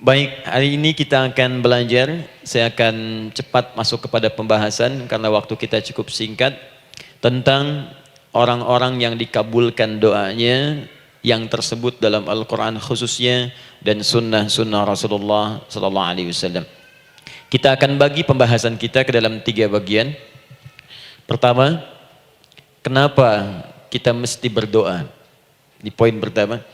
Baik, hari ini kita akan belajar. Saya akan cepat masuk kepada pembahasan karena waktu kita cukup singkat tentang orang-orang yang dikabulkan doanya yang tersebut dalam Al-Quran khususnya dan sunnah-sunnah Rasulullah Sallallahu Alaihi Wasallam. Kita akan bagi pembahasan kita ke dalam 3 bagian. Pertama, kenapa kita mesti berdoa? Di poin pertama.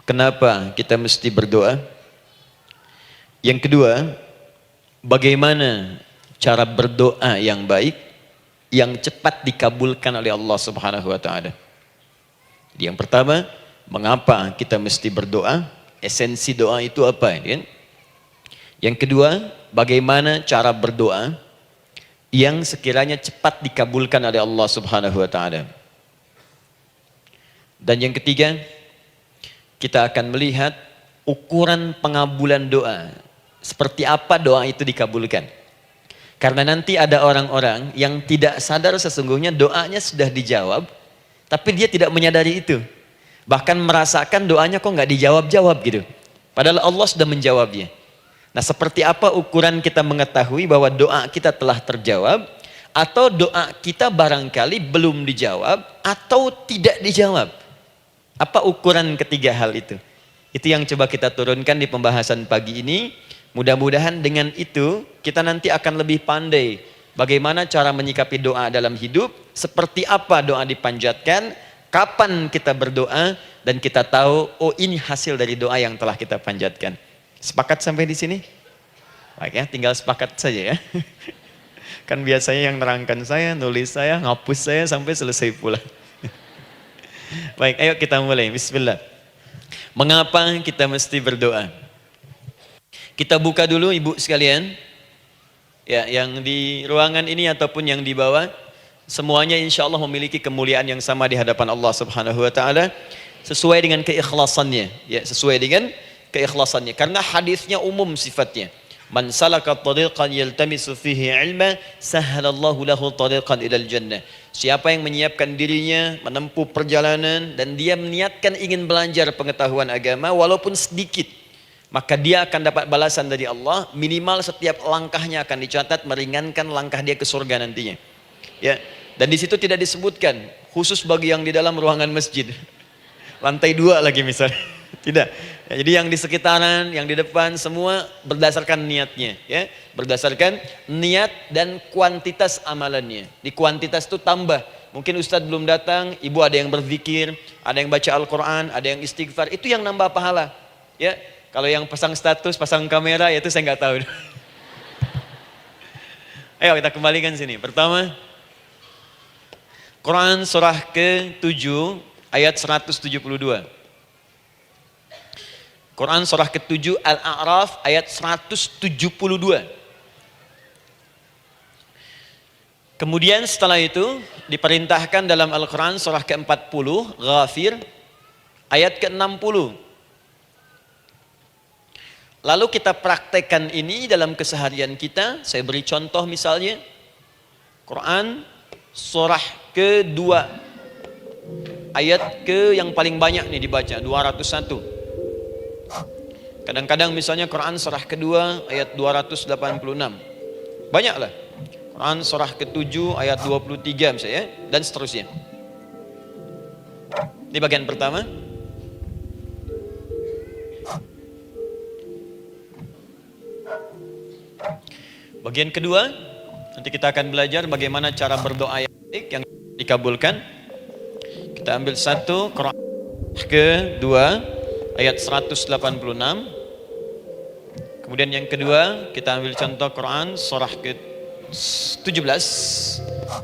Kenapa kita mesti berdoa? Yang kedua, bagaimana cara berdoa yang baik, yang cepat dikabulkan oleh Allah Subhanahu wa taala. Yang pertama, mengapa kita mesti berdoa? Esensi doa itu apa, kan? Yang kedua, bagaimana cara berdoa yang sekiranya cepat dikabulkan oleh Allah Subhanahu wa taala. Dan yang ketiga, kita akan melihat ukuran pengabulan doa. Seperti apa doa itu dikabulkan. Karena nanti ada orang-orang yang tidak sadar sesungguhnya doanya sudah dijawab, tapi dia tidak menyadari itu. Bahkan merasakan doanya kok nggak dijawab-jawab gitu. Padahal Allah sudah menjawabnya. Nah, seperti apa ukuran kita mengetahui bahwa doa kita telah terjawab, atau doa kita barangkali belum dijawab, atau tidak dijawab. Apa ukuran ketiga hal itu? Itu yang coba kita turunkan di pembahasan pagi ini. Mudah-mudahan dengan itu kita nanti akan lebih pandai bagaimana cara menyikapi doa dalam hidup, seperti apa doa dipanjatkan, kapan kita berdoa, dan kita tahu, oh ini hasil dari doa yang telah kita panjatkan. Sepakat sampai di sini? Baik ya, tinggal sepakat saja ya. Kan biasanya yang nerangkan saya, nulis saya, ngapus saya sampai selesai pula. Baik, ayo kita mulai. Bismillah. Mengapa kita mesti berdoa? Kita buka dulu ibu sekalian. Ya, yang di ruangan ini ataupun yang di bawah, semuanya insya Allah memiliki kemuliaan yang sama di hadapan Allah Subhanahu wa taala sesuai dengan keikhlasannya. Ya, sesuai dengan keikhlasannya. Karena hadisnya umum sifatnya. Man salaka tariqan yaltamisu fihi ilma sahhalallahu lahu tariqan ilal jannah. Siapa yang menyiapkan dirinya menempuh perjalanan dan dia meniatkan ingin belajar pengetahuan agama walaupun sedikit, maka dia akan dapat balasan dari Allah, minimal setiap langkahnya akan dicatat meringankan langkah dia ke surga nantinya. Ya, dan di situ tidak disebutkan khusus bagi yang di dalam ruangan masjid. Lantai 2 lagi misalnya. Tidak. Ya, jadi yang di sekitaran, yang di depan semua berdasarkan niatnya, ya. Berdasarkan niat dan kuantitas amalannya. Di kuantitas itu tambah. Mungkin Ustadz belum datang, ibu ada yang berzikir, ada yang baca Al-Qur'an, ada yang istighfar, itu yang nambah pahala. Ya. Kalau yang pasang status, pasang kamera, ya itu saya nggak tahu. Ayo kita kembalikan sini. Pertama, Quran surah ke-7 ayat 172. Quran surah ke-7 Al-A'raf ayat 172. Kemudian setelah itu diperintahkan dalam Al-Quran surah ke-40 Ghafir ayat ke-60. Lalu kita praktekkan ini dalam keseharian kita. Saya beri contoh misalnya Quran surah ke-2 ayat ke yang paling banyak nih dibaca 201. Kadang-kadang misalnya Quran surah kedua ayat 286. Banyaklah. Quran surah ke-7 ayat 23 misalnya, dan seterusnya. Ini bagian pertama. Bagian kedua, nanti kita akan belajar bagaimana cara berdoa yang baik yang dikabulkan. Kita ambil satu, Quran kedua ayat 186. Kemudian yang kedua, kita ambil contoh Quran surah ke-17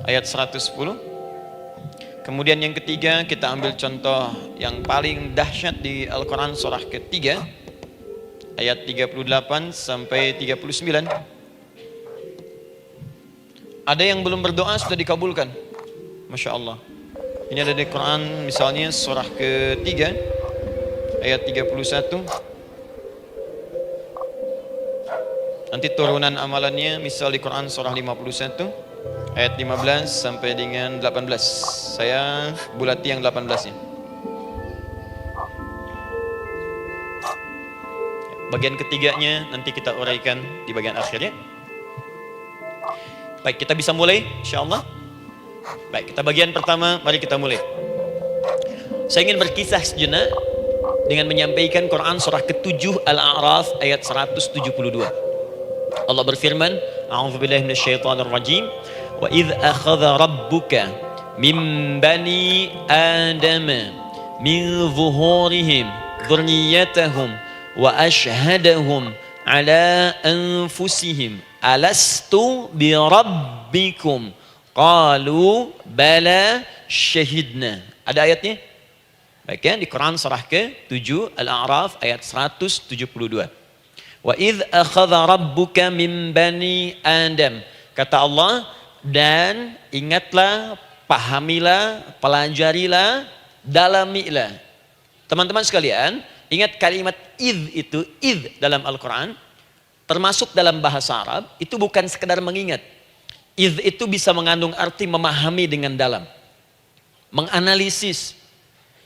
ayat 110. Kemudian yang ketiga, kita ambil contoh yang paling dahsyat di Al-Quran surah ke-3 ayat 38 sampai 39. Ada yang belum berdoa sudah dikabulkan. Masya Allah. Ini ada di Quran misalnya surah ke-3 ayat 31. Nanti turunan amalannya misal di Quran surah 51 ayat 15 sampai dengan 18. Saya bulati yang 18-nya. Bagian ketiganya nanti kita uraikan di bagian akhirnya. Baik, kita bisa mulai insyaallah. Baik, kita bagian pertama, mari kita mulai. Saya ingin berkisah sejenak dengan menyampaikan Quran surah ke-7 Al-A'raf ayat 172. Allah berfirman, A'udzubillahi minasyaitonirrajim, wa idz akhadha rabbuka min bani adama min zuhurihim dzurriyyatahum wa ashhadahum ala anfusihim alastu bi rabbikum qalu bala syahidna. Ada ayatnya? Baik ya, di Quran surah ke-7 Al-A'raf ayat 172. Wa idz akhadha rabbuka min bani Adam. Kata Allah, dan ingatlah, pahamilah, pelajarilah, dalamilah. Teman-teman sekalian, ingat kalimat idz itu, idz dalam Al-Quran, termasuk dalam bahasa Arab, itu bukan sekedar mengingat. Idz itu bisa mengandung arti memahami dengan dalam. Menganalisis.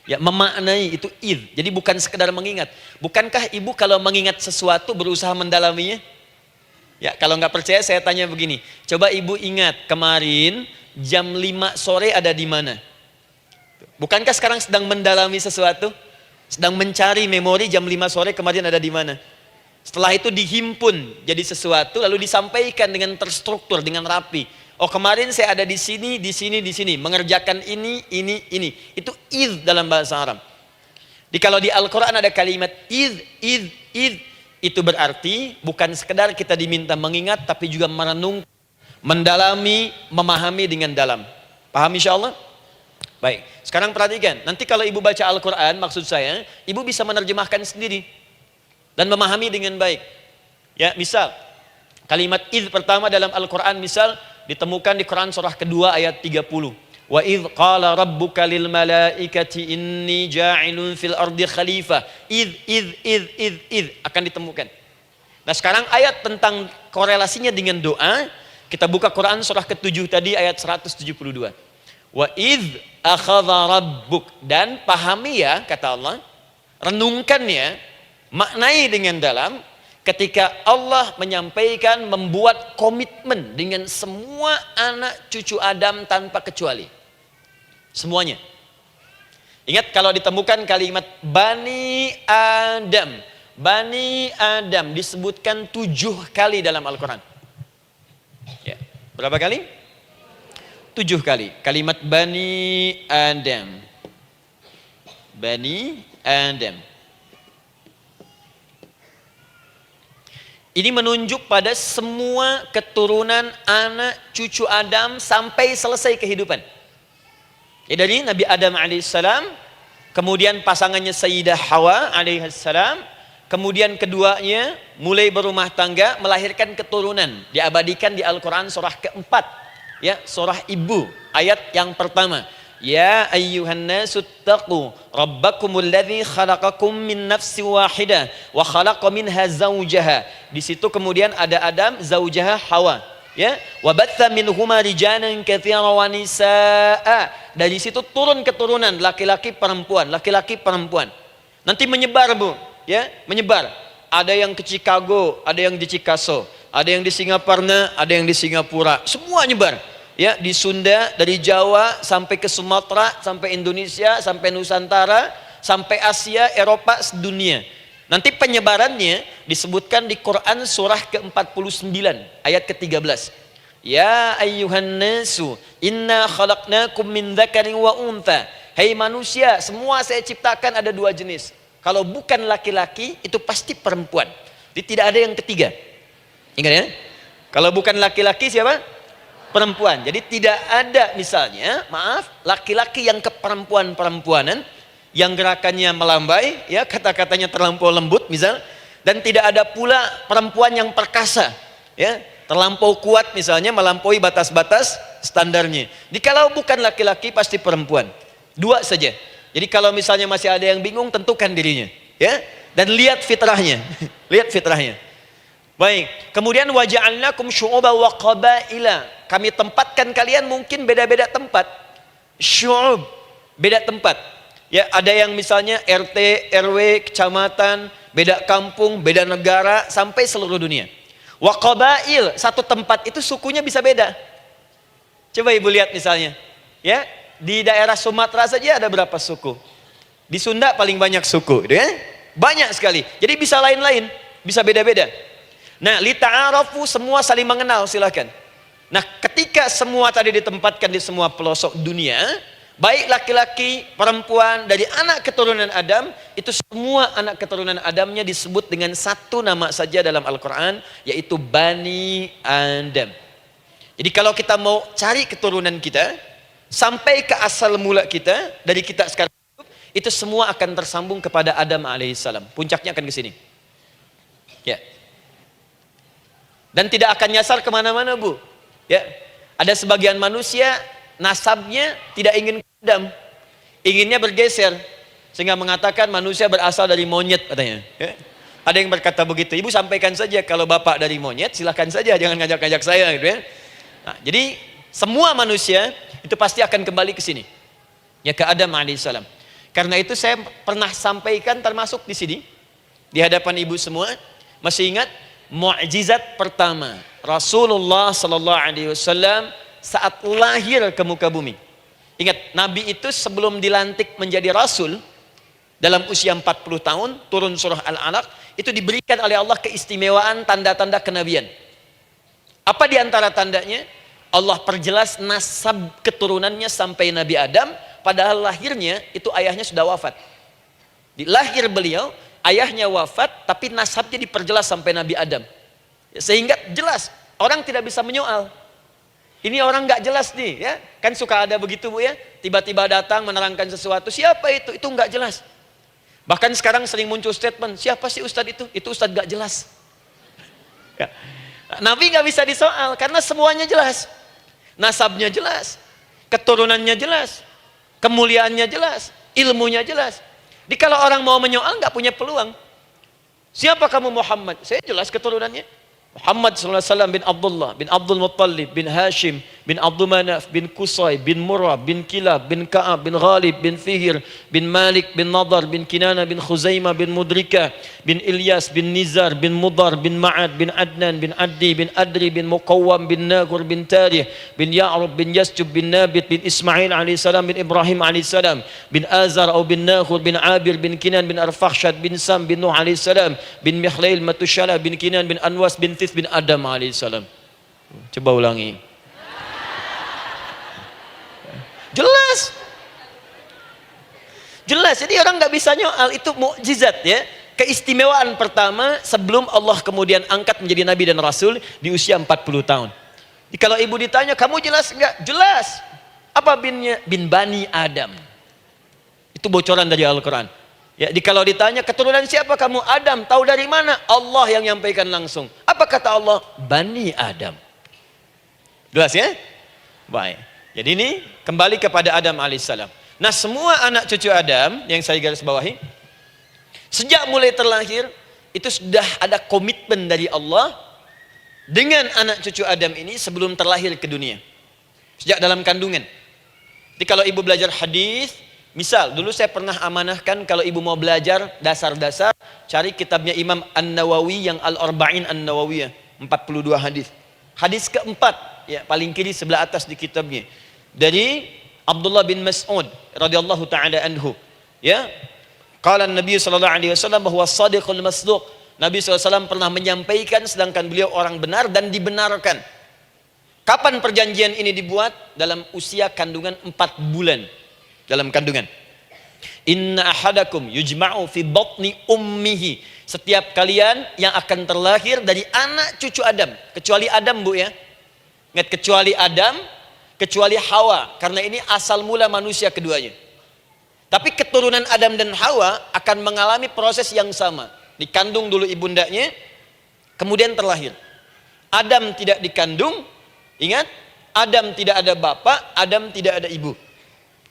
Ya, memaknai itu idz. Jadi bukan sekedar mengingat. Bukankah ibu kalau mengingat sesuatu berusaha mendalaminya? Ya, kalau nggak percaya saya tanya begini. Coba ibu ingat kemarin jam 5 sore ada di mana? Bukankah sekarang sedang mendalami sesuatu? Sedang mencari memori jam 5 sore kemarin ada di mana? Setelah itu dihimpun jadi sesuatu lalu disampaikan dengan terstruktur, dengan rapi. Oh, kemarin saya ada di sini, di sini, di sini, mengerjakan ini. Itu idz dalam bahasa Arab. Kalau di Al-Quran ada kalimat idz. Itu berarti bukan sekedar kita diminta mengingat, tapi juga merenung, mendalami, memahami dengan dalam. Paham insyaallah? Baik, sekarang perhatikan. Nanti kalau ibu baca Al-Quran, maksud saya, ibu bisa menerjemahkan sendiri dan memahami dengan baik. Ya, misal kalimat idz pertama dalam Al-Quran misal ditemukan di Quran surah kedua ayat 30. Wa idz qala rabbuka lil malaikati inni ja'ilun fil ardi khalifah. Idz akan ditemukan. Nah, sekarang ayat tentang korelasinya dengan doa, kita buka Quran surah ke-7 tadi ayat 172. Wa idz akhadha rabbuk, dan pahami ya kata Allah, renungkan ya, maknai dengan dalam. Ketika Allah menyampaikan, membuat komitmen dengan semua anak cucu Adam tanpa kecuali. Semuanya. Ingat kalau ditemukan kalimat Bani Adam. Bani Adam disebutkan 7 kali dalam Al-Quran. Ya. Berapa kali? 7 kali. Kalimat Bani Adam. Bani Adam. Ini menunjuk pada semua keturunan anak cucu Adam sampai selesai kehidupan. Ya, dari Nabi Adam alaihissalam, kemudian pasangannya Sayyidah Hawa alaihissalam, kemudian keduanya mulai berumah tangga, melahirkan keturunan. Diabadikan di Al-Quran surah keempat, ya, surah Ibu, ayat yang pertama. Ya ayyuhan nasu taqu rabbakumul ladzi khalaqakum min nafsin wahidah wa khalaqa minha zawjaha. Di situ kemudian ada Adam, zaujaha Hawa, ya. Wa batha minhuma rijalan katsiran wa nisaa. Dari situ turun keturunan laki-laki perempuan, laki-laki perempuan. Nanti menyebar, Bu, ya, menyebar. Ada yang ke Chicago, ada yang di Chicago, ada yang di Singaparna, ada yang di Singapura. Semua nyebar. Ya, di Sunda, dari Jawa sampai ke Sumatera, sampai Indonesia, sampai Nusantara, sampai Asia, Eropa, sedunia. Nanti penyebarannya disebutkan di Quran surah ke-49 ayat ke-13. Ya ayyuhan nasu inna khalaqnakum min dzakarin wa untha. Hai manusia, semua saya ciptakan ada 2 jenis. Kalau bukan laki-laki itu pasti perempuan. Jadi tidak ada yang ketiga. Ingat ya? Kalau bukan laki-laki siapa? Perempuan. Jadi tidak ada misalnya, maaf, laki-laki yang keperempuan-perempuanan, yang gerakannya melambai, ya, kata-katanya terlampau lembut misal, dan tidak ada pula perempuan yang perkasa, ya, terlampau kuat misalnya, melampaui batas-batas standarnya. Jadi kalau bukan laki-laki pasti perempuan. 2 saja. Jadi kalau misalnya masih ada yang bingung, tentukan dirinya, ya, dan lihat fitrahnya. Lihat fitrahnya. Baik, kemudian waja'alnakum syu'uban wa qabaila. Kami tempatkan kalian mungkin beda-beda tempat. Syu'ub, beda tempat. Ya, ada yang misalnya RT, RW, kecamatan, beda kampung, beda negara, sampai seluruh dunia. Wa qabail, satu tempat itu sukunya bisa beda. Coba ibu lihat misalnya, ya, di daerah Sumatera saja ada berapa suku? Di Sunda paling banyak suku, gitu ya? Banyak sekali. Jadi bisa lain-lain, bisa beda-beda. Nah, lita'arafu, semua saling mengenal, silakan. Nah, ketika semua tadi ditempatkan di semua pelosok dunia, baik laki-laki, perempuan, dari anak keturunan Adam, itu semua anak keturunan Adamnya disebut dengan satu nama saja dalam Al-Quran, yaitu Bani Adam. Jadi kalau kita mau cari keturunan kita, sampai ke asal mula kita, dari kita sekarang, itu semua akan tersambung kepada Adam alaihissalam. Puncaknya akan ke sini. Ya. Dan tidak akan nyasar kemana-mana, Bu. Ya, ada sebagian manusia nasabnya tidak ingin ke Adam, inginnya bergeser, sehingga mengatakan manusia berasal dari monyet katanya. Ya. Ada yang berkata begitu. Ibu sampaikan saja kalau bapak dari monyet, silakan saja, jangan ngajak-ngajak saya, gitu ya. Nah, jadi semua manusia itu pasti akan kembali ke sini, ya, ke Adam alaihissalam. Karena itu saya pernah sampaikan termasuk di sini, di hadapan ibu semua, masih ingat? Mukjizat pertama Rasulullah sallallahu alaihi wasallam saat lahir ke muka bumi. Ingat, Nabi itu sebelum dilantik menjadi Rasul dalam usia 40 tahun, turun surah Al-Alaq, itu diberikan oleh Allah keistimewaan tanda-tanda kenabian. Apa di antara tandanya? Allah perjelas nasab keturunannya sampai Nabi Adam, padahal lahirnya itu ayahnya sudah wafat. Di lahir beliau, ayahnya wafat, tapi nasabnya diperjelas sampai Nabi Adam. Sehingga jelas, orang tidak bisa menyoal. Ini orang nggak jelas nih, ya. Kan suka ada begitu, Bu, ya. Tiba-tiba datang menerangkan sesuatu, siapa itu? Itu nggak jelas. Bahkan sekarang sering muncul statement, siapa sih Ustadz itu? Itu Ustadz nggak jelas. Ya. Nabi nggak bisa disoal, karena semuanya jelas. Nasabnya jelas, keturunannya jelas, kemuliaannya jelas, ilmunya jelas. Jadi kalau orang mau menyoal nggak punya peluang. Siapa kamu Muhammad? Saya jelas keturunannya. Muhammad SAW bin Abdullah, bin Abdul Muttalib, bin Hashim, bin Abdul Manaf, bin Qusay, bin Murrah, bin Kilab, bin Ka'ab, bin Ghalib, bin Fihir, bin Malik, bin Nadar, bin Kinana, bin Khuzaimah, bin Mudrika, bin Ilyas, bin Nizar, bin Mudar, bin Ma'ad, bin Adnan, bin Addi, bin Adri, bin Muqawwam, bin Nagur, bin Tarih, bin Ya'rub, bin Yasjub, bin Nabit, bin Ismail alaihissalam, bin Ibrahim alaihissalam, bin Azar atau bin Nakhur, bin Abir, bin Kinan, bin Arfakhshad, bin Sam, bin Nuh alaihissalam, bin Mikhlail, Matushala, bin Kinan, bin Anwas, bin Thith, bin Adam alaihissalam. Coba ulangi. Jelas. Jelas. Jadi orang nggak bisa nyoal, itu mukjizat, ya. Keistimewaan pertama sebelum Allah kemudian angkat menjadi nabi dan rasul di usia 40 tahun. Jadi kalau ibu ditanya, kamu jelas enggak? Jelas. Apa binnya? Bin Bani Adam. Itu bocoran dari Al-Quran. Ya, kalau ditanya keturunan siapa kamu? Adam. Tahu dari mana? Allah yang nyampaikan langsung. Apa kata Allah? Bani Adam. Jelas, ya? Baik. Jadi ini kembali kepada Adam alaihissalam. Nah, semua anak cucu Adam yang saya garis bawahi, sejak mulai terlahir itu sudah ada komitmen dari Allah dengan anak cucu Adam ini sebelum terlahir ke dunia. Sejak dalam kandungan. Jadi kalau ibu belajar hadis, misal dulu saya pernah amanahkan kalau ibu mau belajar dasar-dasar, cari kitabnya Imam An-Nawawi yang Al-Arba'in An-Nawawiyah, 42 hadis. Hadis keempat, ya, paling kiri sebelah atas di kitabnya, dari Abdullah bin Mas'ud radhiyallahu taala anhu, ya. Qala Nabi sallallahu alaihi wasallam bahwa shadiqul masduq. Nabi SAW pernah menyampaikan sedangkan beliau orang benar dan dibenarkan. Kapan perjanjian ini dibuat? Dalam usia kandungan 4 bulan. Dalam kandungan. Inna ahadakum yujma'u fi batni ummihi. Setiap kalian yang akan terlahir dari anak cucu Adam. Kecuali Adam, Bu, ya. Ingat, kecuali Adam, kecuali Hawa. Karena ini asal mula manusia keduanya. Tapi keturunan Adam dan Hawa akan mengalami proses yang sama. Dikandung dulu ibundanya, kemudian terlahir. Adam tidak dikandung, ingat, Adam tidak ada bapak, Adam tidak ada ibu.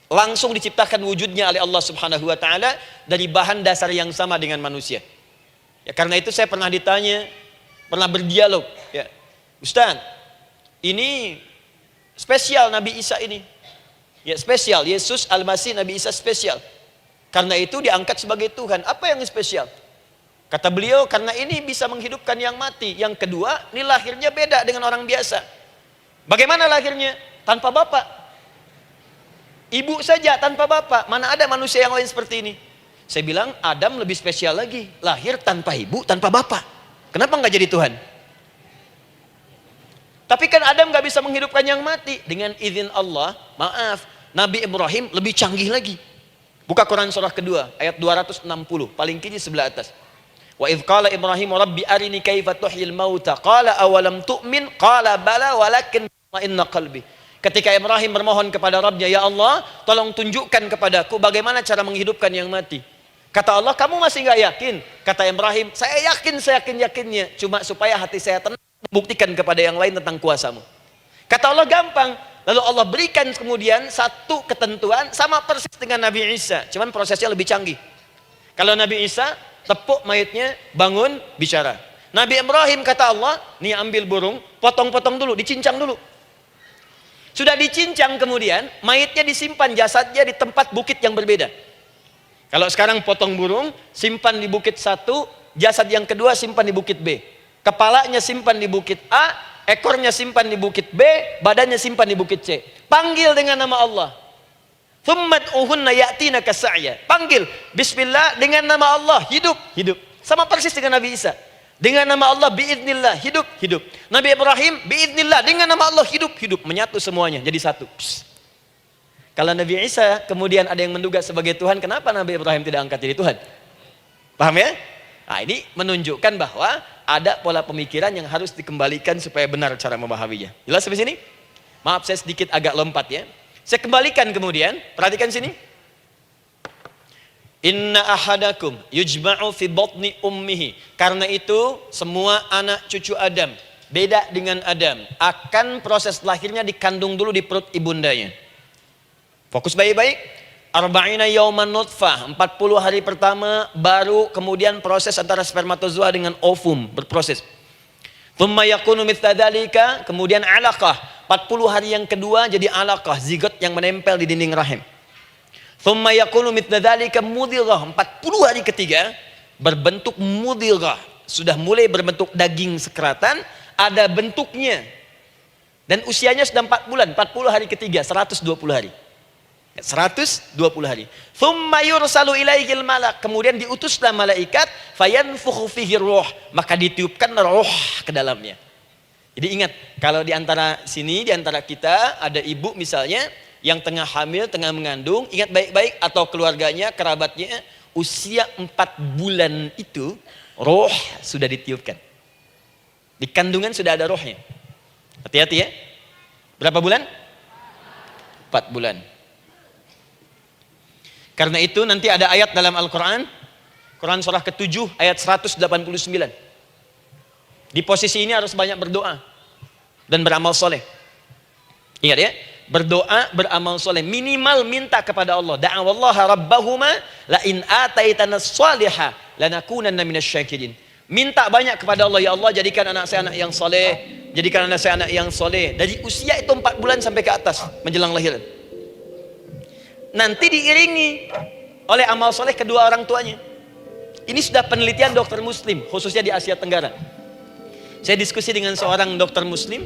Langsung diciptakan wujudnya oleh Allah Subhanahu wa taala dari bahan dasar yang sama dengan manusia. Ya, karena itu saya pernah ditanya, pernah berdialog, ya. Ustaz, ini spesial Nabi Isa ini. Ya, spesial, Yesus Al-Masih Nabi Isa spesial. Karena itu diangkat sebagai Tuhan. Apa yang spesial? Kata beliau, karena ini bisa menghidupkan yang mati. Yang kedua, ini lahirnya beda dengan orang biasa. Bagaimana lahirnya? Tanpa bapak. Ibu saja tanpa bapak. Mana ada manusia yang lain seperti ini? Saya bilang, Adam lebih spesial lagi. Lahir tanpa ibu, tanpa bapak. Kenapa nggak jadi Tuhan? Tapi kan Adam nggak bisa menghidupkan yang mati. Dengan izin Allah, maaf, Nabi Ibrahim lebih canggih lagi. Buka Quran surah kedua, ayat 260, paling kiri sebelah atas. Wa idh qala Ibrahim rabbi arini kaifa tuhyil mauta qala awalam tu'min qala bala walakin inna qalbi. Ketika Ibrahim bermohon kepada Rabbnya, ya Allah, tolong tunjukkan kepadaku bagaimana cara menghidupkan yang mati. Kata Allah, kamu masih nggak yakin? Kata Ibrahim, saya yakin-yakinnya, cuma supaya hati saya tenang, membuktikan kepada yang lain tentang kuasamu. Kata Allah, gampang. Lalu Allah berikan kemudian satu ketentuan sama persis dengan Nabi Isa, cuman prosesnya lebih canggih. Kalau Nabi Isa tepuk mayatnya, bangun, bicara. Nabi Ibrahim kata Allah, nih ambil burung, potong-potong dulu, dicincang dulu. Sudah dicincang kemudian, mayatnya disimpan, jasadnya di tempat bukit yang berbeda. Kalau sekarang potong burung, simpan di bukit satu, jasad yang kedua simpan di bukit B. Kepalanya simpan di bukit A, ekornya simpan di bukit B, badannya simpan di bukit C. Panggil dengan nama Allah. Thummad'uhunna ya'tinaka sa'ya. Panggil bismillah dengan nama Allah, hidup. Sama persis dengan Nabi Isa. Dengan nama Allah biiznillah, hidup. Nabi Ibrahim biiznillah, dengan nama Allah hidup. Menyatu semuanya jadi satu. Psst. Kalau Nabi Isa kemudian ada yang menduga sebagai Tuhan, kenapa Nabi Ibrahim tidak angkat jadi Tuhan? Paham ya? Nah, ini menunjukkan bahwa ada pola pemikiran yang harus dikembalikan supaya benar cara memahaminya. Jelas sampai sini? Maaf saya sedikit agak lompat ya. Saya kembalikan kemudian, perhatikan sini. Inna ahadakum yujma'u fi batni ummihi. Karena itu semua anak cucu Adam, beda dengan Adam, akan proses lahirnya dikandung dulu di perut ibundanya. Fokus baik-baik. Arba'ina yauman nutfah, 40 hari pertama baru kemudian proses antara spermatozoa dengan ovum berproses. Thumma yakunu mithla dzalika, kemudian alaqah. 40 hari yang kedua jadi alaqah, zigot yang menempel di dinding rahim. Thumma yakunu mithla dzalika mudghah. 40 hari ketiga berbentuk mudghah, sudah mulai berbentuk daging sekeratan, ada bentuknya. Dan usianya sudah 4 bulan, 40 hari ketiga, 120 hari. 120 hari. Thumma yursalu ilaihil malak, kemudian diutuslah malaikat, fayanfukhu fihi ruh, maka ditiupkan roh ke dalamnya. Jadi ingat, kalau di antara sini, di antara kita ada ibu misalnya yang tengah hamil, tengah mengandung, ingat baik-baik, atau keluarganya, kerabatnya, usia 4 bulan itu roh sudah ditiupkan. Di kandungan sudah ada rohnya. Hati-hati ya. Berapa bulan? 4 bulan. Karena itu nanti ada ayat dalam Al-Quran, Quran surah ke-7 ayat 189. Di posisi ini harus banyak berdoa dan beramal soleh. Ingat ya, berdoa, beramal soleh, minimal minta kepada Allah. Da'awallaha rabbahuma la in ataitana shaliha lanakunanna minasyakirin. Minta banyak kepada Allah, ya Allah jadikan anak saya anak yang soleh, jadikan anak saya anak yang soleh. Dari usia itu 4 bulan sampai ke atas menjelang lahiran. Nanti diiringi oleh amal soleh kedua orang tuanya. Ini sudah penelitian dokter muslim, khususnya di Asia Tenggara. Saya diskusi dengan seorang dokter muslim,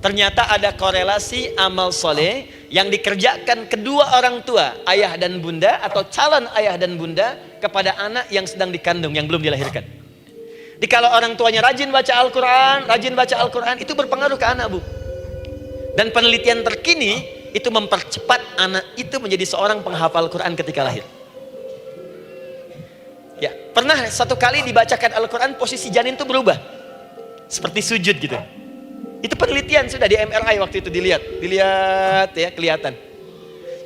ternyata ada korelasi amal soleh yang dikerjakan kedua orang tua, ayah dan bunda, atau calon ayah dan bunda, kepada anak yang sedang dikandung, yang belum dilahirkan. Jadi kalau orang tuanya rajin baca Al-Quran, itu berpengaruh ke anak, Bu. Dan penelitian terkini, itu mempercepat anak itu menjadi seorang penghafal Quran ketika lahir. Ya, pernah satu kali dibacakan Al-Quran, posisi janin itu berubah. Seperti sujud gitu. Itu penelitian sudah di MRI waktu itu dilihat ya, kelihatan.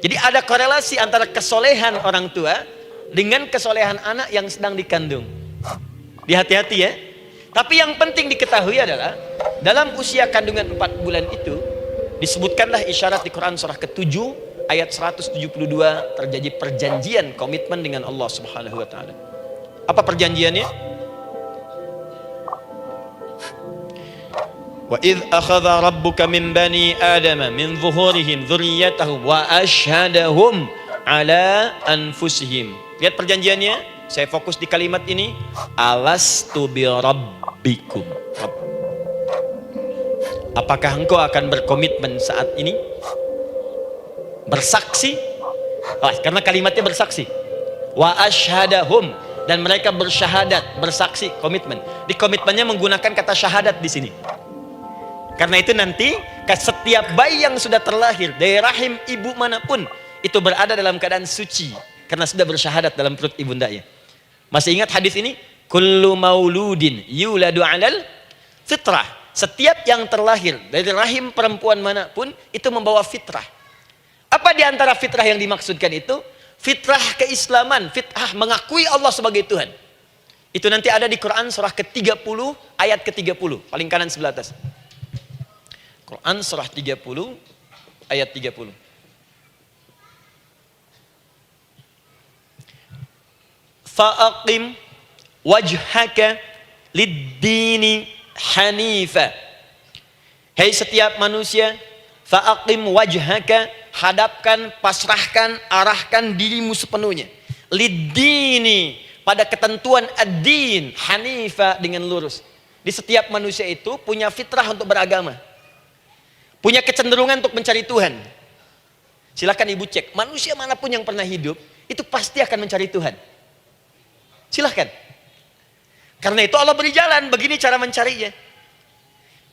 Jadi ada korelasi antara kesolehan orang tua dengan kesolehan anak yang sedang dikandung. Hati-hati ya. Tapi yang penting diketahui adalah dalam usia kandungan 4 bulan itu disebutkanlah isyarat di Quran surah ke-7 ayat 172 terjadi perjanjian komitmen dengan Allah Subhanahu wa taala. Apa perjanjiannya? Wa idh akhadha rabbuka min bani adama min zuhurihim dzurriyyatahum wa ashhadahum ala anfusihim. Lihat perjanjiannya, Saya fokus di kalimat ini. Alastu bi rabbikum. Apakah engkau akan berkomitmen saat ini? Bersaksi. Karena kalimatnya bersaksi. Wa asyhadahum, dan mereka bersyahadat, bersaksi, komitmen. Di komitmennya menggunakan kata syahadat di sini. Karena itu nanti setiap bayi yang sudah terlahir dari rahim ibu manapun itu berada dalam keadaan suci karena sudah bersyahadat dalam perut ibundanya. Masih ingat hadis ini? Kullu mauludin yuladu 'alal fitrah. Setiap yang terlahir dari rahim perempuan manapun itu membawa fitrah. Apa di antara fitrah yang dimaksudkan itu? Fitrah keislaman, fitrah mengakui Allah sebagai Tuhan. Itu nanti ada di Quran surah ke-30 ayat ke-30, paling kanan sebelah atas. Quran surah 30 ayat 30. Fa'aqim wajhaka lid-dini hanifa. Hei setiap manusia, fa'aqim wajhaka, hadapkan, pasrahkan, arahkan dirimu sepenuhnya. Lid-dini, pada ketentuan ad-din, hanifa, dengan lurus. Di setiap manusia itu punya fitrah untuk beragama. Punya kecenderungan untuk mencari Tuhan. Silakan ibu cek, manusia manapun yang pernah hidup, itu pasti akan mencari Tuhan. Silahkan. Karena itu Allah beri jalan, begini cara mencarinya.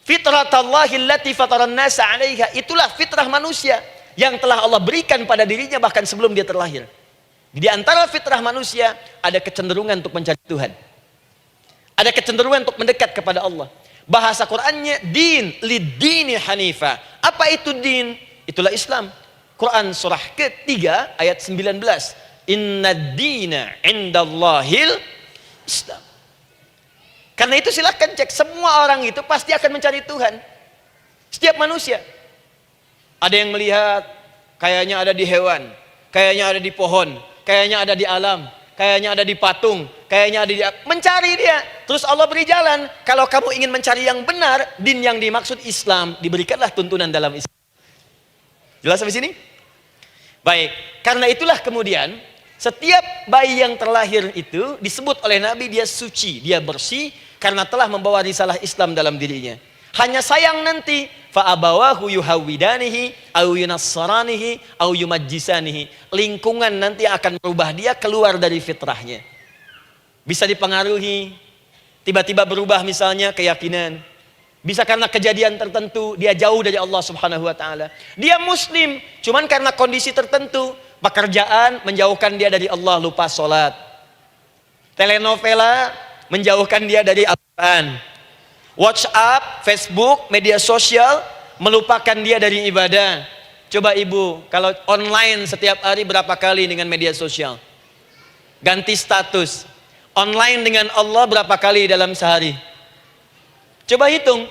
Fitratallahi allati fataran nasa 'alaiha, itulah fitrah manusia yang telah Allah berikan pada dirinya bahkan sebelum dia terlahir. Di antara fitrah manusia ada kecenderungan untuk mencari Tuhan. Ada kecenderungan untuk mendekat kepada Allah. Bahasa Qur'annya din, lid-dini hanifa. Apa itu din? Itulah Islam. Quran surah ke-3 ayat 19. Inna dina indallahil Islam. Karena itu silahkan cek, semua orang itu pasti akan mencari Tuhan. Setiap manusia. Ada yang melihat, kayaknya ada di hewan, kayaknya ada di pohon, kayaknya ada di alam, kayaknya ada di patung, kayaknya ada di... Mencari dia. Terus Allah beri jalan. Kalau kamu ingin mencari yang benar, din yang dimaksud Islam, diberikanlah tuntunan dalam Islam. Jelas sampai sini? Baik, karena itulah kemudian setiap bayi yang terlahir itu disebut oleh Nabi dia suci, dia bersih karena telah membawa risalah Islam dalam dirinya. Hanya sayang nanti fa abawahu yuhawidanihi au yunassaranihi au yumajjisanihi. Lingkungan nanti akan merubah dia keluar dari fitrahnya. Bisa dipengaruhi, tiba-tiba berubah misalnya keyakinan. Bisa karena kejadian tertentu dia jauh dari Allah Subhanahu wa taala. Dia muslim, cuman karena kondisi tertentu, pekerjaan menjauhkan dia dari Allah, lupa sholat. Telenovela menjauhkan dia dari Al-Quran. WhatsApp, Facebook, media sosial melupakan dia dari ibadah. Coba ibu, kalau online setiap hari berapa kali dengan media sosial? Ganti status. Online dengan Allah berapa kali dalam sehari? Coba hitung.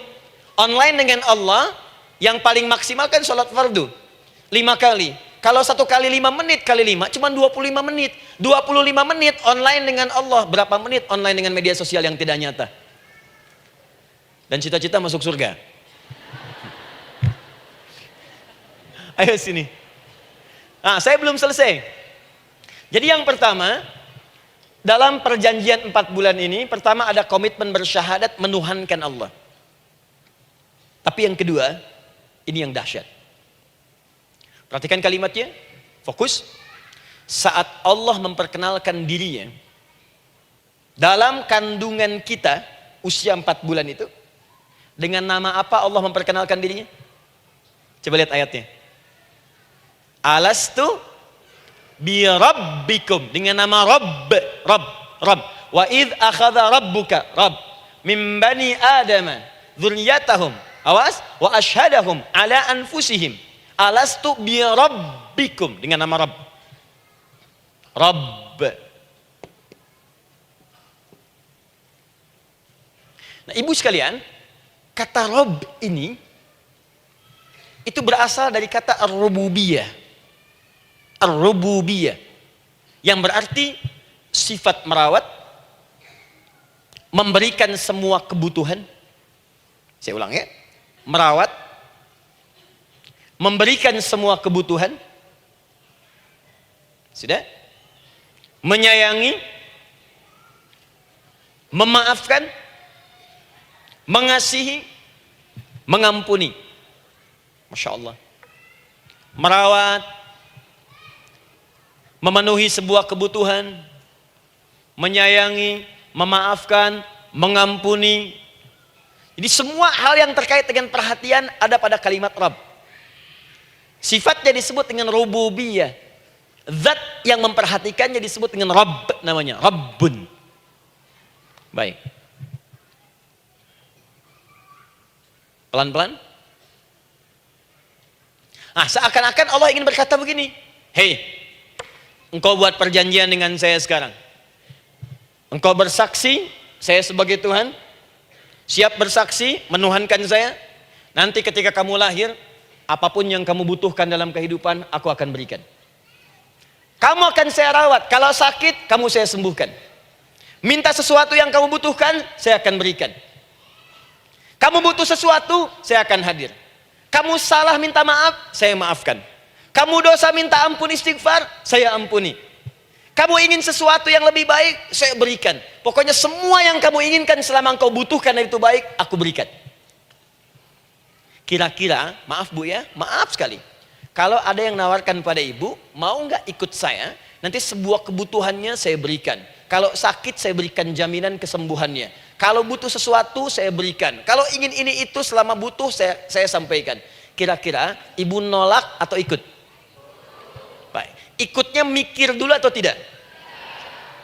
Online dengan Allah yang paling maksimal kan sholat fardu 5 kali. Kalau 1 kali 5 menit kali 5 cuma 25 menit. 25 menit online dengan Allah. Berapa menit online dengan media sosial yang tidak nyata? Dan cita-cita masuk surga. Ayo sini. Nah, saya belum selesai. Jadi yang pertama, dalam perjanjian 4 bulan ini, pertama ada komitmen bersyahadat menuhankan Allah. Tapi yang kedua, ini yang dahsyat. Perhatikan kalimatnya, fokus. Saat Allah memperkenalkan dirinya dalam kandungan kita, usia 4 bulan itu, dengan nama apa Allah memperkenalkan dirinya? Coba lihat ayatnya. Alastu bi rabbikum, dengan nama Rabb, Rabb. Wa idh akhadha rabbuka, Rabb, min bani Adama, dzurriyyatahum, awas, wa ashhadahum ala anfusihim. Alastu bi rabbikum, dengan nama Rabb. Rabb. Nah, ibu sekalian, kata Rabb ini itu berasal dari kata ar-rububiyah. Ar-rububiyah yang berarti sifat merawat, memberikan semua kebutuhan. Saya ulang ya. Merawat, memberikan semua kebutuhan. Sudah? Menyayangi, memaafkan, mengasihi, mengampuni. Masya Allah. Merawat, memenuhi sebuah kebutuhan, menyayangi, memaafkan, mengampuni. Jadi semua hal yang terkait dengan perhatian ada pada kalimat Rabb. Sifatnya disebut dengan rububiyah. Zat yang memperhatikannya disebut dengan Rabb namanya, Rabbun. Baik. Pelan-pelan. Seakan-akan Allah ingin berkata begini, hei, engkau buat perjanjian dengan saya sekarang. Engkau bersaksi, saya sebagai Tuhan, siap bersaksi, menuhankan saya. Nanti ketika kamu lahir, apapun yang kamu butuhkan dalam kehidupan, aku akan berikan. Kamu akan saya rawat, kalau sakit, kamu saya sembuhkan. Minta sesuatu yang kamu butuhkan, saya akan berikan. Kamu butuh sesuatu, saya akan hadir. Kamu salah minta maaf, saya maafkan. Kamu dosa minta ampun istighfar, saya ampuni. Kamu ingin sesuatu yang lebih baik, saya berikan. Pokoknya semua yang kamu inginkan selama engkau butuhkan dan itu baik, aku berikan. Kira-kira, maaf Bu ya, maaf sekali. Kalau ada yang nawarkan pada ibu, mau nggak ikut saya? Nanti sebuah kebutuhannya saya berikan. Kalau sakit saya berikan jaminan kesembuhannya. Kalau butuh sesuatu saya berikan. Kalau ingin ini itu selama butuh saya sampaikan. Kira-kira ibu nolak atau ikut? Baik. Ikutnya mikir dulu atau tidak?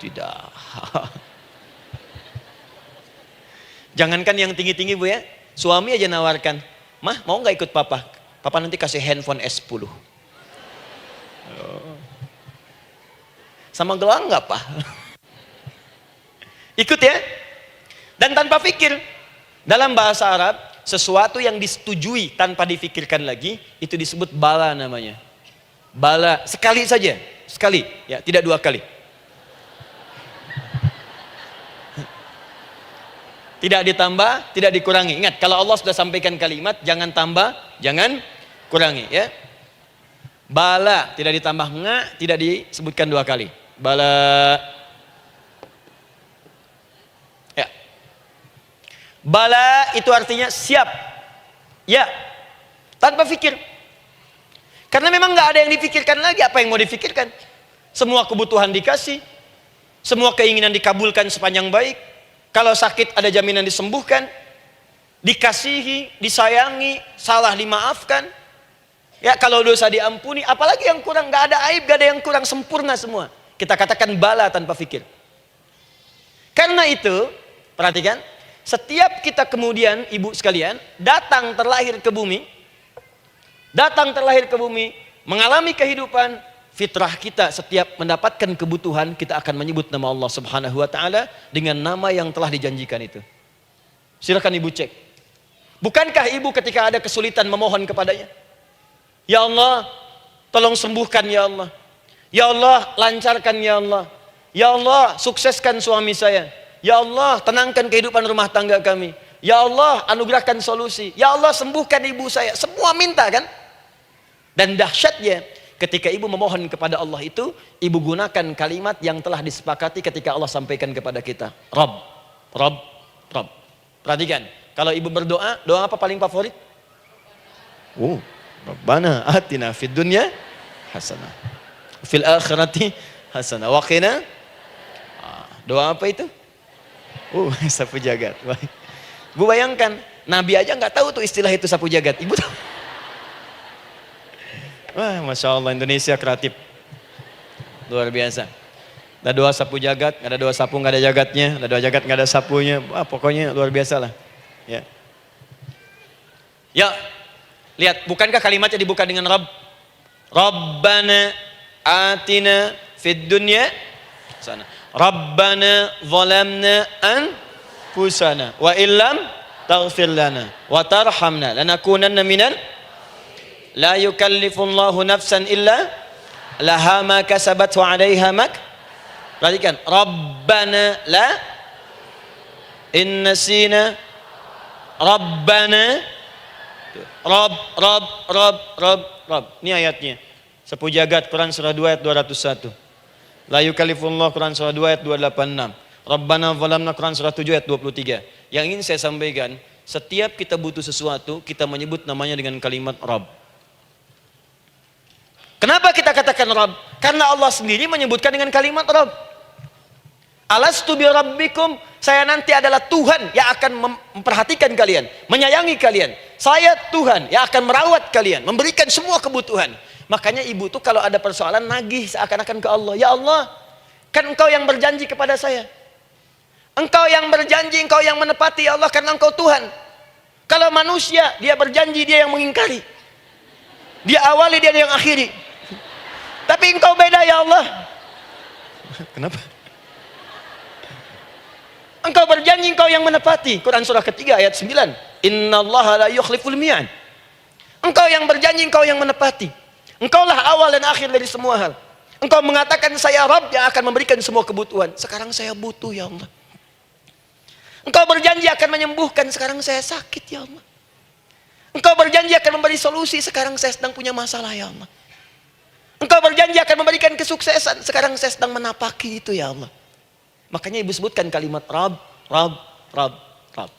Tidak. Jangankan yang tinggi-tinggi Bu ya. Suami aja nawarkan. Mah mau nggak ikut papa? Papa nanti kasih handphone S10. Sama gelang nggak Pak? Ikut ya. Dan tanpa pikir. Dalam bahasa Arab, sesuatu yang disetujui tanpa difikirkan lagi, itu disebut bala namanya. Bala, sekali saja. Sekali, ya, tidak dua kali. Tidak ditambah, tidak dikurangi. Ingat, kalau Allah sudah sampaikan kalimat, jangan tambah, jangan kurangi. Ya. Bala, tidak ditambah nga, tidak disebutkan dua kali. Bala. Ya. Bala itu artinya siap. Ya. Tanpa pikir. Karena memang nggak ada yang dipikirkan lagi. Apa yang mau dipikirkan? Semua kebutuhan dikasih. Semua keinginan dikabulkan sepanjang baik. Kalau sakit ada jaminan disembuhkan, dikasihi, disayangi, salah dimaafkan. Ya, kalau dosa diampuni, apalagi yang kurang, nggak ada aib, nggak ada yang kurang, sempurna semua. Kita katakan bala tanpa fikir. Karena itu, perhatikan, setiap kita kemudian, ibu sekalian, datang terlahir ke bumi, mengalami kehidupan, fitrah kita setiap mendapatkan kebutuhan, kita akan menyebut nama Allah Subhanahu wa taala dengan nama yang telah dijanjikan itu. Silakan ibu cek. Bukankah ibu ketika ada kesulitan memohon kepadanya? Ya Allah, tolong sembuhkan ya Allah. Ya Allah, lancarkan ya Allah. Ya Allah, sukseskan suami saya. Ya Allah, tenangkan kehidupan rumah tangga kami. Ya Allah, anugerahkan solusi. Ya Allah, sembuhkan ibu saya. Semua minta kan? Dan dahsyatnya, ketika ibu memohon kepada Allah itu, ibu gunakan kalimat yang telah disepakati ketika Allah sampaikan kepada kita. Rabb, Rabb, Rabb. Perhatikan, kalau ibu berdoa, doa apa paling favorit? Rabbana atina fid dunya hasanah. Fil akhirati hasanah. Wa qina. Doa apa itu? Sapu jagat. Bu bayangkan, Nabi aja nggak tahu tuh istilah itu sapu jagat. Ibu tahu? Wah, Masya Allah, Indonesia kreatif. Luar biasa. Ada doa sapu jagat, nggak ada doa sapu nggak ada jagatnya, ada doa jagat nggak ada sapunya. Wah, pokoknya luar biasa lah. Ya. Ya, lihat, bukankah kalimatnya dibuka dengan Rabb? Rabbana atina fid dunya sana. Rabbana zalamna anfusana wa illam taghfir lana wa tarhamna lanakunanna minal. La yukallifullahu nafsan illa laha ma kasabat wa 'alaiha mak. Perhatikan, Rabbana la innasina Rabbana Rabb. Ini ayatnya. Sapu jagat Quran surah 2 ayat 201. La yukallifullahu Quran surah 2 ayat 286. Rabbana zalamna, Quran surah 7 ayat 23. Yang ingin saya sampaikan, setiap kita butuh sesuatu, kita menyebut namanya dengan kalimat Rabb. Kenapa kita katakan Rabb? Karena Allah sendiri menyebutkan dengan kalimat Rabb. Alastu bi rabbikum, saya nanti adalah Tuhan yang akan memperhatikan kalian, menyayangi kalian. Saya Tuhan yang akan merawat kalian, memberikan semua kebutuhan. Makanya ibu tuh kalau ada persoalan nagih seakan-akan ke Allah. Ya Allah, kan engkau yang berjanji kepada saya. Engkau yang berjanji, engkau yang menepati ya Allah, karena engkau Tuhan. Kalau manusia, dia berjanji, dia yang mengingkari. Dia awali, dia yang akhiri. Tapi engkau beda ya Allah. Kenapa? Engkau berjanji, engkau yang menepati. Quran surah ketiga ayat 9. Innallaha la yukhliful mi'ad. Engkau yang berjanji, engkau yang menepati. Engkaulah awal dan akhir dari semua hal. Engkau mengatakan saya Rabb yang akan memberikan semua kebutuhan. Sekarang saya butuh ya Allah. Engkau berjanji akan menyembuhkan, sekarang saya sakit ya Allah. Engkau berjanji akan memberi solusi, sekarang saya sedang punya masalah ya Allah. Engkau berjanji akan memberikan kesuksesan, sekarang saya sedang menapaki itu ya Allah. Makanya ibu sebutkan kalimat Rabb, Rabb, Rabb, Rabb.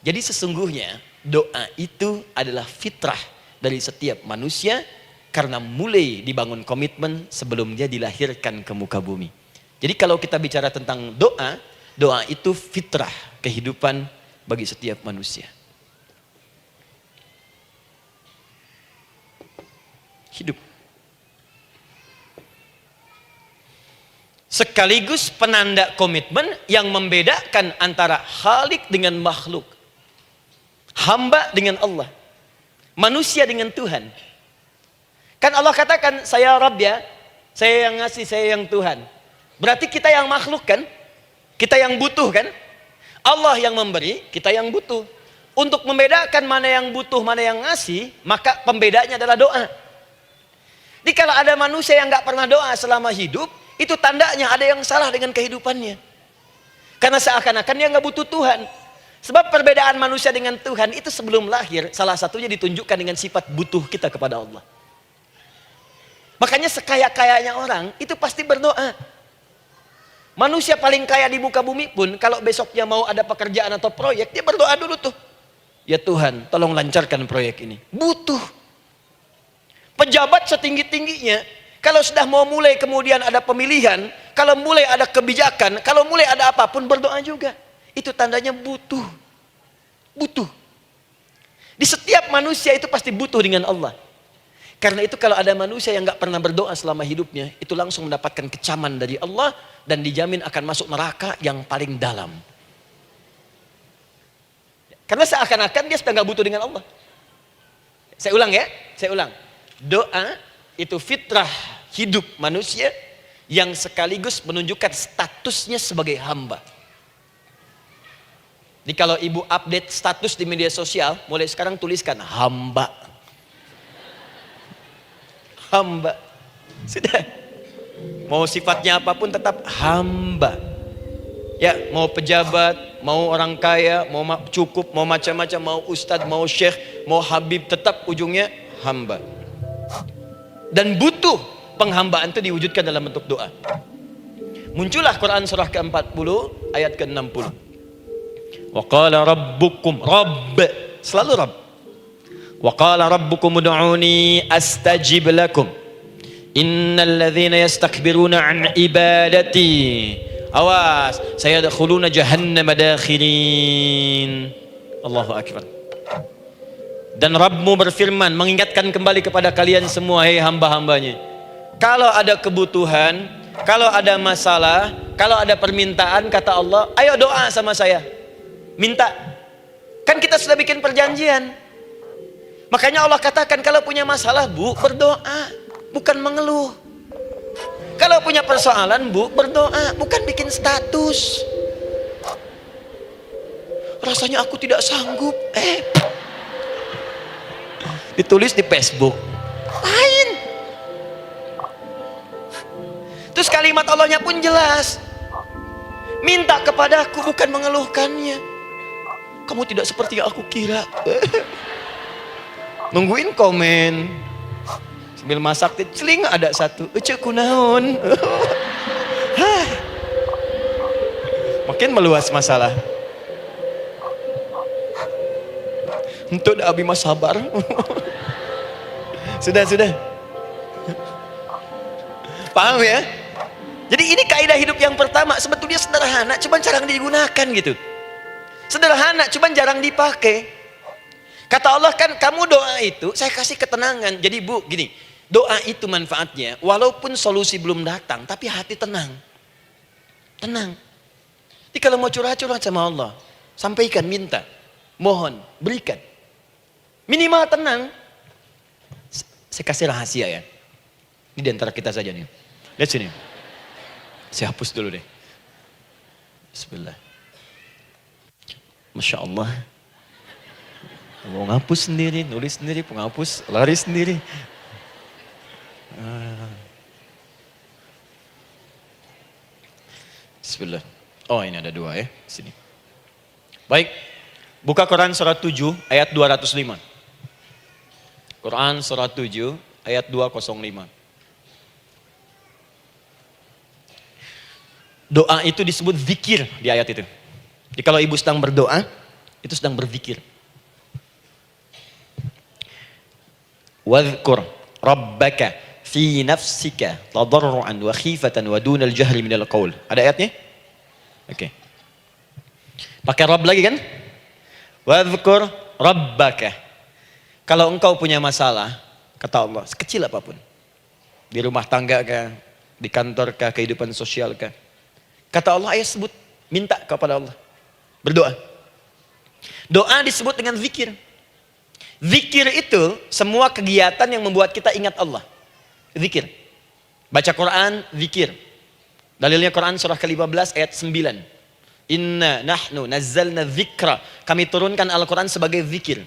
Jadi sesungguhnya doa itu adalah fitrah dari setiap manusia, karena mulai dibangun komitmen sebelum dia dilahirkan ke muka bumi. Jadi kalau kita bicara tentang doa, doa itu fitrah kehidupan bagi setiap manusia. Hidup. Sekaligus penanda komitmen yang membedakan antara Khalik dengan makhluk, hamba dengan Allah, manusia dengan Tuhan. Kan Allah katakan saya Rabb ya, saya yang ngasih, saya yang Tuhan. Berarti kita yang makhluk kan, kita yang butuh kan. Allah yang memberi, kita yang butuh. Untuk membedakan mana yang butuh, mana yang ngasih, maka pembedanya adalah doa. Jadi kalau ada manusia yang nggak pernah doa selama hidup, itu tandanya ada yang salah dengan kehidupannya. Karena seakan-akan dia nggak butuh Tuhan. Sebab perbedaan manusia dengan Tuhan itu sebelum lahir, salah satunya ditunjukkan dengan sifat butuh kita kepada Allah. Makanya sekaya-kayanya orang itu pasti berdoa. Manusia paling kaya di muka bumi pun kalau besoknya mau ada pekerjaan atau proyek, dia berdoa dulu tuh. Ya Tuhan, tolong lancarkan proyek ini. Butuh. Pejabat setinggi-tingginya, kalau sudah mau mulai kemudian ada pemilihan, kalau mulai ada kebijakan, kalau mulai ada apapun berdoa juga. Itu tandanya butuh. Butuh. Di setiap manusia itu pasti butuh dengan Allah. Karena itu kalau ada manusia yang nggak pernah berdoa selama hidupnya, itu langsung mendapatkan kecaman dari Allah dan dijamin akan masuk neraka yang paling dalam. Karena seakan-akan dia sudah nggak butuh dengan Allah. Saya ulang ya, saya ulang. Doa itu fitrah hidup manusia yang sekaligus menunjukkan statusnya sebagai hamba. Jadi kalau ibu update status di media sosial, mulai sekarang tuliskan hamba. Hamba. Sudah. Mau sifatnya apapun tetap hamba. Ya, mau pejabat, mau orang kaya, mau cukup, mau macam-macam, mau ustadz, mau syekh, mau habib, tetap ujungnya hamba. Dan butuh penghambaan itu diwujudkan dalam bentuk doa. Muncullah Quran surah ke-40 ayat ke-60. Wa qala rabbukum, Rabb, selalu Rabb. Wa qala rabbukum ud'uni astajib lakum. Innal ladzina yastakbiruna an ibadati, awas, sayadkhuluna jahannama dakhirin. Allahu akbar. Dan Rabbmu berfirman, mengingatkan kembali kepada kalian semua, hei hamba-hambanya. Kalau ada kebutuhan, kalau ada masalah, kalau ada permintaan, kata Allah, ayo doa sama saya. Minta. Kan kita sudah bikin perjanjian. Makanya Allah katakan kalau punya masalah, Bu, berdoa, bukan mengeluh. Kalau punya persoalan, Bu, berdoa, bukan bikin status. Rasanya aku tidak sanggup. Ditulis di Facebook. Lain. Terus kalimat Allahnya pun jelas. Minta kepadaku, bukan mengeluhkannya. Kamu tidak seperti yang aku kira. Nungguin komen. Sambil masak, celing ada satu. Ece kunaon. makin meluas masalah. Untuk Abi Mas sabar. Sudah. Paham ya? Jadi ini kaidah hidup yang pertama. Sebetulnya sederhana, cuman jarang digunakan gitu. Sederhana, cuman jarang dipakai. Kata Allah kan, kamu doa itu, saya kasih ketenangan. Jadi Bu, gini, doa itu manfaatnya, walaupun solusi belum datang, tapi hati tenang. Tenang. Jadi kalau mau curhat-curhat sama Allah, sampaikan, minta, mohon, berikan. Minimal tenang. Saya kasih rahasia ya. Ini di antara kita saja nih. Lihat sini. Saya hapus dulu deh. Bismillah. Masya Allah. Mau ngapus sendiri, nulis sendiri, penghapus, lari sendiri. Bismillah. Oh ini ada dua ya. Sini. Baik. Buka Quran surat 7 ayat 205. Quran surat 7 ayat 205. Doa itu disebut zikir di ayat itu. Jadi kalau ibu sedang berdoa, itu sedang berzikir. Wadhkur rabbaka fi nafsika tadarruan wa khifatan wa dunal jahri minal qaul. Ada ayatnya? Oke. Pakai Rabb lagi kan? Wadhkur rabbaka. Kalau engkau punya masalah, kata Allah, sekecil apapun. Di rumah tangga kah, di kantor kah, kehidupan sosial kah. Kata Allah, ayo sebut, minta kepada Allah. Berdoa. Doa disebut dengan zikir. Zikir itu semua kegiatan yang membuat kita ingat Allah. Zikir. Baca Quran, zikir. Dalilnya Quran surah ke-15 ayat 9. Inna nahnu nazzalna dzikra. Kami turunkan Al-Quran sebagai zikir.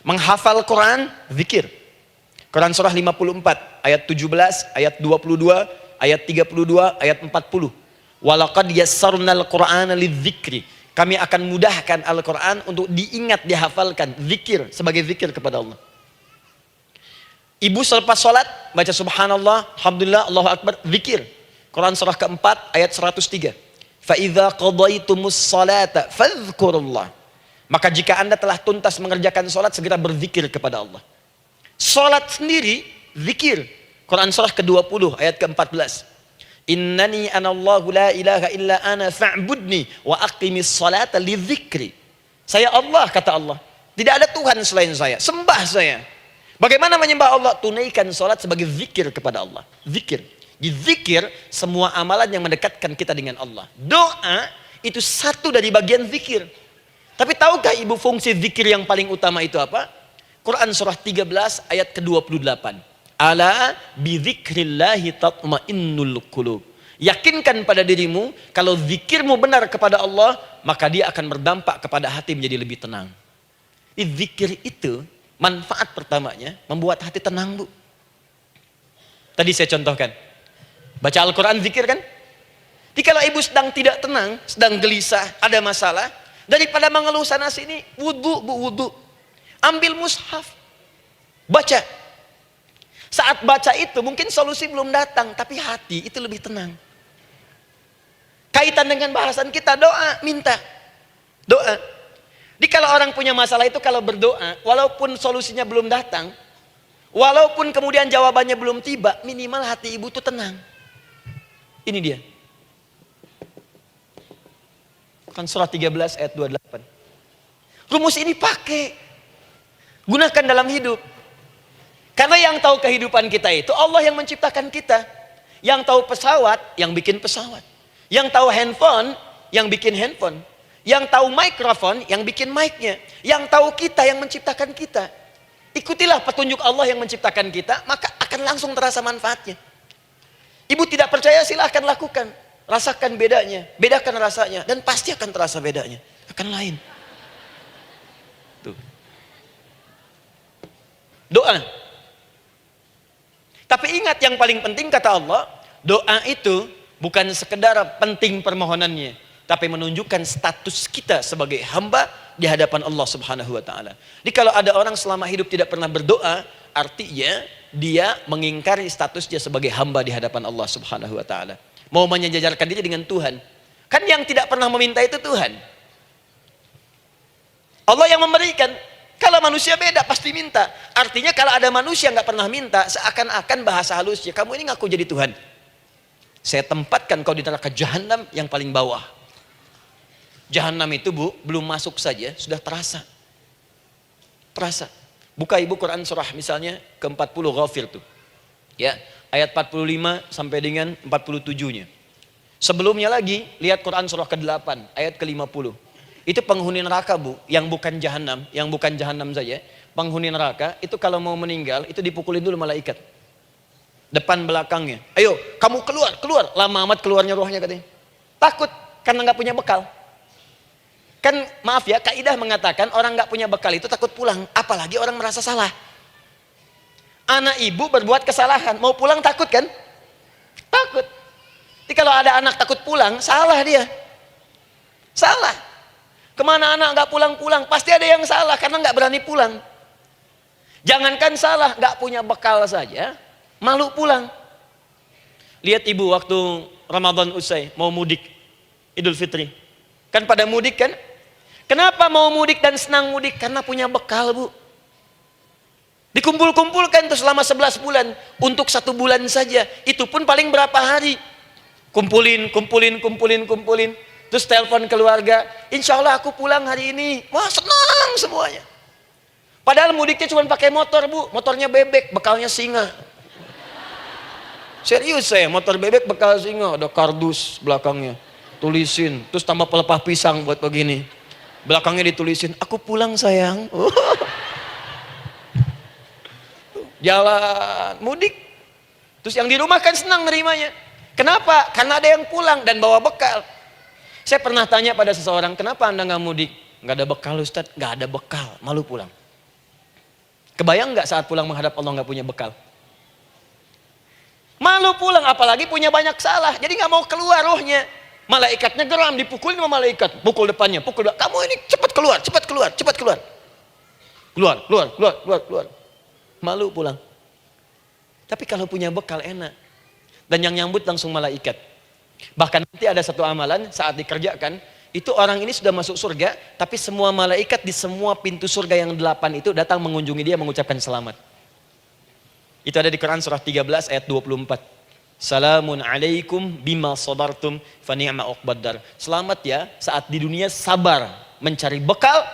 Menghafal Quran, zikir. Quran surah 54 ayat 17, ayat 22, ayat 32, ayat 40. Walaqad yassarnal Qur'ana lidzikri. Kami akan mudahkan Al-Quran untuk diingat, dihafalkan. Zikir, sebagai zikir kepada Allah. Ibu selepas sholat, baca subhanallah, alhamdulillah, Allahu Akbar, zikir. Quran surah keempat, ayat 103. فَإِذَا قَضَيْتُمُ الصَّلَاةَ فَاذْكُرُوا اللَّهَ. Maka jika anda telah tuntas mengerjakan sholat, segera berzikir kepada Allah. Sholat sendiri, zikir. Quran surah ke-20, ayat ke-14. Innani anallahu la ilaha illa ana fa'budni wa aqimis salata li dzikri. Saya Allah, kata Allah. Tidak ada Tuhan selain saya. Sembah saya. Bagaimana menyembah Allah? Tunaikan sholat sebagai zikir kepada Allah. Zikir. Di zikir, semua amalan yang mendekatkan kita dengan Allah. Doa, itu satu dari bagian zikir. Tapi tahukah ibu fungsi zikir yang paling utama itu apa? Quran surah 13 ayat ke-28. Ala bidzikrillahi tatmainnul qulub. Yakinkan pada dirimu, kalau zikirmu benar kepada Allah, maka dia akan berdampak kepada hati menjadi lebih tenang. Zikir itu, manfaat pertamanya, membuat hati tenang, Bu. Tadi saya contohkan. Baca Al-Quran zikir kan? Jadi kalau ibu sedang tidak tenang, sedang gelisah, ada masalah, daripada mengeluh sana sini, wudu, Bu, wudu. Ambil mushaf. Baca. Saat baca itu mungkin solusi belum datang, tapi hati itu lebih tenang. Kaitan dengan bahasan kita, doa, minta. Doa. Jadi kalau orang punya masalah itu kalau berdoa, walaupun solusinya belum datang, walaupun kemudian jawabannya belum tiba, minimal hati ibu itu tenang. Ini dia. Kan surah 13 ayat 28. Rumus ini pakai. Gunakan dalam hidup. Karena yang tahu kehidupan kita itu Allah yang menciptakan kita. Yang tahu pesawat, yang bikin pesawat. Yang tahu handphone, yang bikin handphone. Yang tahu mikrofon, yang bikin mic-nya. Yang tahu kita, yang menciptakan kita. Ikutilah petunjuk Allah yang menciptakan kita, maka akan langsung terasa manfaatnya. Ibu tidak percaya, silahkan lakukan. Rasakan bedanya, bedakan rasanya, dan pasti akan terasa bedanya. Akan lain. Tuh. Doa. Tapi ingat yang paling penting kata Allah, doa itu bukan sekedar penting permohonannya, tapi menunjukkan status kita sebagai hamba di hadapan Allah Subhanahu wa taala. Jadi kalau ada orang selama hidup tidak pernah berdoa, artinya dia mengingkari status dia sebagai hamba di hadapan Allah Subhanahu wa taala. Mau menyejajarkan diri dengan Tuhan. Kan yang tidak pernah meminta itu Tuhan. Allah yang memberikan. Kalau manusia beda pasti minta. Artinya kalau ada manusia nggak pernah minta, seakan-akan bahasa halusnya, kamu ini ngaku jadi Tuhan. Saya tempatkan kau di neraka jahanam yang paling bawah. Jahanam itu Bu, belum masuk saja sudah terasa. Terasa. Buka ibu Quran surah misalnya ke-40 Ghafir tuh. Ya, ayat 45 sampai dengan 47-nya. Sebelumnya lagi lihat Quran surah ke-8 ayat ke-50. Itu penghuni neraka Bu, yang bukan jahanam saja. Penghuni neraka itu kalau mau meninggal itu dipukulin dulu malaikat. Depan belakangnya. Ayo, kamu keluar. Lama amat keluarnya rohnya katanya. Takut karena nggak punya bekal. Kan maaf ya, kaidah mengatakan orang nggak punya bekal itu takut pulang, apalagi orang merasa salah. Anak ibu berbuat kesalahan, mau pulang takut kan? Takut. Jadi kalau ada anak takut pulang, salah dia. Salah. Kemana anak nggak pulang-pulang, pasti ada yang salah karena nggak berani pulang. Jangankan salah, nggak punya bekal saja, malu pulang. Lihat ibu waktu Ramadan usai, mau mudik, Idul Fitri. Kan pada mudik kan? Kenapa mau mudik dan senang mudik? Karena punya bekal Bu. Dikumpul-kumpulkan tuh selama 11 bulan. Untuk 1 bulan saja. Itu pun paling berapa hari. Kumpulin. Terus telepon keluarga. Insya Allah aku pulang hari ini. Wah senang semuanya. Padahal mudiknya cuma pakai motor Bu. Motornya bebek, bekalnya singa. Serius saya, motor bebek bekal singa. Ada kardus belakangnya. Tulisin. Terus tambah pelepah pisang buat begini. Belakangnya ditulisin, aku pulang sayang. Jalan, mudik. Terus yang di rumah kan senang nerimanya. Kenapa? Karena ada yang pulang dan bawa bekal. Saya pernah tanya pada seseorang, kenapa anda nggak mudik? Nggak ada bekal Ustaz, nggak ada bekal, malu pulang. Kebayang nggak saat pulang menghadap Allah nggak punya bekal? Malu pulang, apalagi punya banyak salah, jadi nggak mau keluar rohnya. Malaikatnya geram, dipukulin sama malaikat, pukul depannya, pukul depan. Kamu ini cepat keluar. Keluar. Malu pulang. Tapi kalau punya bekal enak. Dan yang nyambut langsung malaikat. Bahkan nanti ada satu amalan saat dikerjakan, itu orang ini sudah masuk surga, tapi semua malaikat di semua pintu surga yang 8 itu datang mengunjungi dia mengucapkan selamat. Itu ada di Quran surah 13 ayat 24. Salamun alaikum bima sabartum fa ni'ma uqbaddar. Selamat ya saat di dunia sabar mencari bekal,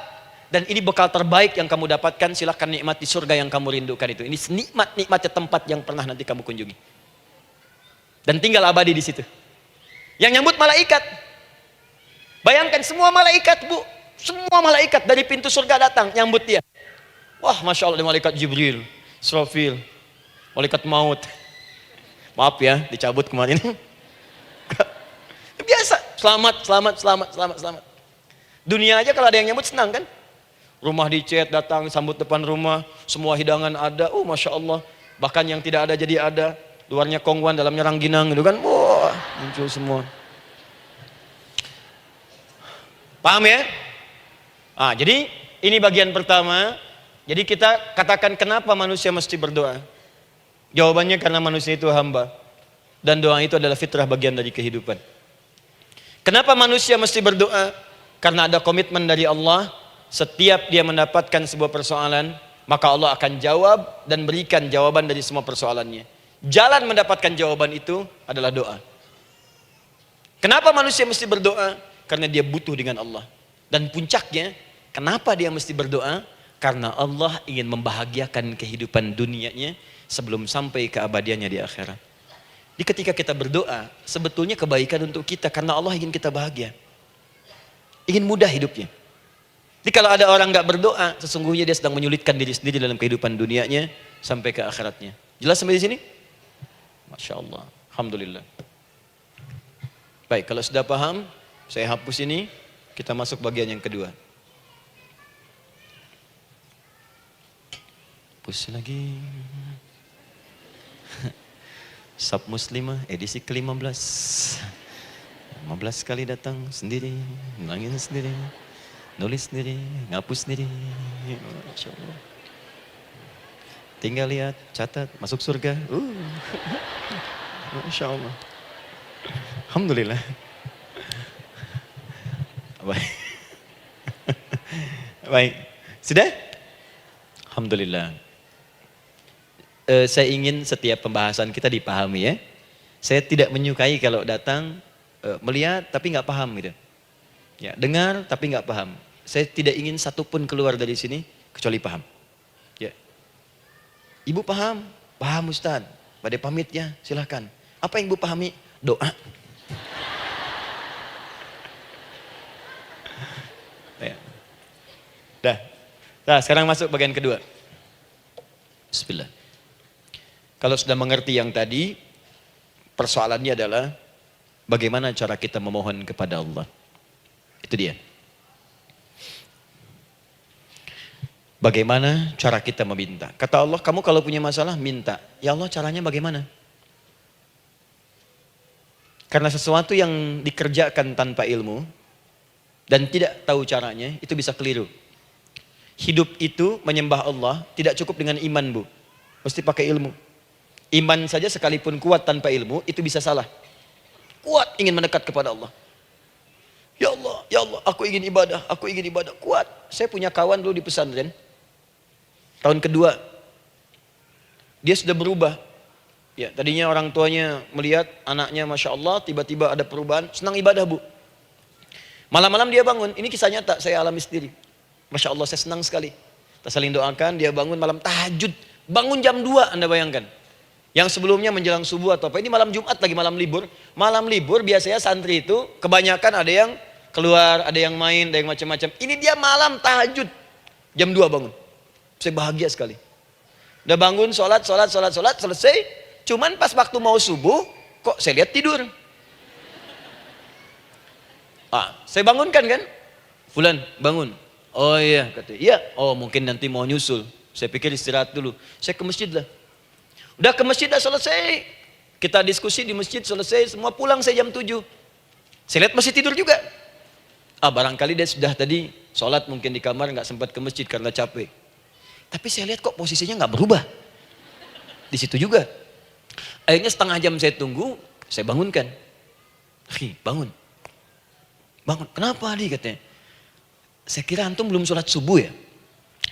dan ini bekal terbaik yang kamu dapatkan, silakan nikmati surga yang kamu rindukan itu. Ini nikmatnya tempat yang pernah nanti kamu kunjungi. Dan tinggal abadi di situ. Yang nyambut malaikat. Bayangkan semua malaikat Bu, semua malaikat dari pintu surga datang nyambut dia. Wah, Masya Allah, ada malaikat Jibril, Israfil, malaikat maut. Maaf ya, dicabut kemarin. Biasa, selamat. Dunia aja kalau ada yang nyambut senang kan? Rumah dicet, datang, sambut depan rumah, semua hidangan ada, Masya Allah. Bahkan yang tidak ada jadi ada, luarnya kongguan, dalamnya rangginang gitu kan. Wah, muncul semua. Paham ya? Jadi ini bagian pertama. Jadi kita katakan kenapa manusia mesti berdoa. Jawabannya karena manusia itu hamba. Dan doa itu adalah fitrah, bagian dari kehidupan. Kenapa manusia mesti berdoa? Karena ada komitmen dari Allah. Setiap dia mendapatkan sebuah persoalan, maka Allah akan jawab dan berikan jawaban dari semua persoalannya. Jalan mendapatkan jawaban itu adalah doa. Kenapa manusia mesti berdoa? Karena dia butuh dengan Allah. Dan puncaknya, kenapa dia mesti berdoa? Karena Allah ingin membahagiakan kehidupan dunianya sebelum sampai keabadiannya di akhirat. Jadi ketika kita berdoa, sebetulnya kebaikan untuk kita karena Allah ingin kita bahagia. Ingin mudah hidupnya. Jadi kalau ada orang nggak berdoa, sesungguhnya dia sedang menyulitkan diri sendiri dalam kehidupan dunianya sampai ke akhiratnya. Jelas sampai di sini? Masya Allah. Alhamdulillah. Baik, kalau sudah paham, saya hapus ini, kita masuk bagian yang kedua. Hapus lagi. Sab Muslimah edisi ke-15. 15 kali datang sendiri, nangis sendiri, nulis sendiri, ngapus sendiri. Masya Allah. Tinggal lihat, catat, masuk surga. Masya Allah. Alhamdulillah. Baik. Baik. Sudah? Alhamdulillah. Saya ingin setiap pembahasan kita dipahami ya. Saya tidak menyukai kalau datang melihat tapi nggak paham gitu. Ya, dengar tapi nggak paham. Saya tidak ingin satupun keluar dari sini kecuali paham. Ya. Ibu paham? Paham Ustaz. Pada pamitnya silahkan. Apa yang ibu pahami? Doa. Ya. Dah. Nah, sekarang masuk bagian kedua. Bismillah. Kalau sudah mengerti yang tadi, persoalannya adalah bagaimana cara kita memohon kepada Allah. Itu dia. Bagaimana cara kita meminta? Kata Allah, kamu kalau punya masalah minta. Ya Allah, caranya bagaimana? Karena sesuatu yang dikerjakan tanpa ilmu dan tidak tahu caranya, itu bisa keliru. Hidup itu menyembah Allah tidak cukup dengan iman, Bu. Mesti pakai ilmu. Iman saja sekalipun kuat tanpa ilmu, itu bisa salah. Kuat ingin mendekat kepada Allah. Ya Allah, aku ingin ibadah, kuat. Saya punya kawan dulu di pesantren. Tahun kedua, dia sudah berubah. Ya, tadinya orang tuanya melihat anaknya, Masya Allah, tiba-tiba ada perubahan, senang ibadah, Bu. Malam-malam dia bangun, ini kisah nyata, saya alami sendiri. Masya Allah, saya senang sekali. Kita saling doakan, dia bangun malam tahajud. Bangun jam 2, Anda bayangkan. Yang sebelumnya menjelang subuh atau apa, ini malam Jumat lagi, malam libur. Malam libur biasanya santri itu kebanyakan ada yang keluar, ada yang main, ada yang macam-macam. Ini dia malam tahajud, jam 2 bangun. Saya bahagia sekali. Udah bangun, sholat, selesai. Cuman pas waktu mau subuh, kok saya lihat tidur. Saya bangunkan kan. Fulan, bangun. Oh iya, katanya. Iya, oh mungkin nanti mau nyusul. Saya pikir istirahat dulu. Saya ke masjid lah. Udah ke masjid, dah selesai. Kita diskusi di masjid, selesai. Semua pulang saya jam 7. Saya lihat masih tidur juga. Barangkali dia sudah tadi sholat mungkin di kamar, nggak sempat ke masjid karena capek. Tapi saya lihat kok posisinya nggak berubah. Di situ juga. Akhirnya setengah jam saya tunggu, saya bangunkan. Bangun. Bangun. Kenapa Adi katanya? Saya kira antum belum sholat subuh ya?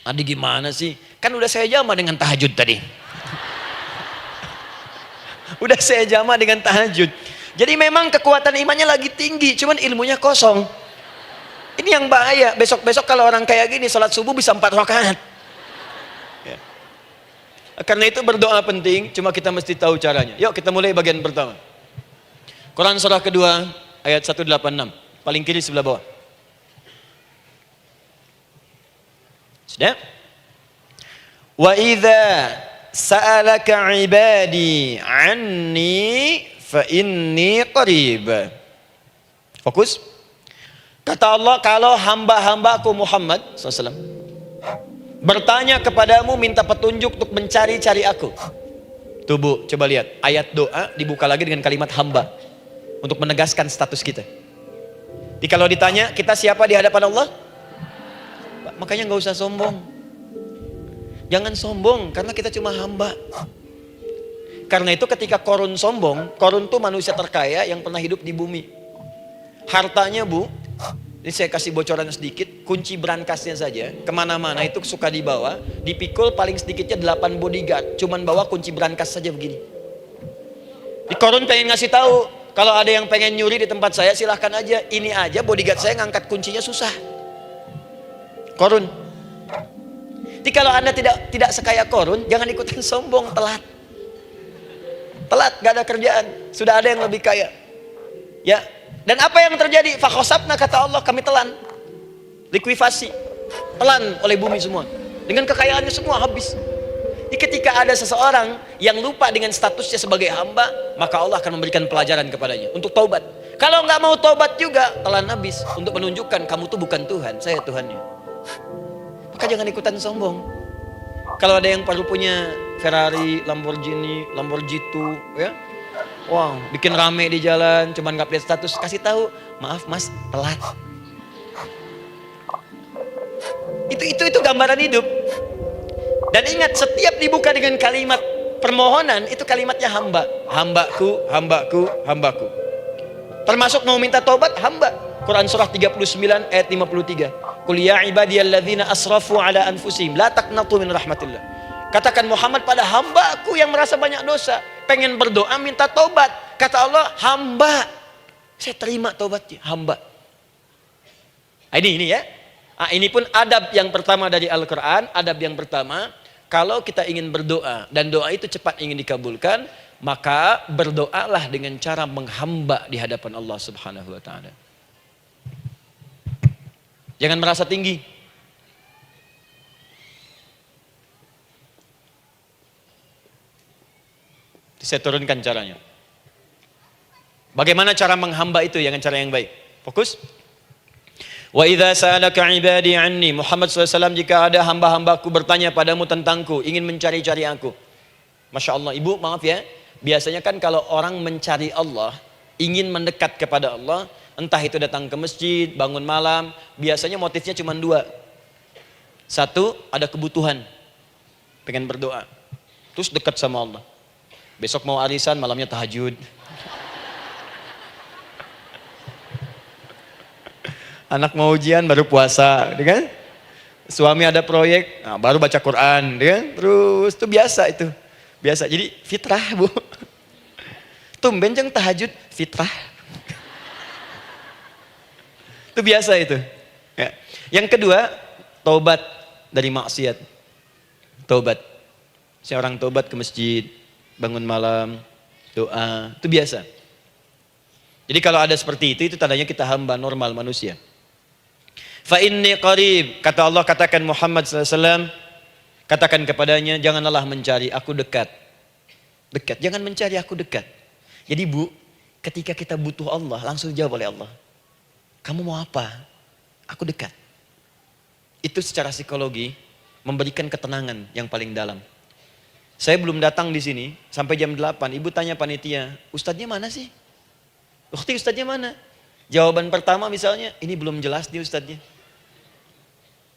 Adi gimana sih? Kan udah saya jama dengan tahajud tadi. Udah saya jama dengan tahajud. Jadi memang kekuatan imannya lagi tinggi, cuman ilmunya kosong. Ini yang bahaya. Besok-besok kalau orang kayak gini sholat subuh bisa 4 rakaat. Ya. Karena itu berdoa penting, cuma kita mesti tahu caranya. Yuk kita mulai bagian pertama. Quran surah kedua ayat 186, paling kiri sebelah bawah. Sudah? Wa idza sa'alaka 'ibadi 'anni fa inni qarib. Fokus. Kata Allah, kalau hamba-hambaku Muhammad SAW bertanya kepadamu, minta petunjuk untuk mencari-cari aku. Tuh Bu, coba lihat. Ayat doa dibuka lagi dengan kalimat hamba. Untuk menegaskan status kita. Jadi kalau ditanya, kita siapa di hadapan Allah? Makanya gak usah sombong. Jangan sombong, karena kita cuma hamba. Karena itu ketika Korun sombong, Korun tuh manusia terkaya yang pernah hidup di bumi. Hartanya Bu, ini saya kasih bocoran sedikit, kunci berangkasnya saja, kemana-mana itu suka dibawa, dipikul paling sedikitnya 8 bodyguard, cuman bawa kunci berangkas saja begini. Di Korun pengen ngasih tahu, kalau ada yang pengen nyuri di tempat saya silahkan aja, ini aja bodyguard saya ngangkat kuncinya susah. Korun. Jadi kalau Anda tidak sekaya Korun, jangan ikutan sombong, telat. Telat, gak ada kerjaan, sudah ada yang lebih kaya. Ya. Dan apa yang terjadi? Fakhosabna, kata Allah, kami telan. Likuifasi. Telan oleh bumi semua. Dengan kekayaannya semua habis. Jadi ketika ada seseorang yang lupa dengan statusnya sebagai hamba, maka Allah akan memberikan pelajaran kepadanya untuk taubat. Kalau nggak mau taubat juga, telan habis. Untuk menunjukkan kamu tuh bukan Tuhan, saya Tuhannya. Maka jangan ikutan sombong. Kalau ada yang perlu punya Ferrari, Lamborghini, Lamborghini, ya, wow, bikin rame di jalan, cuman nggak update status, kasih tahu, maaf Mas, telat. Itu gambaran hidup. Dan ingat, setiap dibuka dengan kalimat permohonan, itu kalimatnya hamba. Hambaku, hambaku, hambaku. Termasuk mau minta tobat, hamba. Quran surah 39 ayat 53. Qul ya ibadiyalladzina asrafu ala anfusihim la taqnatu min rahmatillah. Katakan Muhammad pada hamba-Ku yang merasa banyak dosa, pengen berdoa minta taubat. Kata Allah, hamba. Saya terima taubatnya, hamba. Ini ya. Ini pun adab yang pertama dari Al-Quran. Adab yang pertama, kalau kita ingin berdoa dan doa itu cepat ingin dikabulkan, maka berdoalah dengan cara menghamba di hadapan Allah Subhanahu wa taala. Jangan merasa tinggi. Saya turunkan caranya. Bagaimana cara menghamba itu dengan cara yang baik? Fokus. Wa idza sa'alaka ibadi anni, Muhammad SAW, jika ada hamba-hambaku bertanya padamu tentangku, ingin mencari-cari aku. Masya Allah, ibu maaf ya, biasanya kan kalau orang mencari Allah, ingin mendekat kepada Allah, entah itu datang ke masjid, bangun malam, biasanya motifnya cuma dua. Satu, ada kebutuhan, pengen berdoa, terus dekat sama Allah. Besok mau arisan, malamnya tahajud. Anak mau ujian baru puasa, kan? Suami ada proyek, baru baca Quran, kan? Terus itu biasa itu, biasa. Jadi fitrah bu. Tumben jeng tahajud, fitrah. Itu biasa itu. Ya. Yang kedua, taubat dari maksiat. Taubat. Seorang taubat ke masjid, bangun malam, doa, itu biasa. Jadi kalau ada seperti itu tandanya kita hamba normal manusia. Fa inni qarib, kata Allah, katakan Muhammad SAW, katakan kepadanya, janganlah mencari, aku dekat. Dekat, jangan mencari, aku dekat. Jadi bu, ketika kita butuh Allah, langsung dijawab oleh Allah. Kamu mau apa? Aku dekat. Itu secara psikologi memberikan ketenangan yang paling dalam. Saya belum datang di sini sampai jam 8. Ibu tanya panitia, ustadznya mana sih? Ukti, ustadznya mana? Jawaban pertama misalnya, ini belum jelas nih ustadznya.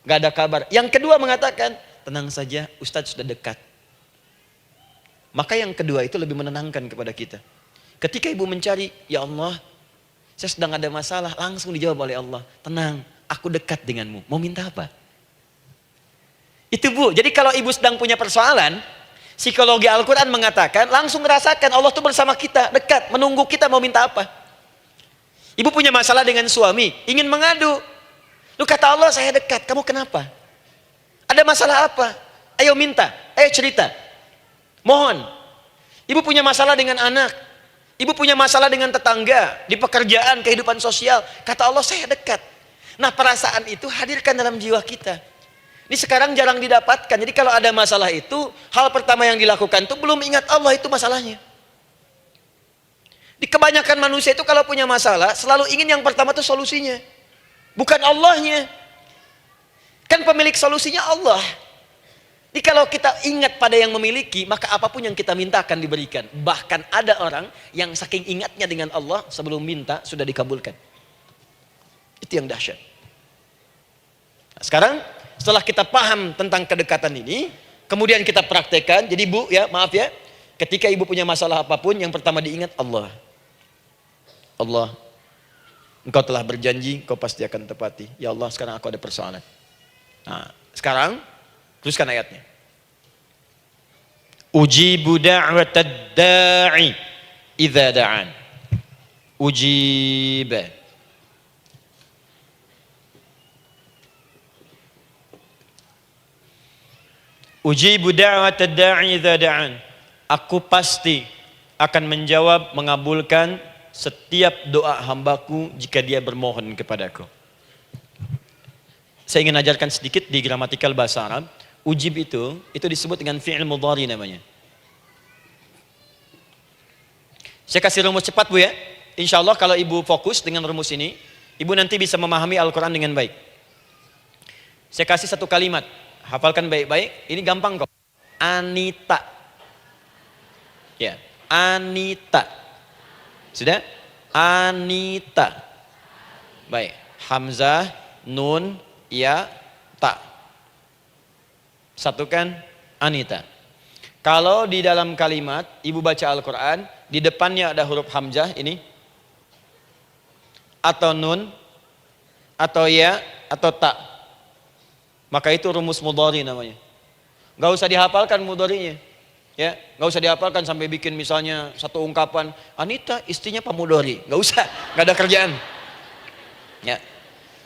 Gak ada kabar. Yang kedua mengatakan, tenang saja, ustadz sudah dekat. Maka yang kedua itu lebih menenangkan kepada kita. Ketika ibu mencari, ya Allah, saya sedang ada masalah, langsung dijawab oleh Allah. Tenang, aku dekat denganmu. Mau minta apa? Itu bu, jadi kalau ibu sedang punya persoalan, psikologi Al-Quran mengatakan, langsung rasakan Allah itu bersama kita, dekat, menunggu kita mau minta apa. Ibu punya masalah dengan suami, ingin mengadu. Lu kata Allah, saya dekat, kamu kenapa? Ada masalah apa? Ayo minta, ayo cerita. Mohon. Ibu punya masalah dengan anak, ibu punya masalah dengan tetangga, di pekerjaan, kehidupan sosial. Kata Allah, saya dekat. Nah perasaan itu hadirkan dalam jiwa kita. Ini sekarang jarang didapatkan. Jadi kalau ada masalah itu, hal pertama yang dilakukan itu belum ingat Allah itu masalahnya. Di kebanyakan manusia itu kalau punya masalah, selalu ingin yang pertama itu solusinya. Bukan Allahnya. Kan pemilik solusinya Allah. Jadi kalau kita ingat pada yang memiliki, maka apapun yang kita minta akan diberikan. Bahkan ada orang yang saking ingatnya dengan Allah, sebelum minta sudah dikabulkan. Itu yang dahsyat. Nah, sekarang setelah kita paham tentang kedekatan ini, kemudian kita praktekkan. Jadi bu ya, maaf ya, ketika ibu punya masalah apapun, yang pertama diingat Allah. Allah, Engkau telah berjanji, Engkau pasti akan tepati. Ya Allah, sekarang aku ada persoalan. Nah, sekarang teruskan ayatnya. Ujibu da'watad da'i idza da'an. Ujiba. Ujibu da'watad da'i idza da'an. Aku pasti akan menjawab, mengabulkan setiap doa hambaku jika dia bermohon kepadaku. Saya ingin ajarkan sedikit di gramatikal bahasa Arab. Ujib itu disebut dengan fi'il mudhari namanya. Saya kasih rumus cepat bu ya. Insya Allah kalau ibu fokus dengan rumus ini, ibu nanti bisa memahami Al-Quran dengan baik. Saya kasih satu kalimat, hafalkan baik-baik. Ini gampang kok. Anita. Ya, Anita. Sudah? Anita. Baik. Hamzah, nun, ya, ta. Satukan Anita. Kalau di dalam kalimat ibu baca Al-Quran, di depannya ada huruf hamzah ini, atau nun, atau ya atau tak, maka itu rumus mudhari namanya. Gak usah dihafalkan mudharinya. Ya, nggak usah dihafalkan sampai bikin misalnya satu ungkapan, Anita istrinya Pak Mudhari, nggak usah, nggak ada kerjaan. Ya,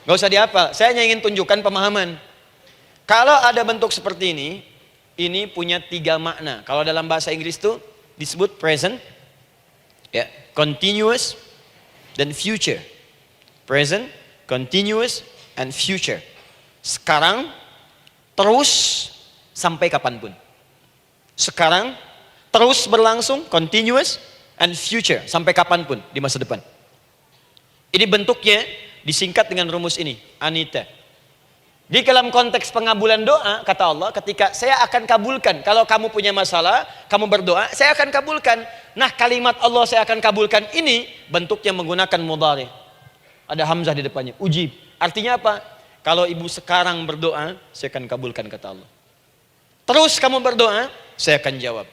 nggak usah dihafal. Saya hanya ingin tunjukkan pemahaman. Kalau ada bentuk seperti ini punya 3 makna. Kalau dalam bahasa Inggris itu disebut present, ya, continuous, dan future. Present, continuous, and future. Sekarang, terus, sampai kapanpun. Sekarang, terus berlangsung, continuous, and future, sampai kapanpun di masa depan. Ini bentuknya disingkat dengan rumus ini, Anita. Di dalam konteks pengabulan doa, kata Allah, ketika saya akan kabulkan, kalau kamu punya masalah, kamu berdoa, saya akan kabulkan. Nah, kalimat Allah saya akan kabulkan ini, bentuknya menggunakan mudhari. Ada hamzah di depannya, ujib. Artinya apa? Kalau ibu sekarang berdoa, saya akan kabulkan, kata Allah. Terus kamu berdoa, saya akan jawab.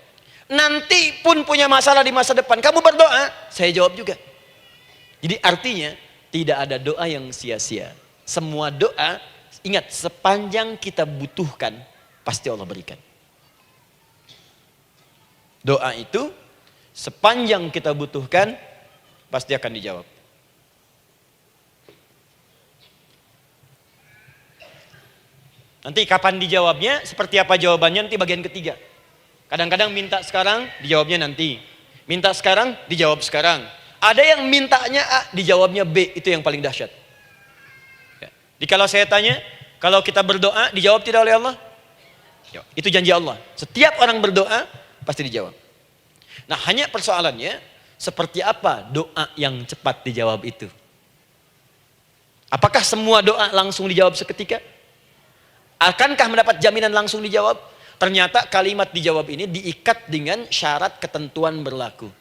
Nanti pun punya masalah di masa depan, kamu berdoa, saya jawab juga. Jadi artinya tidak ada doa yang sia-sia. Semua doa, ingat, sepanjang kita butuhkan, pasti Allah berikan. Doa itu sepanjang kita butuhkan, pasti akan dijawab. Nanti kapan dijawabnya, seperti apa jawabannya, nanti bagian ketiga. Kadang-kadang minta sekarang, dijawabnya nanti. Minta sekarang, dijawab sekarang. Ada yang mintanya A, dijawabnya B, itu yang paling dahsyat. Ya. Jadi kalau saya tanya, kalau kita berdoa, dijawab tidak oleh Allah? Ya, itu janji Allah. Setiap orang berdoa, pasti dijawab. Nah, hanya persoalannya, seperti apa doa yang cepat dijawab itu? Apakah semua doa langsung dijawab seketika? Akankah mendapat jaminan langsung dijawab? Ternyata kalimat dijawab ini diikat dengan syarat ketentuan berlaku.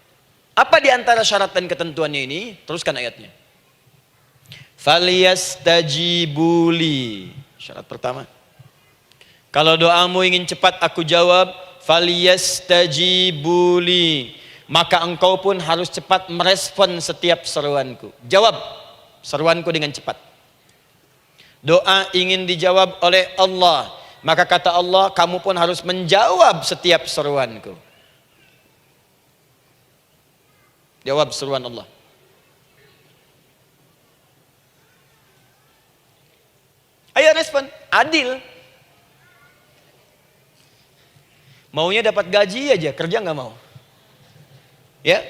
Apa di antara syarat dan ketentuannya ini? Teruskan ayatnya. Faliyastajibuli. Syarat pertama. Kalau doamu ingin cepat aku jawab, faliyastajibuli. Maka engkau pun harus cepat merespon setiap seruanku. Jawab seruanku dengan cepat. Doa ingin dijawab oleh Allah, maka kata Allah, kamu pun harus menjawab setiap seruanku. Jawab seruan Allah. Ayo respon, adil. Maunya dapat gaji aja, kerja nggak mau. Ya?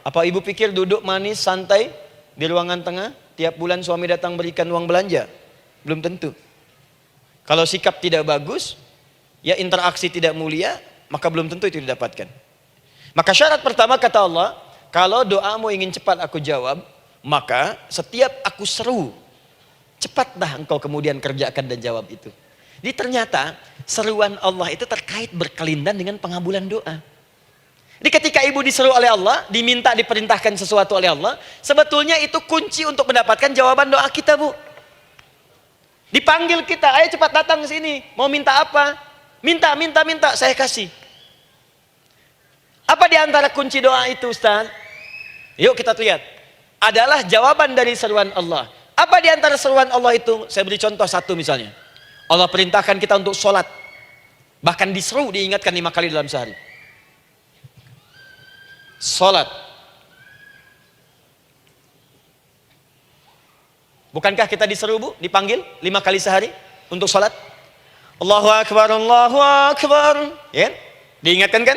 Apa ibu pikir duduk manis, santai di ruangan tengah? Tiap bulan suami datang berikan uang belanja? Belum tentu. Kalau sikap tidak bagus, ya interaksi tidak mulia, maka belum tentu itu didapatkan. Maka syarat pertama kata Allah, kalau doamu ingin cepat aku jawab, maka setiap aku seru, cepatlah engkau kemudian kerjakan dan jawab itu. Jadi ternyata seruan Allah itu terkait berkelindan dengan pengabulan doa. Jadi ketika ibu diseru oleh Allah, diminta diperintahkan sesuatu oleh Allah, sebetulnya itu kunci untuk mendapatkan jawaban doa kita, Bu. Dipanggil kita, ayo cepat datang ke sini, mau minta apa? Minta, saya kasih. Apa di antara kunci doa itu, Ustaz? Yuk kita lihat. Adalah jawaban dari seruan Allah. Apa di antara seruan Allah itu? Saya beri contoh satu misalnya. Allah perintahkan kita untuk sholat. Bahkan diseru, diingatkan 5 kali dalam sehari. Salat. Bukankah kita diseru, Bu, dipanggil 5 kali sehari untuk salat? Allahu Akbar, Allahu Akbar. Ya? Diingatkan kan?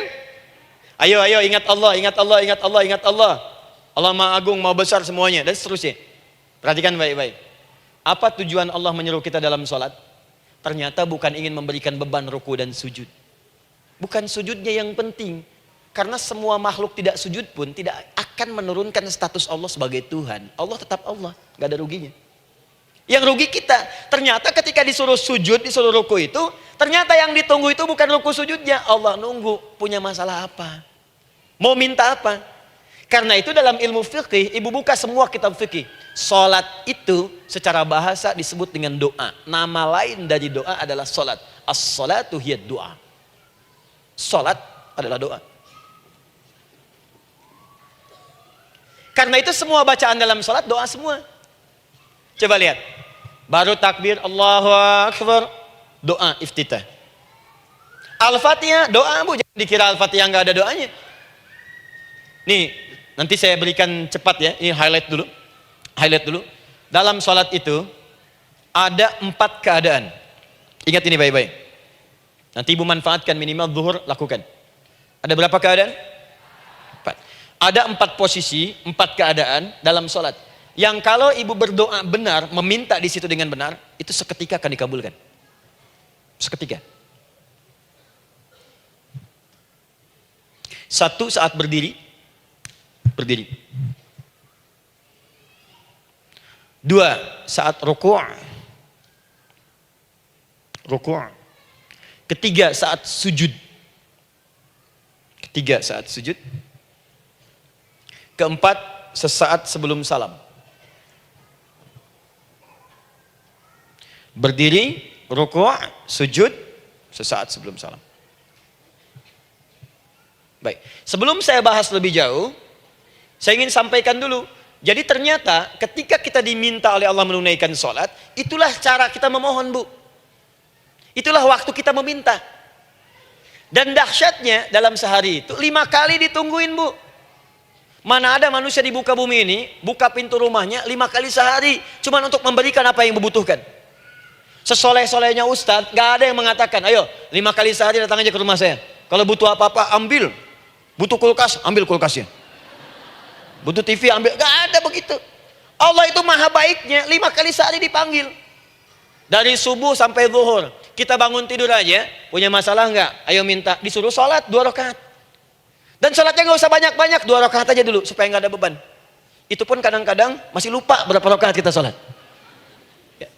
Ayo ingat Allah, ingat Allah, ingat Allah, ingat Allah. Allah Maha Agung, Maha Besar semuanya, dan seterusnya. Perhatikan baik-baik. Apa tujuan Allah menyuruh kita dalam salat? Ternyata bukan ingin memberikan beban ruku dan sujud. Bukan sujudnya yang penting. Karena semua makhluk tidak sujud pun tidak akan menurunkan status Allah sebagai Tuhan. Allah tetap Allah, gak ada ruginya. Yang rugi kita, ternyata ketika disuruh sujud, disuruh ruku itu, ternyata yang ditunggu itu bukan ruku sujudnya. Allah nunggu, punya masalah apa? Mau minta apa? Karena itu dalam ilmu fikih, ibu buka semua kitab fikih. Salat itu secara bahasa disebut dengan doa. Nama lain dari doa adalah salat. As-salatu hiya doa. Salat adalah doa. Karena itu semua bacaan dalam salat doa semua. Coba lihat. Baru takbir, Allahu Akbar, doa iftitah. Al-Fatihah, doa bu, jangan dikira Al-Fatihah nggak ada doanya. Nih, nanti saya berikan cepat ya, ini highlight dulu. Highlight dulu. Dalam sholat itu, ada 4 keadaan. Ingat ini baik-baik. Nanti ibu manfaatkan minimal zuhur, lakukan. Ada berapa keadaan? 4. Ada 4 posisi, 4 keadaan dalam sholat. Yang kalau ibu berdoa benar, meminta di situ dengan benar, itu seketika akan dikabulkan. Seketika. 1 saat berdiri. Berdiri. 2 saat ruku'. Ruku'. 3 saat sujud. 3 saat sujud. 4 sesaat sebelum salam. Berdiri, ruku', sujud, sesaat sebelum salam. Baik, sebelum saya bahas lebih jauh, saya ingin sampaikan dulu. Jadi ternyata ketika kita diminta oleh Allah menunaikan sholat, itulah cara kita memohon bu. Itulah waktu kita meminta. Dan dahsyatnya dalam sehari itu 5 kali ditungguin bu. Mana ada manusia di muka bumi ini, buka pintu rumahnya 5 kali sehari, cuma untuk memberikan apa yang dibutuhkan. Sesoleh-solehnya Ustadz, gak ada yang mengatakan, ayo 5 kali sehari datang aja ke rumah saya. Kalau butuh apa-apa ambil. Butuh kulkas, ambil kulkasnya. Butuh TV, ambil. Gak ada begitu. Allah itu maha baiknya, 5 kali sehari dipanggil. Dari subuh sampai zuhur. Kita bangun tidur aja, punya masalah nggak? Ayo minta, disuruh sholat 2 rakaat. Dan sholatnya nggak usah banyak-banyak, 2 rakaat aja dulu supaya nggak ada beban. Itu pun kadang-kadang masih lupa berapa rakaat kita sholat. Ya.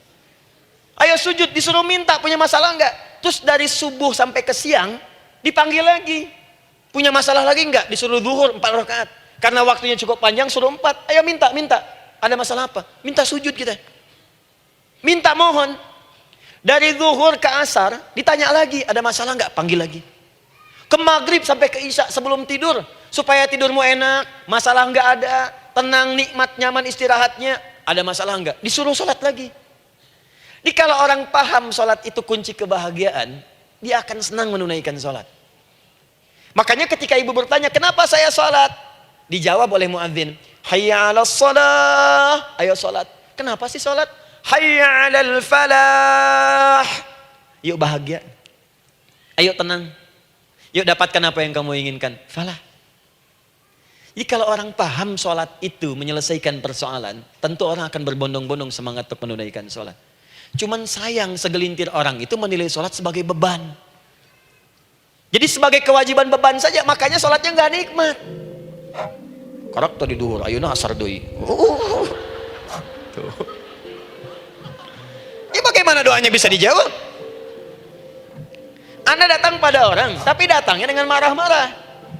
Ayo sujud, disuruh minta, punya masalah nggak? Terus dari subuh sampai ke siang dipanggil lagi. Punya masalah lagi nggak? Disuruh zuhur 4 rakaat. Karena waktunya cukup panjang, suruh 4. Ayo minta. Ada masalah apa? Minta sujud kita. Minta mohon. Dari zuhur ke asar ditanya lagi, ada masalah nggak? Panggil lagi. Ke maghrib sampai ke isya sebelum tidur, supaya tidurmu enak, masalah nggak ada, tenang, nikmat, nyaman istirahatnya. Ada masalah nggak? Disuruh sholat lagi. Jadi kalau orang paham sholat itu kunci kebahagiaan, dia akan senang menunaikan sholat. Makanya ketika ibu bertanya, kenapa saya sholat? Dijawab oleh muadzin, hayya 'alas shalah, ayo sholat. Kenapa sih sholat? Hayya 'alal falah. Yuk bahagia. Ayo tenang. Yuk dapatkan apa yang kamu inginkan. Falah. Jadi kalau orang paham sholat itu menyelesaikan persoalan, tentu orang akan berbondong-bondong semangat untuk menunaikan sholat. Cuman sayang segelintir orang itu menilai sholat sebagai beban. Jadi sebagai kewajiban beban saja, makanya sholatnya nggak nikmat. Karak tadi duhur, ayeuna asar deui. Ya bagaimana doanya bisa dijawab? Anda datang pada orang, tapi datangnya dengan marah-marah.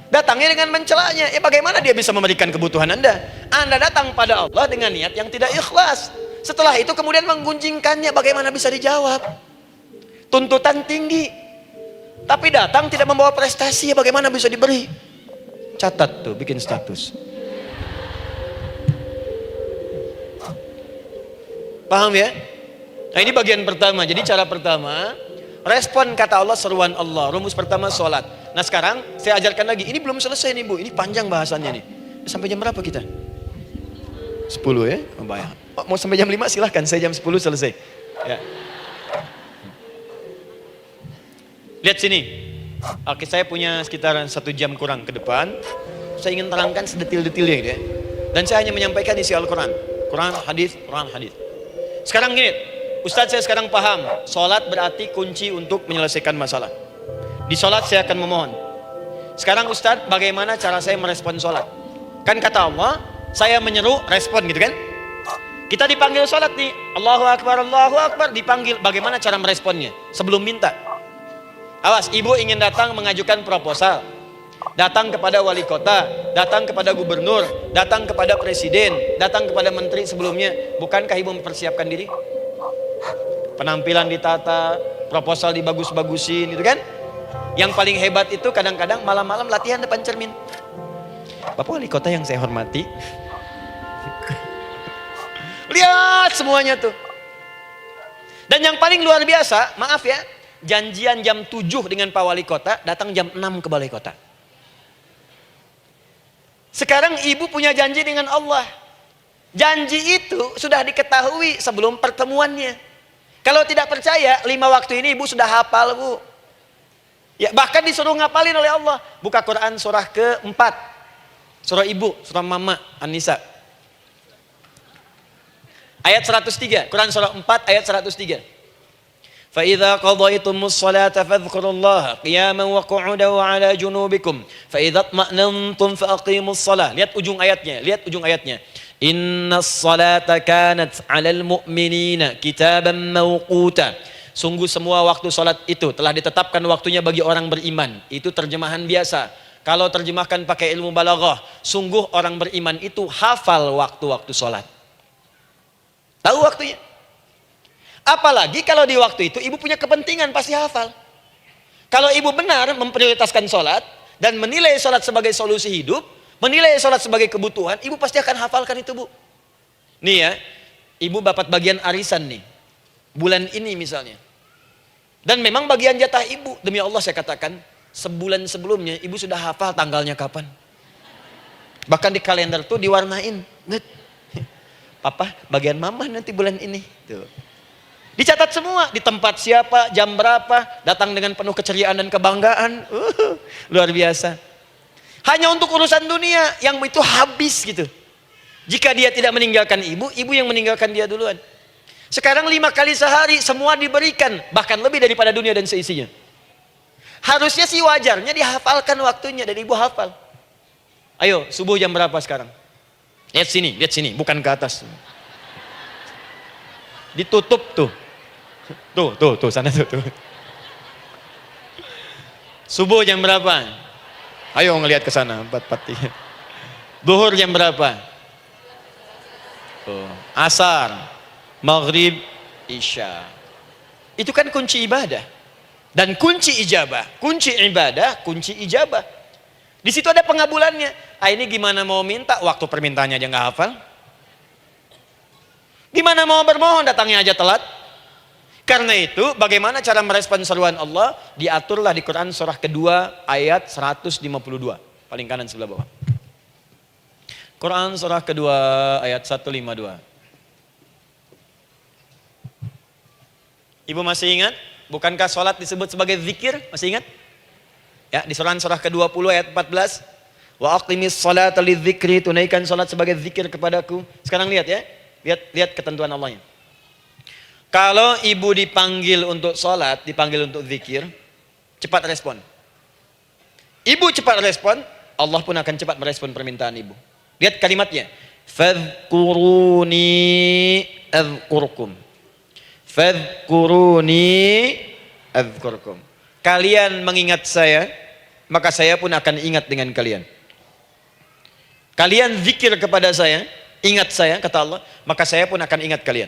Datangnya dengan mencelanya. Ya bagaimana dia bisa memberikan kebutuhan Anda? Anda datang pada Allah dengan niat yang tidak ikhlas. Setelah itu kemudian menggunjingkannya, bagaimana bisa dijawab? Tuntutan tinggi. Tapi datang tidak membawa prestasi, ya bagaimana bisa diberi? Catat tuh, bikin status. Paham ya? Nah ini bagian pertama. Jadi cara pertama, respon kata Allah, seruan Allah. Rumus pertama sholat. Nah sekarang saya ajarkan lagi. Ini belum selesai nih bu. Ini panjang bahasannya nih. Sampai jam berapa kita? 10 ya? Oh, bayang. Oh, mau sampai jam 5 silahkan. Saya jam 10 selesai. Ya. Lihat sini. Oke, saya punya sekitar 1 jam kurang ke depan. Saya ingin terangkan sedetil-detilnya gitu ya. Dan saya hanya menyampaikan isi Al-Quran. Quran, hadis, Quran, hadis. Sekarang gini, Ustadz saya sekarang paham, sholat berarti kunci untuk menyelesaikan masalah. Di sholat saya akan memohon. Sekarang Ustadz, bagaimana cara saya merespon sholat? Kan kata Allah, saya menyeru, respon gitu kan? Kita dipanggil sholat nih, Allahu Akbar, dipanggil. Bagaimana cara meresponnya? Sebelum minta. Awas, ibu ingin datang mengajukan proposal. Datang kepada wali kota, datang kepada gubernur, datang kepada presiden, datang kepada menteri sebelumnya. Bukankah ibu mempersiapkan diri? Penampilan ditata, proposal dibagus-bagusin gitu kan? Yang paling hebat itu kadang-kadang malam-malam latihan depan cermin. Bapak wali kota yang saya hormati, Lihat semuanya tuh. Dan yang paling luar biasa, maaf ya, janjian jam 7 dengan Pak Wali Kota, datang jam 6 ke Balai Kota. Sekarang ibu punya janji dengan Allah. Janji itu sudah diketahui sebelum pertemuannya. Kalau tidak percaya, 5 waktu ini ibu sudah hafal, Bu. Ya, bahkan disuruh ngapalin oleh Allah. Buka Quran surah ke-4. Surah ibu, surah mama, An-Nisa. Ayat 103, Quran surah 4 ayat 103. فَإِذَا قَضَيْتُمُ الصَّلَاةَ فَاذْكُرُوا اللَّهَ قِيَامًا وَقُعُودًا وَعَلَى جُنُوبِكُمْ فَإِذَا اطْمَأْنَنْتُمْ فَأَقِيمُوا الصَّلَاةَ. Lihat ujung ayatnya. Inna as-salata kanat 'alal mu'minina kitaban mawquta. Sungguh semua waktu salat itu telah ditetapkan waktunya bagi orang beriman. Itu terjemahan biasa. Kalau terjemahkan pakai ilmu balaghah, sungguh orang beriman itu hafal waktu-waktu salat. Tahu waktunya. Apalagi kalau di waktu itu ibu punya kepentingan, pasti hafal. Kalau ibu benar memprioritaskan sholat dan menilai sholat sebagai solusi hidup, menilai sholat sebagai kebutuhan, ibu pasti akan hafalkan itu, Bu. Nih ya, ibu dapat bagian arisan nih, bulan ini misalnya. Dan memang bagian jatah ibu, demi Allah saya katakan, sebulan sebelumnya ibu sudah hafal tanggalnya kapan. Bahkan di kalender tuh diwarnain. Papa, bagian mama nanti bulan ini. Tuh. Dicatat semua, di tempat siapa, jam berapa, datang dengan penuh keceriaan dan kebanggaan. Luar biasa. Hanya untuk urusan dunia, yang itu habis gitu. Jika dia tidak meninggalkan ibu, ibu yang meninggalkan dia duluan. Sekarang 5 kali sehari, semua diberikan, bahkan lebih daripada dunia dan seisinya. Harusnya sih wajarnya dihafalkan waktunya, dan ibu hafal. Ayo, subuh jam berapa sekarang? Lihat sini, bukan ke atas. Ditutup tuh. Tuh, sana tuh. Subuh jam berapa? Ayo ngelihat ke sana, 4:43. Zuhur jam berapa? Tuh. Asar, Maghrib, Isya. Itu kan kunci ibadah. Dan kunci ijabah, kunci ibadah, kunci ijabah. Di situ ada pengabulannya. Ini gimana mau minta, waktu permintaannya aja nggak hafal. Gimana mau bermohon, datangnya aja telat. Karena itu, bagaimana cara merespon seruan Allah? Diaturlah di Quran surah kedua ayat 152. Paling kanan sebelah bawah. Quran surah kedua ayat 152. Ibu masih ingat? Bukankah sholat disebut sebagai zikir? Masih ingat? Ya, di surah ke-20 ayat 14. Wa aqimis sholata lidzikri, tunaikan salat sebagai zikir kepadaku. Sekarang lihat ya. Lihat ketentuan Allahnya. Kalau ibu dipanggil untuk salat, dipanggil untuk zikir, cepat respon. Ibu cepat respon, Allah pun akan cepat merespon permintaan ibu. Lihat kalimatnya. Fadhkuruni adzkurkum. Fadhkuruni adzkurkum. Kalian mengingat saya, maka saya pun akan ingat dengan kalian. Kalian zikir kepada saya, ingat saya, kata Allah, maka saya pun akan ingat kalian.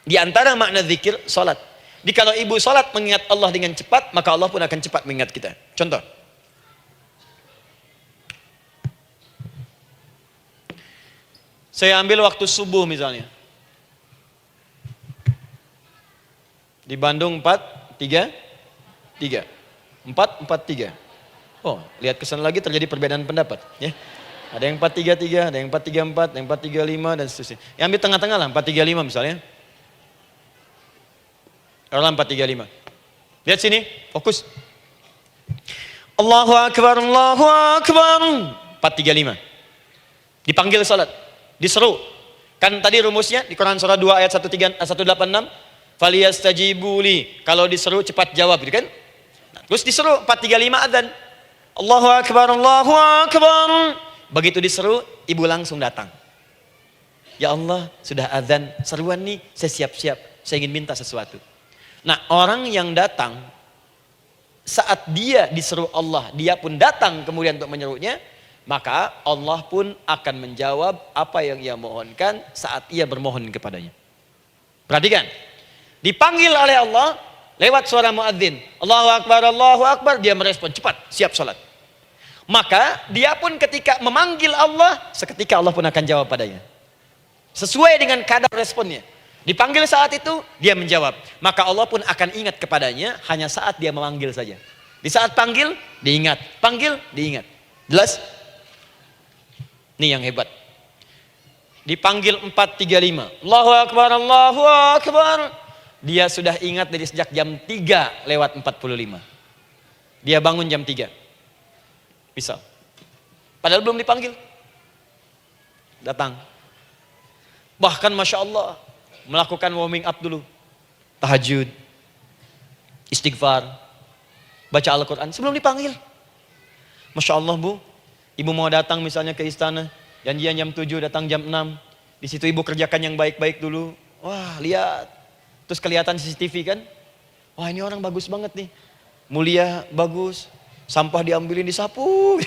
Di antara makna zikir, salat. Jikalau ibu salat mengingat Allah dengan cepat, maka Allah pun akan cepat mengingat kita. Contoh. Saya ambil waktu subuh misalnya. Di Bandung 4-3-3. 4-4-3. Oh, lihat kesan lagi terjadi perbedaan pendapat. Ya. Ada yang 4-3-3, ada yang 4-3-4, ada yang 4-3-5 dan seterusnya. Yang ambil tengah-tengah lah, 4-3-5 misalnya. Kalau 4-3-5. Lihat sini, fokus. Allahu Akbar, Allahu Akbar. 4-3-5. Dipanggil salat, diseru. Kan tadi rumusnya di Quran surah 2 ayat 186. Faliyastajibuli. Kalau diseru cepat jawab, gitu kan? Nah, terus diseru 4-3-5 adzan. Allahu Akbar, Allahu Akbar. Begitu diseru, ibu langsung datang. Ya Allah, sudah adzan, seruan nih, saya siap-siap, saya ingin minta sesuatu. Nah, orang yang datang saat dia diseru Allah, dia pun datang kemudian untuk menyerunya, maka Allah pun akan menjawab apa yang ia mohonkan saat ia bermohon kepadanya. Perhatikan, dipanggil oleh Allah lewat suara muadzin, Allahu Akbar, dia merespon cepat, siap salat. Maka dia pun ketika memanggil Allah, seketika Allah pun akan jawab padanya. Sesuai dengan kadar responnya. Dipanggil saat itu, dia menjawab. Maka Allah pun akan ingat kepadanya hanya saat dia memanggil saja. Di saat panggil, diingat. Panggil, diingat. Jelas? Ini yang hebat. Dipanggil 4.35. Allahu Akbar, Allahu Akbar. Dia sudah ingat dari sejak jam 3 lewat 45. Dia bangun jam 3. Bisa. Padahal belum dipanggil. Datang. Bahkan Masya Allah, melakukan warming up dulu. Tahajud. Istighfar. Baca Al-Quran sebelum dipanggil. Masya Allah Bu, ibu mau datang misalnya ke istana. Janjian jam 7, datang jam 6. Di situ ibu kerjakan yang baik-baik dulu. Wah lihat. Terus kelihatan CCTV kan. Wah ini orang bagus banget nih. Mulia, bagus. Sampah diambilin, disapu.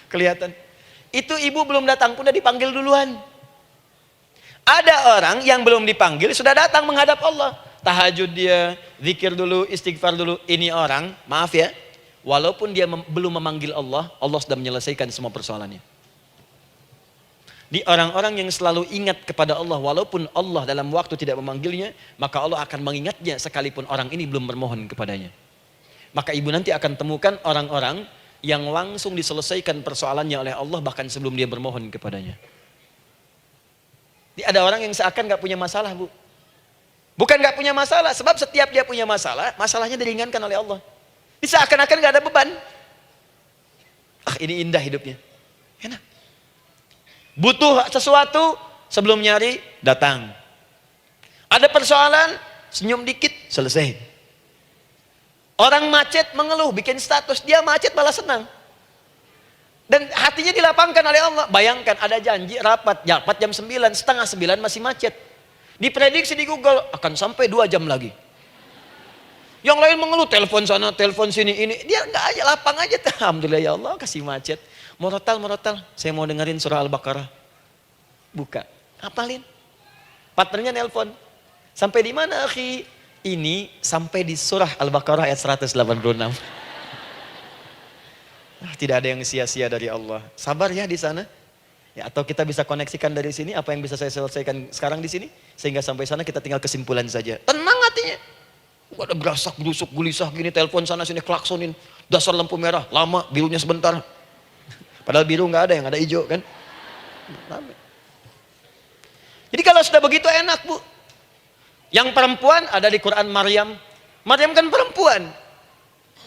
Kelihatan. Itu ibu belum datang pun udah dipanggil duluan. Ada orang yang belum dipanggil sudah datang menghadap Allah. Tahajud dia, zikir dulu, istighfar dulu. Ini orang, maaf ya, walaupun dia belum memanggil Allah, Allah sudah menyelesaikan semua persoalannya. Di orang-orang yang selalu ingat kepada Allah, walaupun Allah dalam waktu tidak memanggilnya, maka Allah akan mengingatnya sekalipun orang ini belum bermohon kepadanya. Maka ibu nanti akan temukan orang-orang yang langsung diselesaikan persoalannya oleh Allah bahkan sebelum dia bermohon kepadanya. Ada orang yang seakan gak punya masalah Bu. Bukan gak punya masalah, sebab setiap dia punya masalah, masalahnya diringankan oleh Allah. Seakan-akan gak ada beban. Ah ini indah hidupnya. Enak. Butuh sesuatu, sebelum nyari, datang. Ada persoalan, senyum dikit, selesai. Orang macet mengeluh, bikin status, dia macet malah senang. Dan hatinya dilapangkan oleh Allah. Bayangkan ada janji rapat jam 9, setengah 9 masih macet. Diprediksi di Google akan sampai 2 jam lagi. Yang lain mengeluh, telepon sana, telepon sini, ini. Dia enggak aja, lapang aja. Alhamdulillah ya Allah kasih macet. Morotal, saya mau dengerin surah Al-Baqarah. Buka, hafalin. Partnernya nelpon. Sampai di mana akhi? Ini sampai di surah Al-Baqarah ayat 186. Tidak ada yang sia-sia dari Allah. Sabar ya di sana. Ya, atau kita bisa koneksikan dari sini apa yang bisa saya selesaikan sekarang di sini sehingga sampai sana kita tinggal kesimpulan saja. Tenang hatinya. Gak ada berasak, berusuk, gelisah gini, telepon sana sini klaksonin. Dasar lampu merah, lama, birunya sebentar. Padahal biru nggak ada, yang ada hijau kan. Jadi kalau sudah begitu enak Bu. Yang perempuan ada di Quran Maryam. Maryam kan perempuan.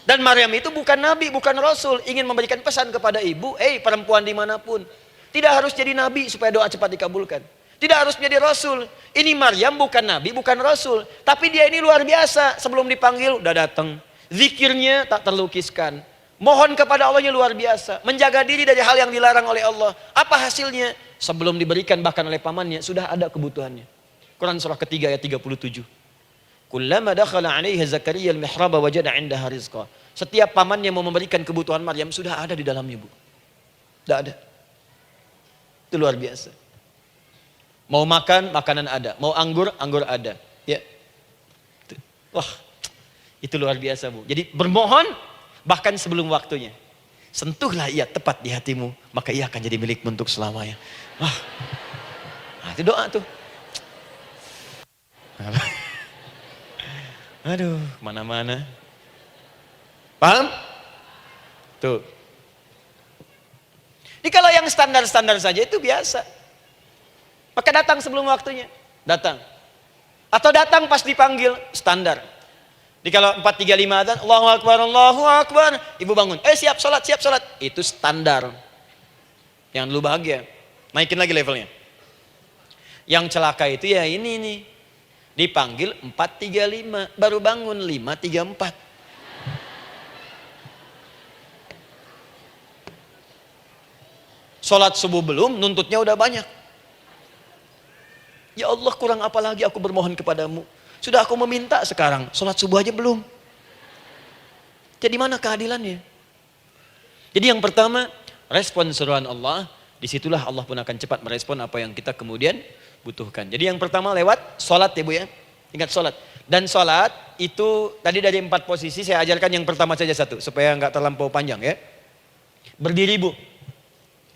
Dan Maryam itu bukan nabi, bukan rasul. Ingin memberikan pesan kepada ibu, perempuan dimanapun. Tidak harus jadi nabi supaya doa cepat dikabulkan. Tidak harus menjadi rasul. Ini Maryam bukan nabi, bukan rasul. Tapi dia ini luar biasa. Sebelum dipanggil udah datang. Zikirnya tak terlukiskan. Mohon kepada Allahnya luar biasa. Menjaga diri dari hal yang dilarang oleh Allah. Apa hasilnya? Sebelum diberikan bahkan oleh pamannya, sudah ada kebutuhannya. Quran surah ketiga ayat 37. Kullama dakhala 'alaiha Zakaria al-mihraba wajada 'indaha rizqa. Setiap pamannya mau memberikan kebutuhan Maryam sudah ada di dalamnya, Bu. Sudah ada. Itu luar biasa. Mau makan, makanan ada. Mau anggur, anggur ada. Ya. Wah, itu luar biasa, Bu. Jadi bermohon bahkan sebelum waktunya. Sentuhlah ia tepat di hatimu, maka ia akan jadi milikmu untuk selamanya. Wah. Nah, itu doa tuh. Aduh, mana-mana. Paham? Tuh. Jadi kalau yang standar-standar saja itu biasa. Maka datang sebelum waktunya. Datang. Atau datang pas dipanggil, standar. Jadi kalau 4.35 adzan, Allahu Akbar, Allahu Akbar. Ibu bangun, siap sholat, siap sholat. Itu standar. Yang dulu bahagia. Naikin lagi levelnya. Yang celaka itu ya ini nih. Dipanggil 4.35, baru bangun 5.34. Sholat subuh belum, nuntutnya udah banyak. Ya Allah, kurang apa lagi aku bermohon kepadamu. Sudah aku meminta sekarang, sholat subuh aja belum. Jadi mana keadilannya? Jadi yang pertama, respon seruan Allah, disitulah Allah pun akan cepat merespon apa yang kita kemudian butuhkan. Jadi yang pertama lewat sholat ya Bu ya. Ingat sholat. Dan sholat itu tadi dari 4 posisi saya ajarkan yang pertama saja satu. Supaya nggak terlampau panjang ya. Berdiri Bu.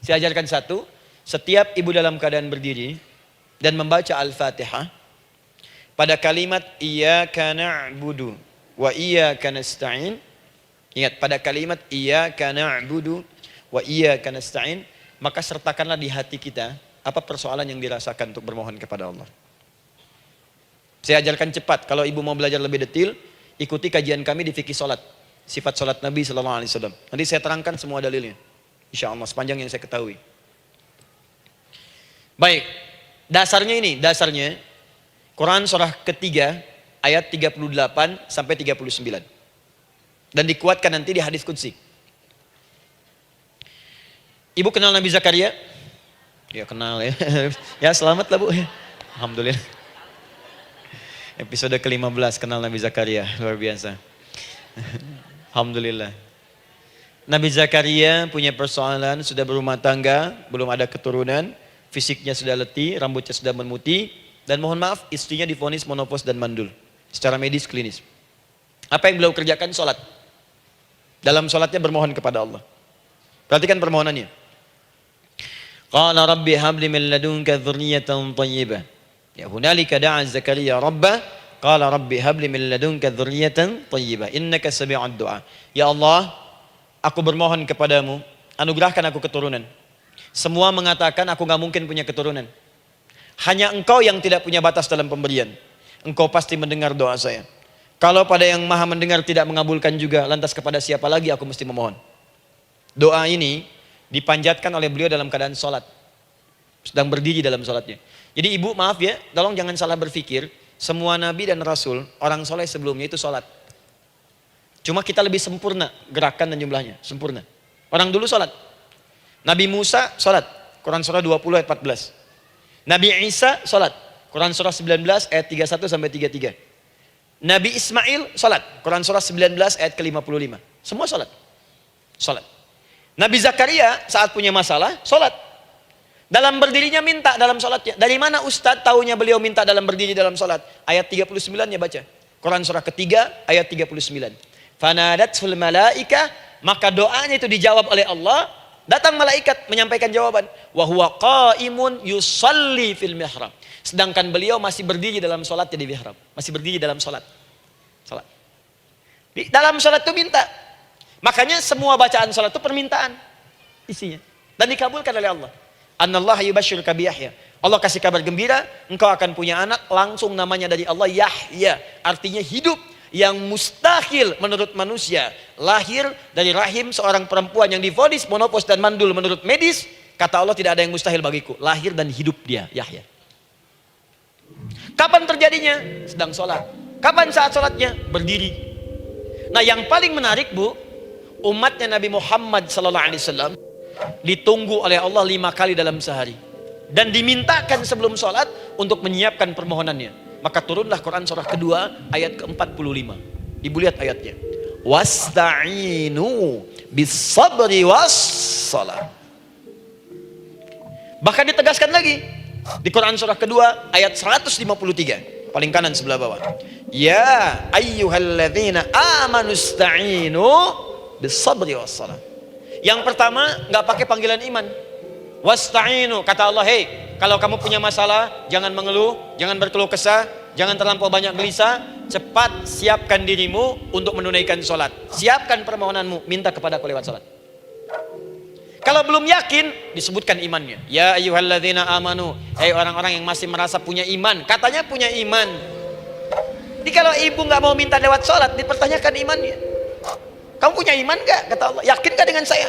Saya ajarkan satu. Setiap ibu dalam keadaan berdiri dan membaca Al-Fatihah pada kalimat iyyaka na'budu wa iyyaka nasta'in. Ingat, pada kalimat iyyaka na'budu wa iyyaka nasta'in, maka sertakanlah di hati kita apa persoalan yang dirasakan untuk bermohon kepada Allah. Saya ajarkan cepat, kalau ibu mau belajar lebih detail, ikuti kajian kami di fikih salat, sifat salat Nabi sallallahu alaihi wasallam. Nanti saya terangkan semua dalilnya, insyaallah sepanjang yang saya ketahui. Baik, dasarnya Quran surah ketiga ayat 38 sampai 39. Dan dikuatkan nanti di hadis qudsi. Ibu kenal Nabi Zakaria? Ya kenal ya. Ya selamat lah Bu. Alhamdulillah. Episode ke-15 kenal Nabi Zakaria, luar biasa. Alhamdulillah. Nabi Zakaria punya persoalan, sudah berumah tangga, belum ada keturunan. Fisiknya sudah letih, rambutnya sudah memutih, dan mohon maaf istrinya divonis monopos dan mandul secara medis klinis. Apa yang beliau kerjakan? Sholat. Dalam sholatnya bermohon kepada Allah. Perhatikan permohonannya. Qala rabbi habli min ladunka dzurriyyatan thayyibah. Ya hunalika da'a Zakaria rabbah qala rabbi habli min ladunka dzurriyyatan thayyibah innaka sami'ud du'a. Ya Allah, aku bermohon kepadamu, anugerahkan aku keturunan. Semua mengatakan aku gak mungkin punya keturunan. Hanya engkau yang tidak punya batas dalam pemberian. Engkau pasti mendengar doa saya. Kalau pada yang maha mendengar tidak mengabulkan juga, lantas kepada siapa lagi aku mesti memohon? Doa ini dipanjatkan oleh beliau dalam keadaan sholat. Sedang berdiri dalam sholatnya. Jadi ibu maaf ya, tolong jangan salah berpikir. Semua nabi dan rasul, orang soleh sebelumnya itu sholat. Cuma kita lebih sempurna gerakan dan jumlahnya. Sempurna. Orang dulu sholat. Nabi Musa sholat, Quran surah 20 ayat 14. Nabi Isa sholat, Quran surah 19 ayat 31 sampai 33. Nabi Ismail sholat, Quran surah 19 ayat ke-55. Semua sholat. Sholat. Nabi Zakaria saat punya masalah, sholat. Dalam berdirinya minta dalam sholatnya. Dari mana Ustadz tahunya beliau minta dalam berdiri dalam sholat? Ayat 39-nya baca. Quran surah ketiga ayat 39. Fanadatul malaika, maka doanya itu dijawab oleh Allah. Datang malaikat menyampaikan jawaban. Wa huwa qaimun yusalli fil mihrab. Sedangkan beliau masih berdiri dalam sholatnya di mihrab. Masih berdiri dalam sholat. Sholat. Di dalam sholat itu minta. Makanya semua bacaan sholat itu permintaan isinya. Dan dikabulkan oleh Allah. Anallaha yubashshiruka bi Yahya. Allah kasih kabar gembira, engkau akan punya anak, langsung namanya dari Allah Yahya. Artinya hidup. Yang mustahil menurut manusia, lahir dari rahim seorang perempuan yang divonis monopos dan mandul menurut medis, kata Allah tidak ada yang mustahil bagiku, lahir dan hidup dia Yahya. Kapan terjadinya? Sedang sholat. Kapan saat sholatnya? Berdiri. Nah yang paling menarik Bu, umatnya Nabi Muhammad SAW ditunggu oleh Allah 5 kali dalam sehari dan dimintakan sebelum sholat untuk menyiapkan permohonannya. Maka turunlah Quran surah kedua ayat ke-45. Ibu lihat ayatnya. Wasta'inu bis-sabri was-salah. Bahkan ditegaskan lagi di Quran surah kedua ayat 153. Paling kanan sebelah bawah. Ya ayyuhalladzina amanu ista'inu bis-sabri was-salah. Yang pertama enggak pakai panggilan iman. Wasta'inu, kata Allah, hey, kalau kamu punya masalah, jangan mengeluh, jangan berkeluh kesah, jangan terlampau banyak gelisah, cepat siapkan dirimu untuk menunaikan sholat. Siapkan permohonanmu, minta kepada aku lewat sholat. Kalau belum yakin, disebutkan imannya. Ya ayyuhalladzina amanu, hey orang-orang yang masih merasa punya iman, katanya punya iman. Jadi kalau ibu nggak mau minta lewat sholat, dipertanyakan imannya. Kamu punya iman nggak? Kata Allah, yakin nggak dengan saya?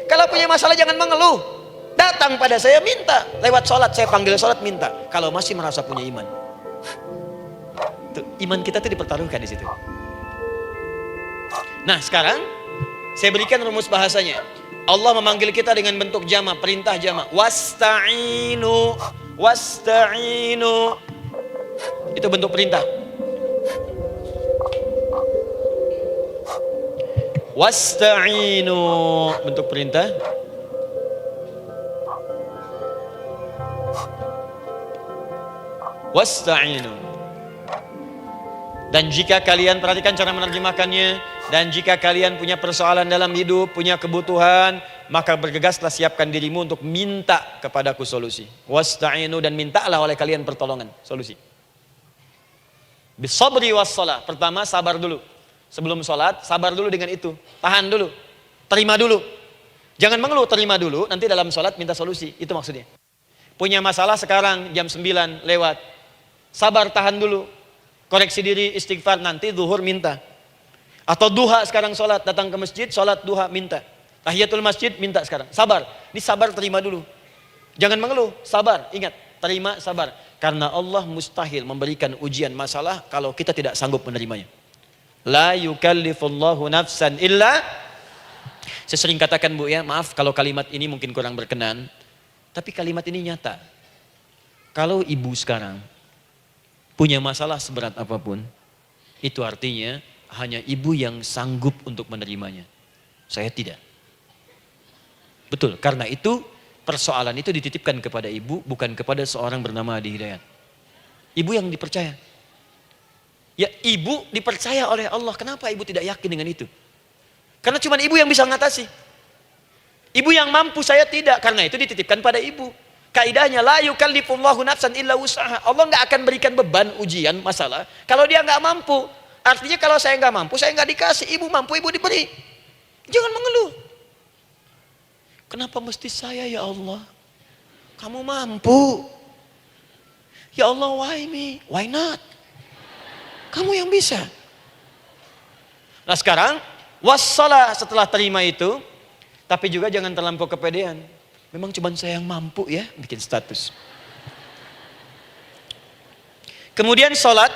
Kalau punya masalah jangan mengeluh. Datang pada saya minta lewat sholat, saya panggil sholat minta. Kalau masih merasa punya iman, tuh, iman kita tuh dipertaruhkan di situ. Nah sekarang saya berikan rumus bahasanya. Allah memanggil kita dengan bentuk jama, perintah jama. Wasta'inu, wasta'inu. Itu bentuk perintah. Wasta'inu, bentuk perintah. Wasta'inu. Dan jika kalian, perhatikan cara menerjemahkannya, dan jika kalian punya persoalan dalam hidup, punya kebutuhan, maka bergegaslah siapkan dirimu untuk minta kepadaku solusi. Wasta'inu, dan mintalah oleh kalian pertolongan, solusi. Bisabri wassalah. Pertama, sabar dulu. Sebelum sholat, sabar dulu dengan itu. Tahan dulu. Terima dulu. Jangan mengeluh, terima dulu. Nanti dalam sholat minta solusi. Itu maksudnya. Punya masalah sekarang jam 9 lewat. Sabar, tahan dulu. Koreksi diri, istighfar. Nanti zuhur minta. Atau duha sekarang sholat. Datang ke masjid, sholat duha minta. Tahiyatul masjid minta sekarang. Sabar. Ini sabar, terima dulu. Jangan mengeluh. Sabar. Ingat. Terima, sabar. Karena Allah mustahil memberikan ujian masalah kalau kita tidak sanggup menerimanya. La yukallifullahu nafsan illa. Saya sering katakan Bu ya, maaf kalau kalimat ini mungkin kurang berkenan. Tapi kalimat ini nyata. Kalau ibu sekarang punya masalah seberat apapun, itu artinya hanya ibu yang sanggup untuk menerimanya. Saya tidak. Betul, karena itu persoalan itu dititipkan kepada ibu, bukan kepada seorang bernama Adi Hidayat. Ibu yang dipercaya. Ya, ibu dipercaya oleh Allah. Kenapa ibu tidak yakin dengan itu? Karena cuma ibu yang bisa mengatasi. Ibu yang mampu, saya tidak. Karena itu dititipkan pada ibu. Kaidahnya, la yukallifullahu nafsan illa wus'aha. Allah nggak akan berikan beban, ujian, masalah kalau dia nggak mampu. Artinya kalau saya nggak mampu, saya nggak dikasih. Ibu mampu, ibu diberi. Jangan mengeluh. Kenapa mesti saya ya Allah? Kamu mampu. Ya Allah, why me? Why not? Kamu yang bisa. Nah sekarang, wassalah setelah terima itu, tapi juga jangan terlampau kepedean. Memang cuma saya yang mampu ya, bikin status. Kemudian sholat,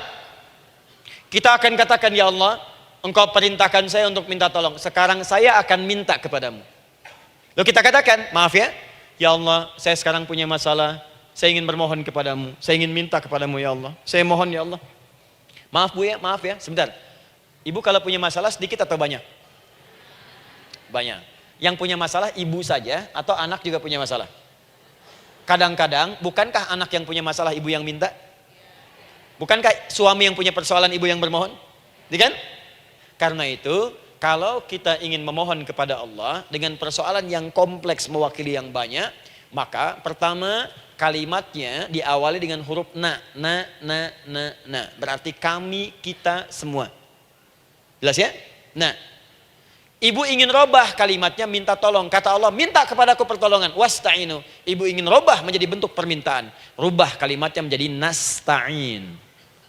kita akan katakan, ya Allah, Engkau perintahkan saya untuk minta tolong. Sekarang saya akan minta kepadamu. Lalu kita katakan, maaf ya Allah, saya sekarang punya masalah, saya ingin bermohon kepadamu, saya ingin minta kepadamu ya Allah, saya mohon ya Allah. Maaf Bu ya, maaf ya, sebentar. Ibu kalau punya masalah sedikit atau banyak? Banyak. Yang punya masalah ibu saja atau anak juga punya masalah? Kadang-kadang, bukankah anak yang punya masalah ibu yang minta? Bukankah suami yang punya persoalan ibu yang bermohon? Kan? Karena itu, kalau kita ingin memohon kepada Allah dengan persoalan yang kompleks mewakili yang banyak, maka pertama kalimatnya diawali dengan huruf na. Berarti kami, kita, semua. Jelas ya? Nah, ibu ingin robah kalimatnya minta tolong. Kata Allah, minta kepadaku pertolongan. Wasta'inu. Ibu ingin robah menjadi bentuk permintaan. Rubah kalimatnya menjadi nasta'in.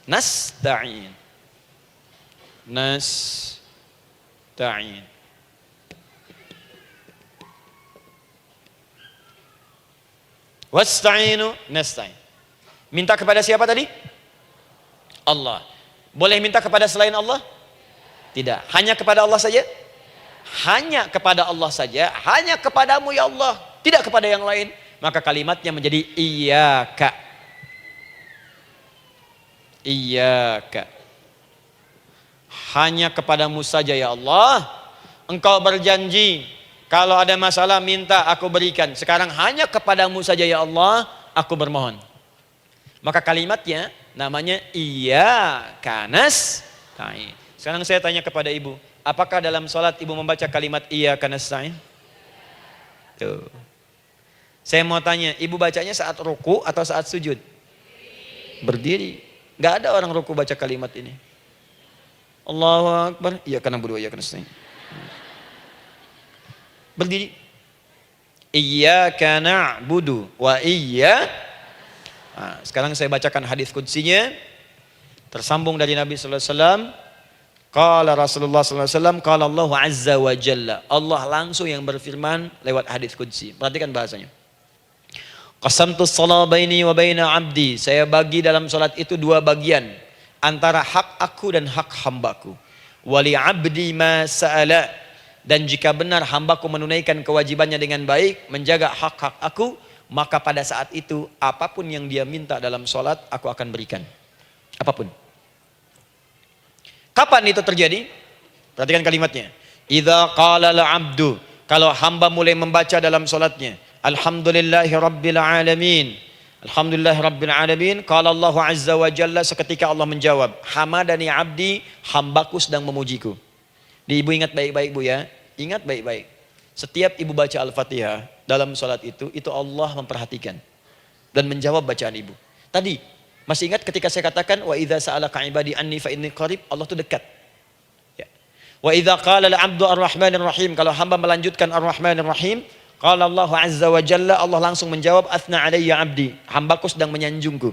Nasta'in. Nasta'in. Wasta'inu nasta'in. Minta kepada siapa tadi? Allah. Boleh minta kepada selain Allah? Tidak. Hanya kepada Allah saja? Hanya kepada Allah saja. Hanya kepadamu ya Allah. Tidak kepada yang lain. Maka kalimatnya menjadi iyyaka. Iyyaka. Hanya kepadamu saja ya Allah. Engkau berjanji kalau ada masalah minta aku berikan. Sekarang hanya kepadamu saja ya Allah aku bermohon. Maka kalimatnya namanya iyyaka nasta'in. Sekarang saya tanya kepada ibu, apakah dalam sholat ibu membaca kalimat iyyaka nasta'in? Tuh. Saya mau tanya, ibu bacanya saat ruku atau saat sujud? Berdiri. Gak ada orang ruku baca kalimat ini. Allahu Akbar, iyyaka na'budu wa iyyaka nasta'in. Berdiri. Iyyaka na'budu wa iyyaka. Nah, sekarang saya bacakan hadis qudsinya. Tersambung dari Nabi sallallahu alaihi wasallam. Qala Rasulullah sallallahu alaihi wasallam, qala Allah azza wa jalla. Allah langsung yang berfirman lewat hadis qudsi. Perhatikan bahasanya. Qasamtus shalah baini wa baina 'abdi. Saya bagi dalam salat itu dua bagian, antara hak aku dan hak hambaku. Wali 'abdi ma sa'ala. Dan jika benar hambaku menunaikan kewajibannya dengan baik, menjaga hak-hak aku, maka pada saat itu apapun yang dia minta dalam salat aku akan berikan. Apapun. Kapan itu terjadi? Perhatikan kalimatnya. Idza qala al-'abdu, kalau hamba mulai membaca dalam salatnya, alhamdulillahi rabbil alamin. Alhamdulillahi rabbil alamin. Qala Allah azza wa jalla, seketika Allah menjawab, hamadani 'abdi, hambaku sedang memujiku. Ibu ingat baik-baik Bu ya. Ingat baik-baik. Setiap ibu baca Al-Fatihah dalam sholat itu Allah memperhatikan dan menjawab bacaan ibu. Tadi, masih ingat ketika saya katakan, wa idza sa'alaka ibadi anni fa inni qarib, Allah itu dekat. Ya. Wa idza qala al-'abdu ar-rahmanir rahim, kalau hamba melanjutkan ar-rahmanir rahim, qala Allah azza wa jalla, Allah langsung menjawab, athna alayya 'abdi, hambaku sedang menyanjungku.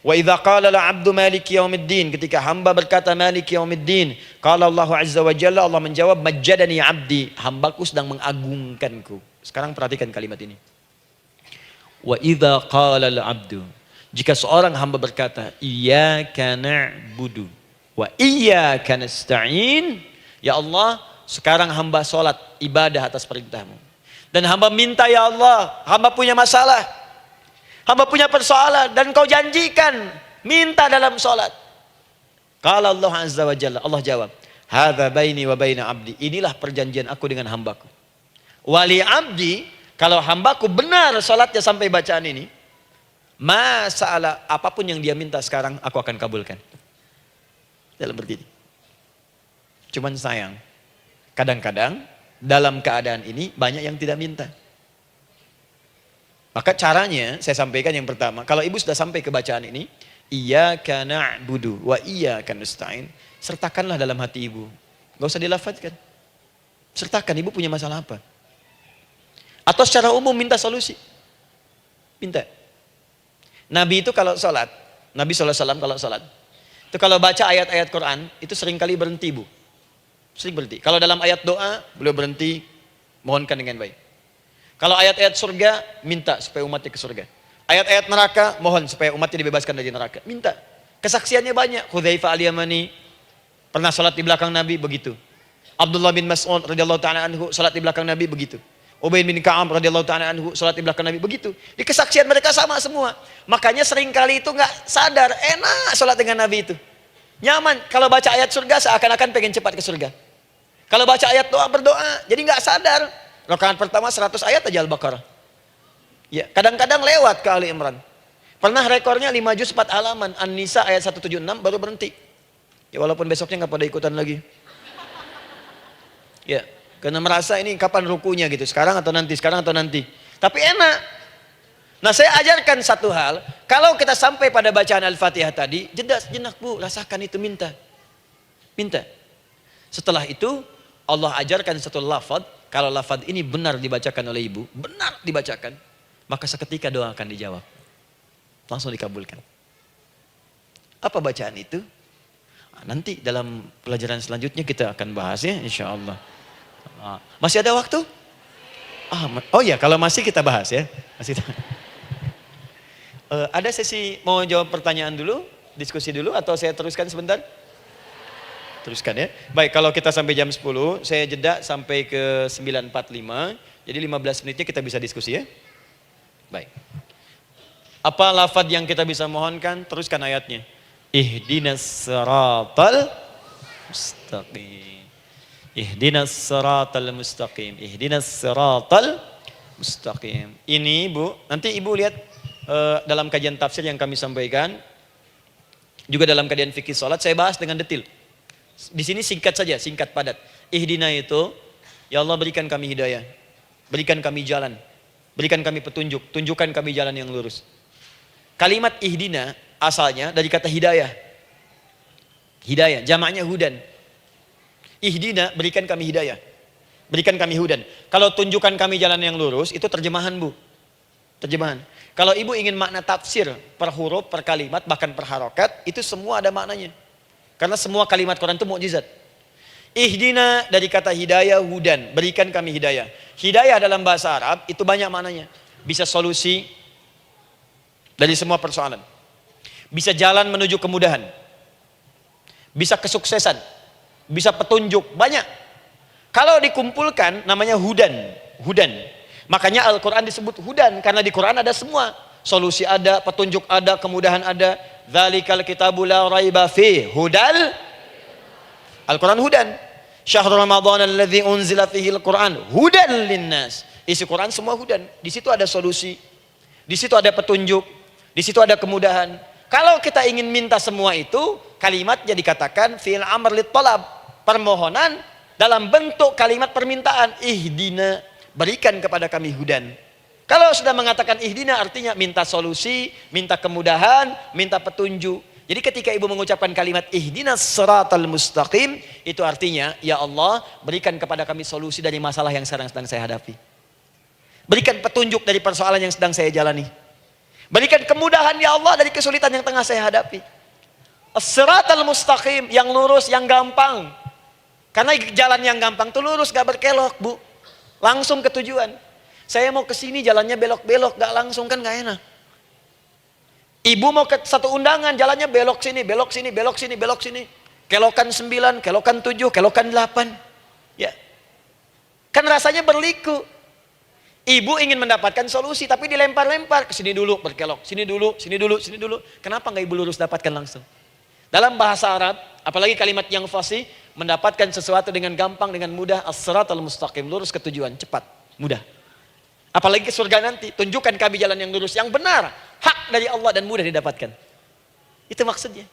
Wa idza qala al-'abdu maliki yaumiddin, ketika hamba berkata maliki yaumiddin, qala Allah azza wa jalla, Allah menjawab majjadani 'abdi, hambaku sedang mengagungkanku. Sekarang perhatikan kalimat ini. Wa idza qala al-'abdu, jika seorang hamba berkata iyyaka na'budu wa iyyaka nasta'in, ya Allah, sekarang hamba salat ibadah atas perintahmu. Dan hamba minta, ya Allah, hamba punya masalah, hamba punya persoalan, dan kau janjikan minta dalam salat. Qala Allah azza wa jalla, Allah jawab, hadza baini wa baina abdi, inilah perjanjian aku dengan hambaku. Wali abdi, kalau hambaku benar salatnya sampai bacaan ini, masalah apapun yang dia minta sekarang aku akan kabulkan. Dalam berdiri. Cuman sayang, kadang-kadang dalam keadaan ini banyak yang tidak minta. Maka caranya saya sampaikan yang pertama, kalau ibu sudah sampai ke bacaan ini, iyyaka na'budu wa iyyaka nasta'in, sertakanlah dalam hati ibu. Gak usah dilafadzkan. Sertakan, ibu punya masalah apa? Atau secara umum minta solusi. Minta. Nabi itu kalau sholat, Nabi SAW kalau sholat, itu kalau baca ayat-ayat Quran, itu seringkali berhenti, Bu. Sering berhenti. Kalau dalam ayat doa, beliau berhenti, mohonkan dengan baik. Kalau ayat-ayat surga, minta supaya umatnya ke surga. Ayat-ayat neraka, mohon supaya umatnya dibebaskan dari neraka. Minta. Kesaksiannya banyak. Hudzaifah al-Yamani pernah sholat di belakang Nabi, begitu. Abdullah bin Mas'ud radhiyallahu ta'ala anhu sholat di belakang Nabi, begitu. Ubay bin Ka'ab radhiyallahu ta'ala anhu sholat di belakang Nabi, begitu. Di kesaksian mereka sama semua. Makanya seringkali itu nggak sadar, enak sholat dengan Nabi itu. Nyaman. Kalau baca ayat surga seakan-akan pengen cepat ke surga. Kalau baca ayat doa berdoa, jadi nggak sadar. Rakaat pertama 100 ayat aja Al-Baqarah. Ya, kadang-kadang lewat ke Ali Imran. Pernah rekornya 5 juz 4 halaman, An-Nisa ayat 176 baru berhenti. Ya walaupun besoknya nggak pada ikutan lagi. Ya, karena merasa ini kapan rukunya gitu, sekarang atau nanti, sekarang atau nanti. Tapi enak. Nah, saya ajarkan satu hal, kalau kita sampai pada bacaan Al-Fatihah tadi, jeda sejenak, Bu, rasakan itu, minta. Minta. Setelah itu Allah ajarkan satu lafaz, kalau lafaz ini benar dibacakan oleh ibu, benar dibacakan, maka seketika doa akan dijawab. Langsung dikabulkan. Apa bacaan itu? Nanti dalam pelajaran selanjutnya kita akan bahas ya, insya Allah. Masih ada waktu? Oh ya, kalau masih kita bahas ya. Masih. Ada sesi mau jawab pertanyaan dulu, diskusi dulu, atau saya teruskan sebentar? Teruskan ya. Baik, kalau kita sampai jam 10, saya jeda sampai ke 9.45. Jadi 15 menitnya kita bisa diskusi ya. Baik. Apa lafaz yang kita bisa mohonkan? Teruskan ayatnya. Ihdinas siratal mustaqim. Ihdinas siratal mustaqim. Ihdinas siratal mustaqim. Ini Bu, nanti Ibu lihat dalam kajian tafsir yang kami sampaikan, juga dalam kajian fikih salat saya bahas dengan detail. Di sini singkat saja, singkat padat. Ihdina itu, ya Allah berikan kami hidayah, berikan kami jalan, berikan kami petunjuk, tunjukkan kami jalan yang lurus. Kalimat ihdina asalnya dari kata hidayah. Hidayah, jamaknya hudan. Ihdina, berikan kami hidayah, berikan kami hudan. Kalau tunjukkan kami jalan yang lurus, itu terjemahan Bu. Terjemahan. Kalau ibu ingin makna tafsir per huruf, per kalimat, bahkan per harokat, itu semua ada maknanya. Karena semua kalimat Quran itu mukjizat. Ihdina dari kata hidayah, hudan, berikan kami hidayah. Hidayah dalam bahasa Arab itu banyak maknanya. Bisa solusi dari semua persoalan. Bisa jalan menuju kemudahan. Bisa kesuksesan. Bisa petunjuk, banyak. Kalau dikumpulkan namanya hudan. Hudan. Makanya Al-Quran disebut hudan, karena di Quran ada semua. Solusi ada, petunjuk ada, kemudahan ada. Dzalikal kitabu la raiba fi hudal. Al-Quran hudan. Syahrul Ramadan alladzi unzila fihi al-Quran hudan linnas. Isi Quran semua hudan. Di situ ada solusi. Di situ ada petunjuk. Di situ ada kemudahan. Kalau kita ingin minta semua itu, kalimatnya dikatakan fi'il amr lit talab, permohonan dalam bentuk kalimat permintaan, ihdina, berikan kepada kami hudan. Kalau sudah mengatakan ihdina artinya minta solusi, minta kemudahan, minta petunjuk. Jadi ketika ibu mengucapkan kalimat ihdinas siratal mustaqim, itu artinya ya Allah berikan kepada kami solusi dari masalah yang sedang saya hadapi. Berikan petunjuk dari persoalan yang sedang saya jalani. Berikan kemudahan ya Allah dari kesulitan yang tengah saya hadapi. As-siratal mustaqim, yang lurus, yang gampang. Karena jalan yang gampang itu lurus, gak berkelok, Bu. Langsung ke tujuan. Saya mau ke sini jalannya belok-belok, gak langsung kan gak enak. Ibu mau ke satu undangan, jalannya belok sini, belok sini, belok sini, belok sini. Kelokan 9, kelokan 7, kelokan 8. Ya. Kan rasanya berliku. Ibu ingin mendapatkan solusi, tapi dilempar-lempar. Ke sini dulu, berkelok. Sini dulu, sini dulu, sini dulu. Kenapa nggak ibu lurus dapatkan langsung? Dalam bahasa Arab, apalagi kalimat yang fasih, mendapatkan sesuatu dengan gampang, dengan mudah. As-siratal mustaqim, lurus ke tujuan, cepat, mudah. Apalagi ke surga nanti, tunjukkan kami jalan yang lurus, yang benar, hak dari Allah dan mudah didapatkan. Itu maksudnya.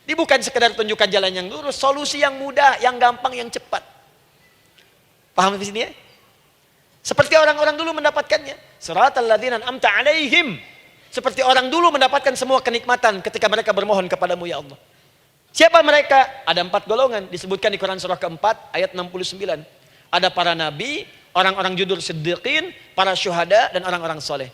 Ini bukan sekedar tunjukkan jalan yang lurus, solusi yang mudah, yang gampang, yang cepat. Paham di sini ya? Seperti orang-orang dulu mendapatkannya. Siratal ladzina an'amta 'alaihim. Seperti orang dulu mendapatkan semua kenikmatan ketika mereka bermohon kepadamu ya Allah. Siapa mereka? Ada 4 golongan disebutkan di Quran surah keempat ayat 69. Ada para nabi, orang-orang jujur siddiqin, para syuhada dan orang-orang soleh.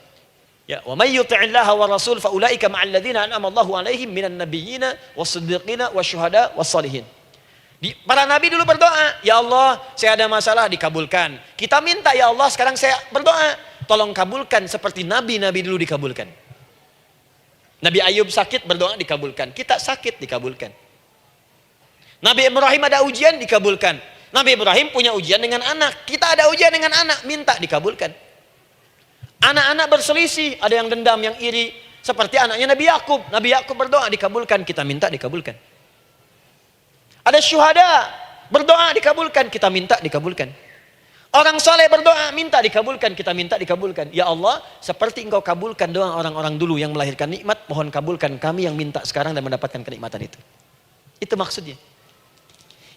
Ya, wa may yuti'illaha wa rasul fa ulaika ma'al ladzina an'ama Allahu 'alaihim minan nabiyyina was-siddiqina wasyuhada was-shalihin. Para nabi dulu berdoa, ya Allah saya ada masalah dikabulkan. Kita minta ya Allah sekarang saya berdoa, tolong kabulkan seperti nabi-nabi dulu dikabulkan. Nabi Ayub sakit berdoa dikabulkan, kita sakit dikabulkan. Nabi Ibrahim ada ujian dikabulkan. Nabi Ibrahim punya ujian dengan anak, kita ada ujian dengan anak, minta dikabulkan. Anak-anak berselisih, ada yang dendam, yang iri, seperti anaknya Nabi Yakub. Nabi Yakub berdoa dikabulkan, kita minta dikabulkan. Ada syuhada, berdoa dikabulkan, kita minta dikabulkan. Orang saleh berdoa, minta dikabulkan, kita minta dikabulkan. Ya Allah, seperti engkau kabulkan doa orang-orang dulu yang melahirkan nikmat, mohon kabulkan kami yang minta sekarang dan mendapatkan kenikmatan itu. Itu maksudnya.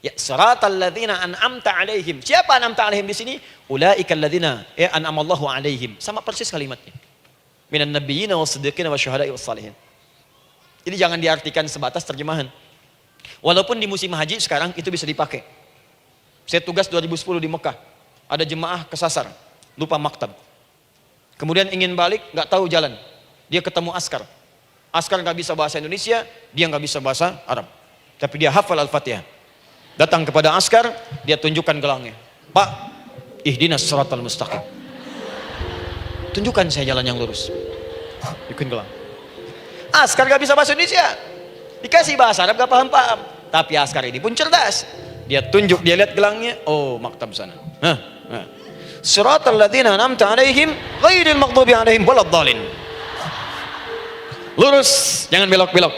Ya, siratal ladzina an'amta 'alaihim. Siapa an'amta 'alaihim di sini? Ulaikal ladzina an'amallahu 'alaihim. Sama persis kalimatnya. Minan nabiyyina was-siddiqina wasyuhada'i was-shalihin. Jadi jangan diartikan sebatas terjemahan. Walaupun di musim haji sekarang itu bisa dipakai. Saya tugas 2010 di Mekah. Ada jemaah kesasar, lupa maktab. Kemudian ingin balik, nggak tahu jalan. Dia ketemu askar. Askar nggak bisa bahasa Indonesia, dia nggak bisa bahasa Arab. Tapi dia hafal Al-Fatihah. Datang kepada askar, dia tunjukkan gelangnya. Pak, ihdinas siratal mustaqim. Tunjukkan saya jalan yang lurus. Ikutin gelang. Askar nggak bisa bahasa Indonesia. Dikasih bahasa Arab gak paham-paham. Tapi askar ini pun cerdas. Dia tunjuk, dia lihat gelangnya. Oh, maktab sana. Siratal ladzina an'amta 'alaihim ghairil maghdubi 'alaihim waladdallin. Lurus, jangan belok-belok.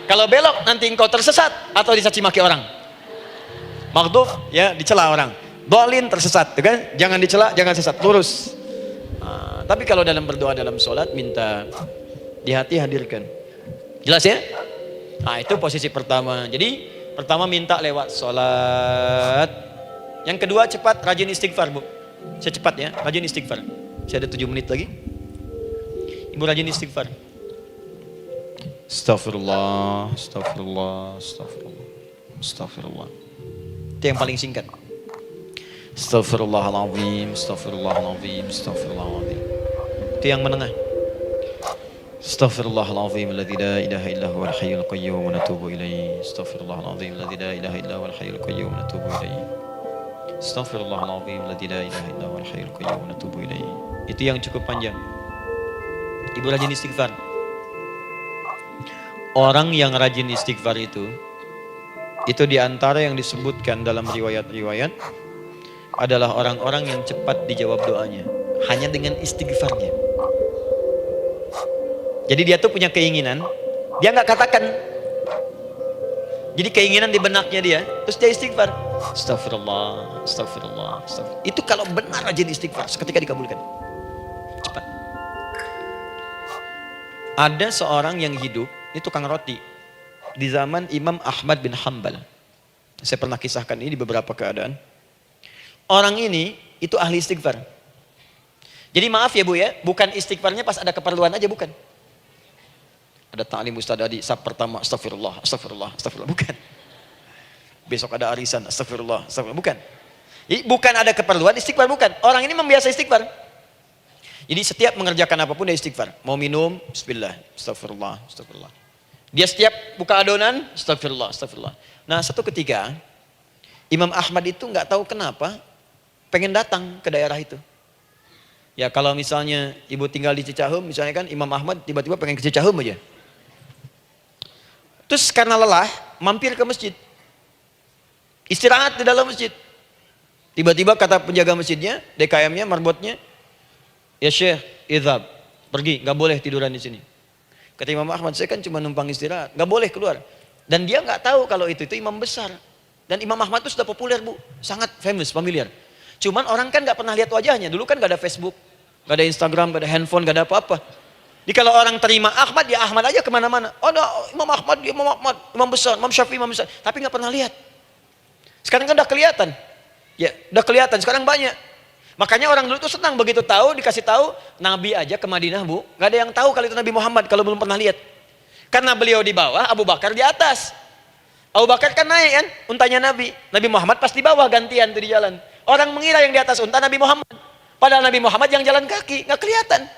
Kalau belok nanti engkau tersesat atau dicaci maki orang. Maghdub ya dicela orang. Dhalin tersesat, kan? Jangan dicela, jangan sesat, lurus. Tapi kalau dalam berdoa dalam sholat minta di hati hadirkan. Jelas ya? Nah itu posisi pertama. Jadi pertama minta lewat sholat. Yang kedua cepat rajin istighfar, Bu. Saya cepat ya, rajin istighfar. Saya ada 7 menit lagi. Ibu rajin istighfar. Astaghfirullah, astaghfirullah, astaghfirullah, astaghfirullah. Itu yang paling singkat. Astaghfirullahaladzim, astaghfirullahaladzim, astaghfirullahaladzim. Itu yang menengah. Astaghfirullahaladzim alladzi la ilaha illa huwal hayyul qayyum wa natubu ilaihi. Astaghfirullahaladzim alladzi la ilaha illa huwal hayyul qayyum wa natubu ilaihi. Astaghfirullahaladzim alladzi la ilaha illa huwal hayyul qayyum wa natubu ilaihi. Itu yang cukup panjang. Ibu rajin istighfar. Orang yang rajin istighfar itu diantara yang disebutkan dalam riwayat-riwayat adalah orang-orang yang cepat dijawab doanya hanya dengan istighfarnya. Jadi dia tuh punya keinginan, dia nggak katakan. Jadi keinginan di benaknya dia, terus dia istighfar. Astagfirullah, astagfirullah, astagfirullah. Itu kalau benar rajin istighfar, seketika dikabulkan. Cepat. Ada seorang yang hidup, ini tukang roti. Di zaman Imam Ahmad bin Hanbal. Saya pernah kisahkan ini di beberapa keadaan. Orang ini itu ahli istighfar. Jadi maaf ya Bu ya, bukan istighfarnya pas ada keperluan aja, bukan. Ada ta'lim Ustaz Adi, sab pertama astagfirullah, astagfirullah, astagfirullah, bukan. Besok ada arisan, astagfirullah, astagfirullah, bukan. Jadi bukan ada keperluan, istighfar bukan. Orang ini membiasa istighfar. Jadi setiap mengerjakan apapun dia istighfar. Mau minum, bismillah, astagfirullah, astagfirullah. Dia setiap buka adonan, astagfirullah, astagfirullah. Nah satu ketika, Imam Ahmad itu nggak tahu kenapa, pengen datang ke daerah itu. Ya kalau misalnya ibu tinggal di Cicahem, misalnya kan Imam Ahmad tiba-tiba pengen ke Cicahem aja. Terus karena lelah, mampir ke masjid. Istirahat di dalam masjid. Tiba-tiba kata penjaga masjidnya, DKM-nya, marbotnya, ya Syekh, idhab, pergi, nggak boleh tiduran di sini. Kata Imam Ahmad, saya kan cuma numpang istirahat, nggak boleh keluar. Dan dia nggak tahu kalau itu imam besar. Dan Imam Ahmad itu sudah populer Bu, sangat famous, familiar. Cuman orang kan nggak pernah lihat wajahnya. Dulu kan nggak ada Facebook, nggak ada Instagram, nggak ada handphone, nggak ada apa-apa. Jadi kalau orang terima Ahmad, ya Ahmad aja kemana-mana. Oh, no, Imam Ahmad, dia Imam Ahmad, Imam besar, Imam Syafi'i, Imam besar. Tapi nggak pernah lihat. Sekarang kan udah kelihatan. Ya, udah kelihatan. Sekarang banyak. Makanya orang dulu itu senang begitu tahu, dikasih tahu Nabi aja ke Madinah Bu, nggak ada yang tahu kalau itu Nabi Muhammad kalau belum pernah lihat. Karena beliau di bawah, Abu Bakar di atas. Abu Bakar kan naik kan, untanya Nabi. Nabi Muhammad pas di bawah gantian tuh di jalan. Orang mengira yang di atas unta Nabi Muhammad. Padahal Nabi Muhammad yang jalan kaki, nggak kelihatan.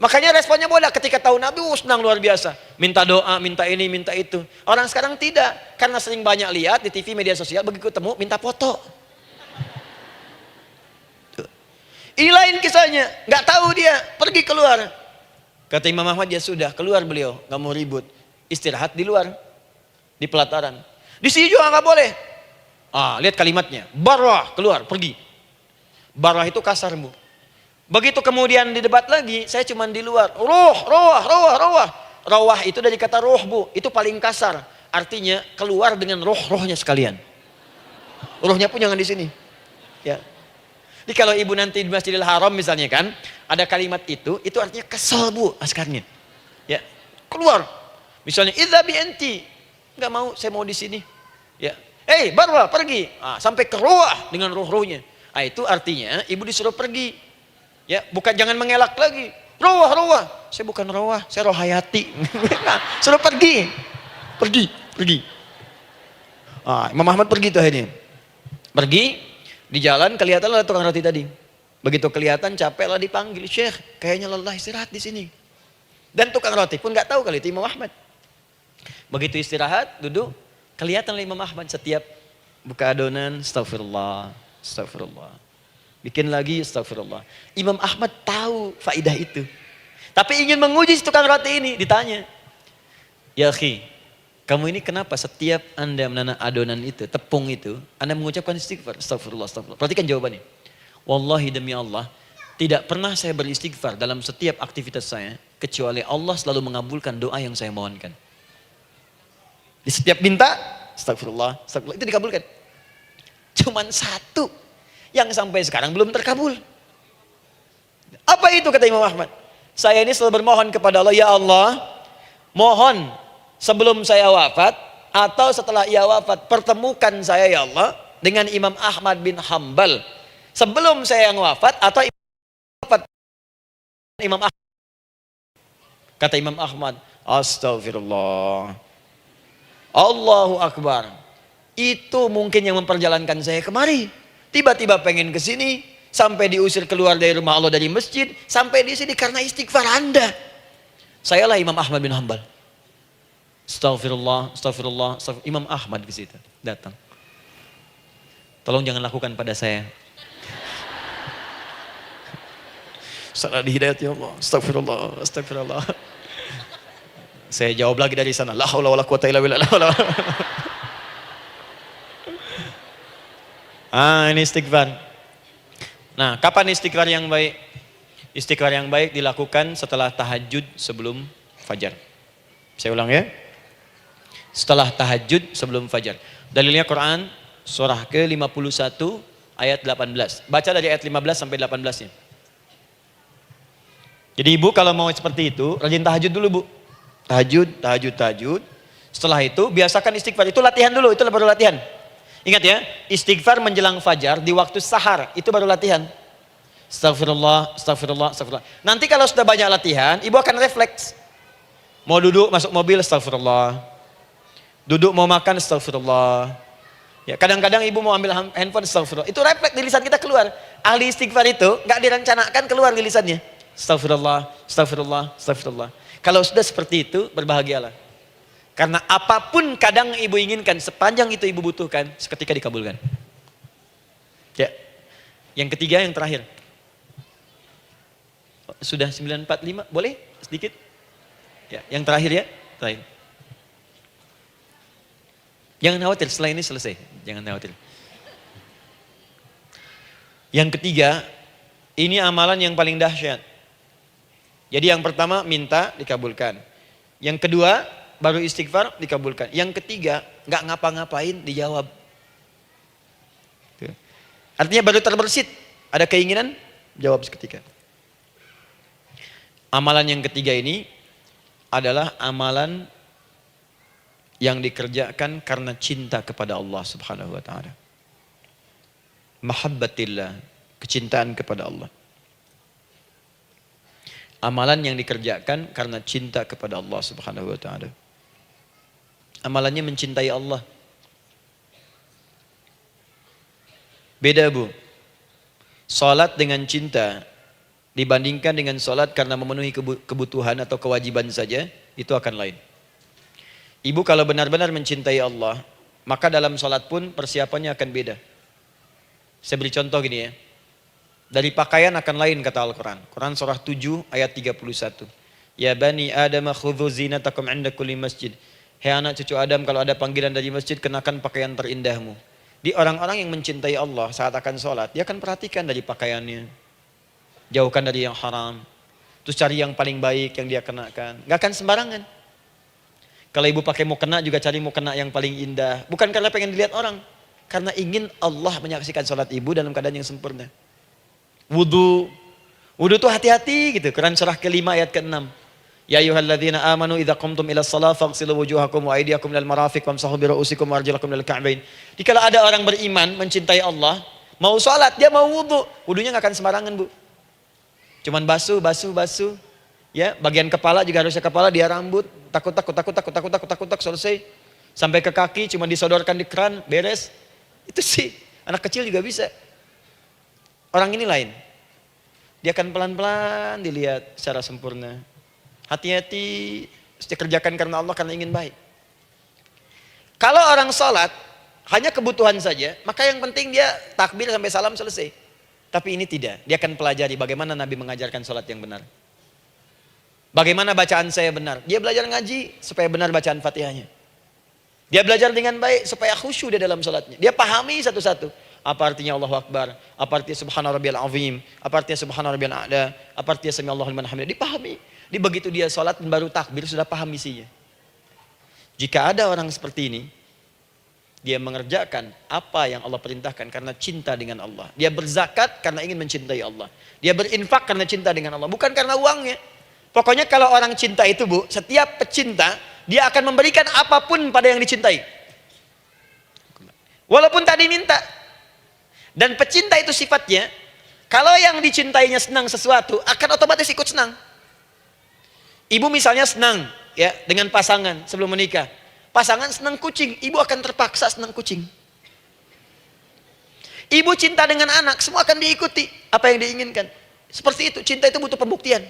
Makanya responnya bola ketika tahu Nabi, senang luar biasa. Minta doa, minta ini, minta itu. Orang sekarang tidak, karena sering banyak lihat di TV media sosial, begitu ketemu minta foto. Ini lain kisahnya, nggak tahu dia, pergi keluar. Kata Imam Ahmad, ya sudah, keluar beliau, nggak mau ribut. Istirahat di luar, di pelataran. Di sini juga nggak boleh. Lihat kalimatnya, barwah, keluar, pergi. Barwah itu kasar Bu. Begitu kemudian di debat lagi, saya cuma di luar. Rawah itu dari kata roh Bu, itu paling kasar. Artinya keluar dengan rohnya sekalian. Rohnya pun jangan di sini. Ya. Jadi kalau ibu nanti di Masjidil Haram misalnya kan, ada kalimat itu artinya kesel Bu askarnya. Ya, keluar. Misalnya idza bi anti, enggak mau, saya mau di sini. Ya. Barwa, pergi. Sampai ke ruah dengan rohnya. Itu artinya ibu disuruh pergi. Ya, bukan jangan mengelak lagi. Rawah. Saya bukan rawah, saya rohayati. Suruh pergi. Pergi. Imam Ahmad pergi tuh akhirnya. Pergi. Di jalan kelihatan ada tukang roti tadi. Begitu kelihatan capek lah dipanggil, Syekh, kayaknya lelah istirahat di sini. Dan tukang roti pun nggak tahu kalau itu Imam Ahmad. Begitu istirahat, duduk, kelihatan Imam Ahmad setiap buka adonan, astagfirullah. Bikin lagi, astagfirullah. Imam Ahmad tahu faidah itu. Tapi ingin menguji tukang roti ini, ditanya. Ya akhi, kamu ini kenapa setiap Anda menanak adonan itu, tepung itu, Anda mengucapkan istighfar, astagfirullah. Perhatikan jawabannya. Wallahi demi Allah, tidak pernah saya beristighfar dalam setiap aktivitas saya, kecuali Allah selalu mengabulkan doa yang saya mohonkan. Di setiap minta, astagfirullah, itu dikabulkan. Cuman satu yang sampai sekarang belum terkabul. Apa itu kata Imam Ahmad? Saya ini selalu bermohon kepada Allah, ya Allah, mohon sebelum saya wafat atau setelah ia wafat, pertemukan saya ya Allah dengan Imam Ahmad bin Hambal. Sebelum saya yang wafat atau wafat Imam Ahmad. Kata Imam Ahmad, astagfirullah. Allahu Akbar. Itu mungkin yang memperjalankan saya kemari. Tiba-tiba pengen ke sini, sampai diusir keluar dari rumah Allah dari masjid, sampai di sini karena istighfar Anda. Sayalah Imam Ahmad bin Hambal. Astagfirullah. Imam Ahmad ke situ datang. Tolong jangan lakukan pada saya. Salah di hidayat ya Allah. Astagfirullah. Saya jawab lagi dari sana. La haula wala quwata illa billah. Ini istighfar. Nah, kapan istighfar yang baik? Istighfar yang baik dilakukan setelah tahajud sebelum fajar. Saya ulang ya. Setelah tahajud sebelum fajar. Dalilnya Quran surah ke-51 ayat 18. Baca dari ayat 15 sampai 18-nya. Jadi ibu kalau mau seperti itu, rajin tahajud dulu Bu. Tahajud. Setelah itu biasakan istighfar. Itu latihan dulu, itu baru latihan. Ingat ya, istighfar menjelang fajar di waktu sahar, itu baru latihan. Astagfirullah, astagfirullah, astagfirullah. Nanti kalau sudah banyak latihan, ibu akan refleks. Mau duduk masuk mobil, astagfirullah. Duduk mau makan, astagfirullah. Ya, kadang-kadang ibu mau ambil handphone, astagfirullah. Itu refleks di lisan kita keluar. Ahli istighfar itu nggak direncanakan keluar di lisannya. Astagfirullah, astagfirullah, astagfirullah. Kalau sudah seperti itu, berbahagialah. Karena apapun kadang ibu inginkan, sepanjang itu ibu butuhkan, seketika dikabulkan. Ya. Yang ketiga, yang terakhir. Sudah 9:45, boleh sedikit? Ya, yang terakhir ya, terakhir. Jangan khawatir, setelah ini selesai. Jangan khawatir. Yang ketiga, ini amalan yang paling dahsyat. Jadi yang pertama minta dikabulkan. Yang kedua baru istighfar dikabulkan. Yang ketiga nggak ngapa-ngapain dijawab. Artinya baru terbersit, ada keinginan jawab seketika. Amalan yang ketiga ini adalah amalan yang dikerjakan karena cinta kepada Allah Subhanahu wa taala. Mahabbatillah, kecintaan kepada Allah. Amalan yang dikerjakan karena cinta kepada Allah Subhanahu wa taala. Amalannya mencintai Allah. Beda bu. Salat dengan cinta dibandingkan dengan salat karena memenuhi kebutuhan atau kewajiban saja, itu akan lain. Ibu kalau benar-benar mencintai Allah, maka dalam salat pun persiapannya akan beda. Saya beri contoh gini ya. Dari pakaian akan lain kata Al-Quran. Quran surah 7 ayat 31. Ya bani Adam khudhu zinatakum 'inda kulli masjid. Hei anak cucu Adam, kalau ada panggilan dari masjid, kenakan pakaian terindahmu. Di orang-orang yang mencintai Allah saat akan sholat, dia akan perhatikan dari pakaiannya. Jauhkan dari yang haram. Terus cari yang paling baik yang dia kenakan. Gak akan sembarangan. Kalau ibu pakai mukena juga cari mukena yang paling indah. Bukan karena pengen dilihat orang. Karena ingin Allah menyaksikan sholat ibu dalam keadaan yang sempurna. Wudu tuh hati-hati gitu. Quran surah ke-5 ayat ke-6. Ya ayyuhalladzina amanu idza qumtum ila shalah faghsilu wujuhakum wa aydiyakum ilal marafiq wamsahu bi ru'usikum wa arjulakum ilal ka'bain. Jika ada orang beriman mencintai Allah, mau salat dia mau wudu, wudunya enggak akan sembarangan, Bu. Cuman basuh. Ya, bagian kepala juga harusnya kepala, dia rambut, takut selesai. Sampai ke kaki cuma disodorkan di keran, beres. Itu sih anak kecil juga bisa. Orang ini lain. Dia akan pelan-pelan dilihat secara sempurna. Hati-hati, kerjakan karena Allah, karena ingin baik. Kalau orang sholat hanya kebutuhan saja, maka yang penting dia takbir sampai salam selesai. Tapi ini tidak, dia akan pelajari bagaimana Nabi mengajarkan sholat yang benar. Bagaimana bacaan saya benar. Dia belajar ngaji supaya benar bacaan Fatihahnya. Dia belajar dengan baik supaya khusyuk di dalam sholatnya. Dia pahami satu-satu. Apa artinya Allahu Akbar, apa artinya Subhana Rabbiyal Azim, apa artinya Subhana Rabbiyal A'la, apa artinya Sami Allahu liman hamidah. Dipahami. Di begitu dia sholat dan baru takbir sudah paham isinya. Jika ada orang seperti ini, dia mengerjakan apa yang Allah perintahkan karena cinta dengan Allah. Dia berzakat karena ingin mencintai Allah. Dia berinfak karena cinta dengan Allah, bukan karena uangnya. Pokoknya kalau orang cinta itu, Bu, setiap pecinta dia akan memberikan apapun pada yang dicintai. Walaupun tadi minta. Dan pecinta itu sifatnya, kalau yang dicintainya senang sesuatu, akan otomatis ikut senang. Ibu misalnya senang ya dengan pasangan sebelum menikah. Pasangan senang kucing, ibu akan terpaksa senang kucing. Ibu cinta dengan anak, semua akan diikuti apa yang diinginkan. Seperti itu, cinta itu butuh pembuktian.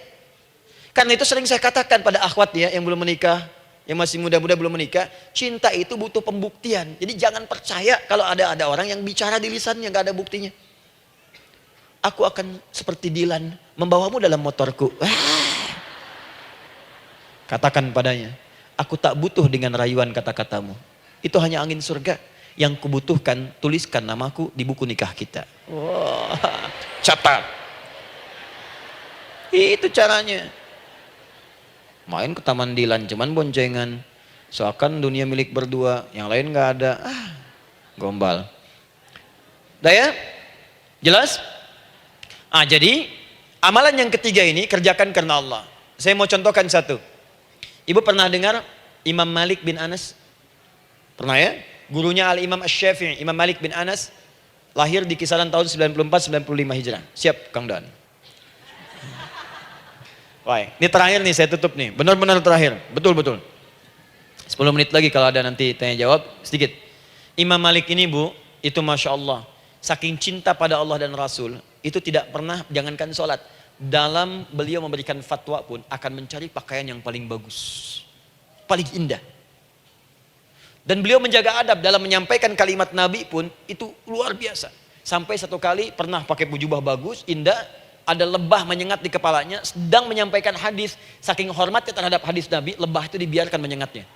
Karena itu sering saya katakan pada akhwat ya yang belum menikah, yang masih muda-muda belum menikah, cinta itu butuh pembuktian. Jadi jangan percaya kalau ada orang yang bicara di lisannya nggak ada buktinya. Aku akan seperti Dilan membawamu dalam motorku. Katakan padanya, aku tak butuh dengan rayuan kata-katamu. Itu hanya angin surga. Yang kubutuhkan, tuliskan namaku di buku nikah kita. Wah, catat. Itu caranya. Main ke Taman Dilan, cuman boncengan. Seakan dunia milik berdua, yang lain gak ada. Gombal. Udah ya? Jelas? Jadi amalan yang ketiga ini kerjakan karena Allah. Saya mau contohkan satu. Ibu pernah dengar Imam Malik bin Anas? Pernah ya? Gurunya Al-Imam Asy-Syafi'i, Imam Malik bin Anas, lahir di kisaran tahun 94-95 Hijrah. Siap, Kang Dan. Baik, ini terakhir nih saya tutup nih. Benar-benar terakhir. Betul-betul. 10 menit lagi kalau ada nanti tanya jawab sedikit. Imam Malik ini Bu, itu Masya Allah. Saking cinta pada Allah dan Rasul, itu tidak pernah, jangankan sholat. Dalam beliau memberikan fatwa pun akan mencari pakaian yang paling bagus. Paling indah. Dan beliau menjaga adab dalam menyampaikan kalimat Nabi pun itu luar biasa. Sampai satu kali pernah pakai jubah bagus, indah, ada lebah menyengat di kepalanya, sedang menyampaikan hadis, saking hormatnya terhadap hadis Nabi, lebah itu dibiarkan menyengatnya.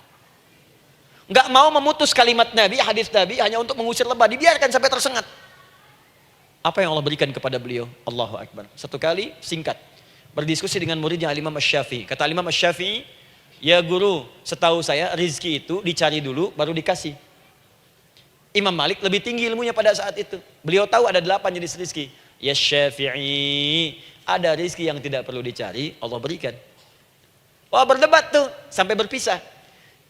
Enggak mau memutus kalimat Nabi, hadis Nabi hanya untuk mengusir lebah, dibiarkan sampai tersengat. Apa yang Allah berikan kepada beliau? Allahu Akbar. Satu kali singkat, berdiskusi dengan muridnya Imam Asy-Syafi'i. Kata Imam Asy-Syafi'i, ya guru, setahu saya rizki itu dicari dulu baru dikasih. Imam Malik lebih tinggi ilmunya pada saat itu. Beliau tahu ada 8 jenis rizki. Ya Syafi'i, ada rizki yang tidak perlu dicari, Allah berikan. Wah, berdebat tuh sampai berpisah.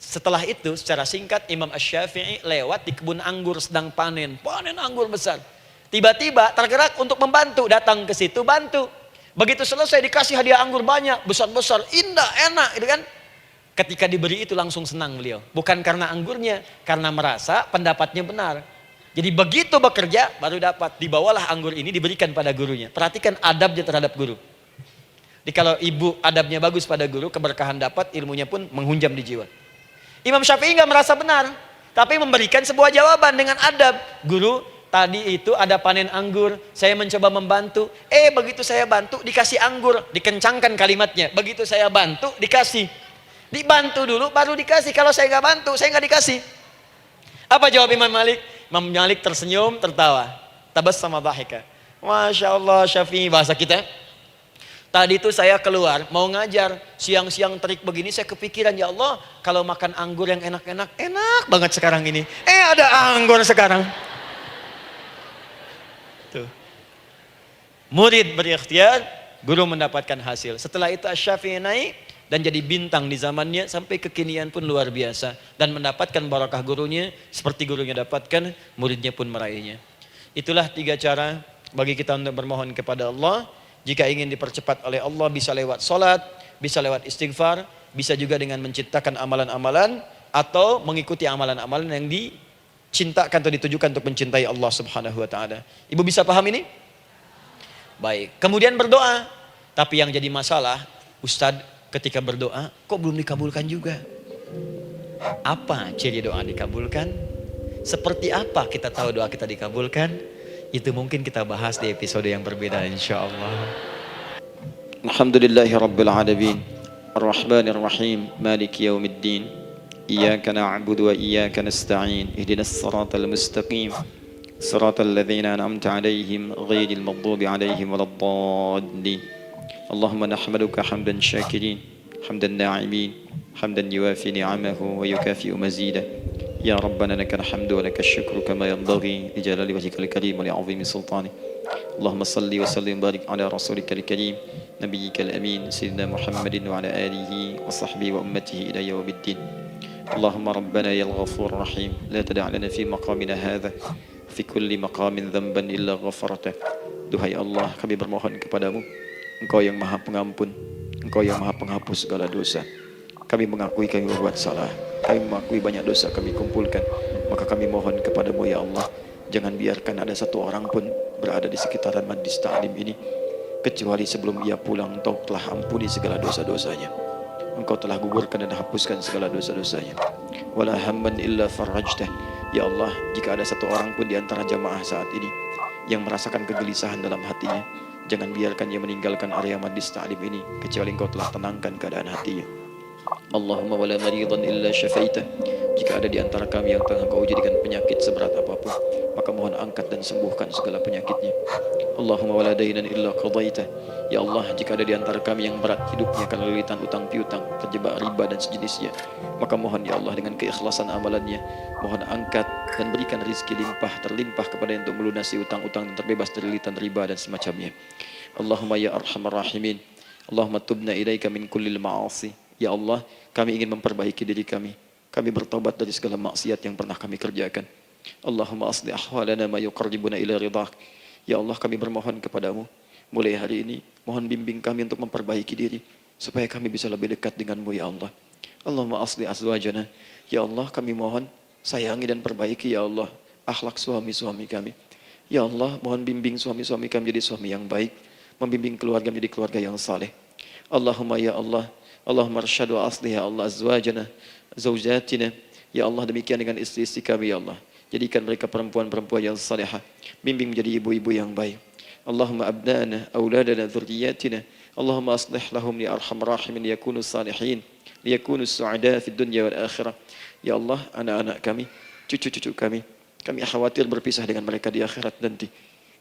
Setelah itu secara singkat Imam Asy-Syafi'i lewat di kebun anggur sedang panen anggur besar. Tiba-tiba tergerak untuk membantu, datang ke situ bantu. Begitu selesai dikasih hadiah anggur banyak, besar-besar, indah, enak, gitu kan? Ketika diberi itu langsung senang beliau. Bukan karena anggurnya, karena merasa pendapatnya benar. Jadi begitu bekerja baru dapat. Dibawalah anggur ini diberikan pada gurunya. Perhatikan adabnya terhadap guru. Jadi kalau ibu adabnya bagus pada guru, keberkahan dapat, ilmunya pun menghunjam di jiwa. Imam Syafi'i nggak merasa benar, tapi memberikan sebuah jawaban dengan adab. Guru, tadi itu ada panen anggur, saya mencoba membantu. Begitu saya bantu dikasih anggur, dikencangkan kalimatnya. Begitu saya bantu dikasih. Dibantu dulu baru dikasih. Kalau saya nggak bantu, saya nggak dikasih. Apa jawab Imam Malik? Imam Malik tersenyum, tertawa. Tabassama dhahika. Masya Allah, Syafi'i, bahasa kita. Tadi itu saya keluar, mau ngajar. Siang-siang terik begini, saya kepikiran, ya Allah, kalau makan anggur yang enak-enak, enak banget sekarang ini. Ada anggur sekarang. Tuh. Murid berikhtiar, guru mendapatkan hasil. Setelah itu Asy-Syafi'i naik dan jadi bintang di zamannya, sampai kekinian pun luar biasa, dan mendapatkan barakah gurunya seperti gurunya dapatkan, muridnya pun meraihnya. Itulah 3 cara bagi kita untuk bermohon kepada Allah. Jika ingin dipercepat oleh Allah, bisa lewat salat, bisa lewat istighfar, bisa juga dengan menciptakan amalan-amalan atau mengikuti amalan-amalan yang dicintakan atau ditujukan untuk mencintai Allah Subhanahu wa taala. Ibu bisa paham ini? Baik. Kemudian berdoa. Tapi yang jadi masalah, Ustadz, ketika berdoa kok belum dikabulkan juga. Apa ciri doa dikabulkan? Seperti apa kita tahu doa kita dikabulkan? Itu mungkin kita bahas di episode yang berbeda insyaallah. Alhamdulillahi rabbil alamin, arrahmanir rahim, maliki yaumiddin. Iyyaka na'budu wa iyyaka nasta'in. Ihdinas siratal mustaqim. Siratal ladzina an'amta 'alaihim ghairil maghdubi 'alaihim waladdallin. Allahumma nahmaduka hamdan syakirin, hamdan na'imin, hamdan yuwafi ni'amahu wa yukafi'u mazidah. Ya Rabbana lakal hamdu wa lakal syukru kama yanbaghi li jalali wajhikal karim wa li 'azimi sultanik. Allahumma salli wa sallim barik ala rasulikal karim nabiyyikal amin sayyidina Muhammadin wa ala alihi wa sahbihi wa ummatihi ila yaumiddin. Allahumma rabbana ya al-ghafur rahim, la tada' lana fi maqamina hadha fi kulli maqamin dhanban illa ghafartah. Duhai Allah, kami bermohon kepadamu, Engkau yang maha pengampun, Engkau yang maha penghapus segala dosa. Kami mengakui kami berbuat salah, kami mengakui banyak dosa kami kumpulkan. Maka kami mohon kepadamu ya Allah, jangan biarkan ada satu orang pun berada di sekitaran Majlis Ta'lim ini kecuali sebelum ia pulang Engkau telah ampuni segala dosa-dosanya, Engkau telah gugurkan dan hapuskan segala dosa-dosanya. Wala hamman illa farajtah. Ya Allah, jika ada satu orang pun di antara jamaah saat ini yang merasakan kegelisahan dalam hatinya, jangan biarkan dia meninggalkan area Majlis Ta'lim ini kecuali Engkau telah tenangkan keadaan hatinya. Allahumma wala maridan illa syafaitah. Jika ada di antara kami yang tengah Kau jadikan penyakit seberat apapun, maka mohon angkat dan sembuhkan segala penyakitnya. Allahumma wala dainan illa qadaitah. Ya Allah, jika ada di antara kami yang berat hidupnya karena lilitan utang piutang, terjebak riba dan sejenisnya, maka mohon ya Allah dengan keikhlasan amalannya, mohon angkat dan berikan rizki terlimpah kepada yang untuk melunasi utang-utang dan terbebas dari lilitan riba dan semacamnya. Allahumma ya arhamar rahimin, Allahumma tubna ilaika min kullil ma'asi Ya Allah, kami ingin memperbaiki diri kami. Kami bertobat dari segala maksiat yang pernah kami kerjakan. Allahumma asli ahwalana ma yuqarribuna ila ridhak. Ya Allah, kami bermohon kepadamu. Mulai hari ini, mohon bimbing kami untuk memperbaiki diri. Supaya kami bisa lebih dekat denganmu, ya Allah. Allahumma asli azwajana. Ya Allah, kami mohon sayangi dan perbaiki, ya Allah, akhlak suami-suami kami. Ya Allah, mohon bimbing suami-suami kami jadi suami yang baik. Membimbing keluarga menjadi keluarga yang saleh. Allahumma ya Allah, Allahumma arsyad wa asli ya Allah azwajana, zawjatina. Ya Allah, demikian dengan istri-istri kami, ya Allah. Jadikan mereka perempuan-perempuan yang salihah. Bimbing menjadi ibu-ibu yang baik. Allahumma abnana, auladana, dzurriyyatina. Allahumma aslih lahum ya arhamar rahimin liyakunu salihin, liyakunu su'ada fid dunya wal akhirah. Ya Allah, anak-anak kami, cucu-cucu kami khawatir berpisah dengan mereka di akhirat nanti.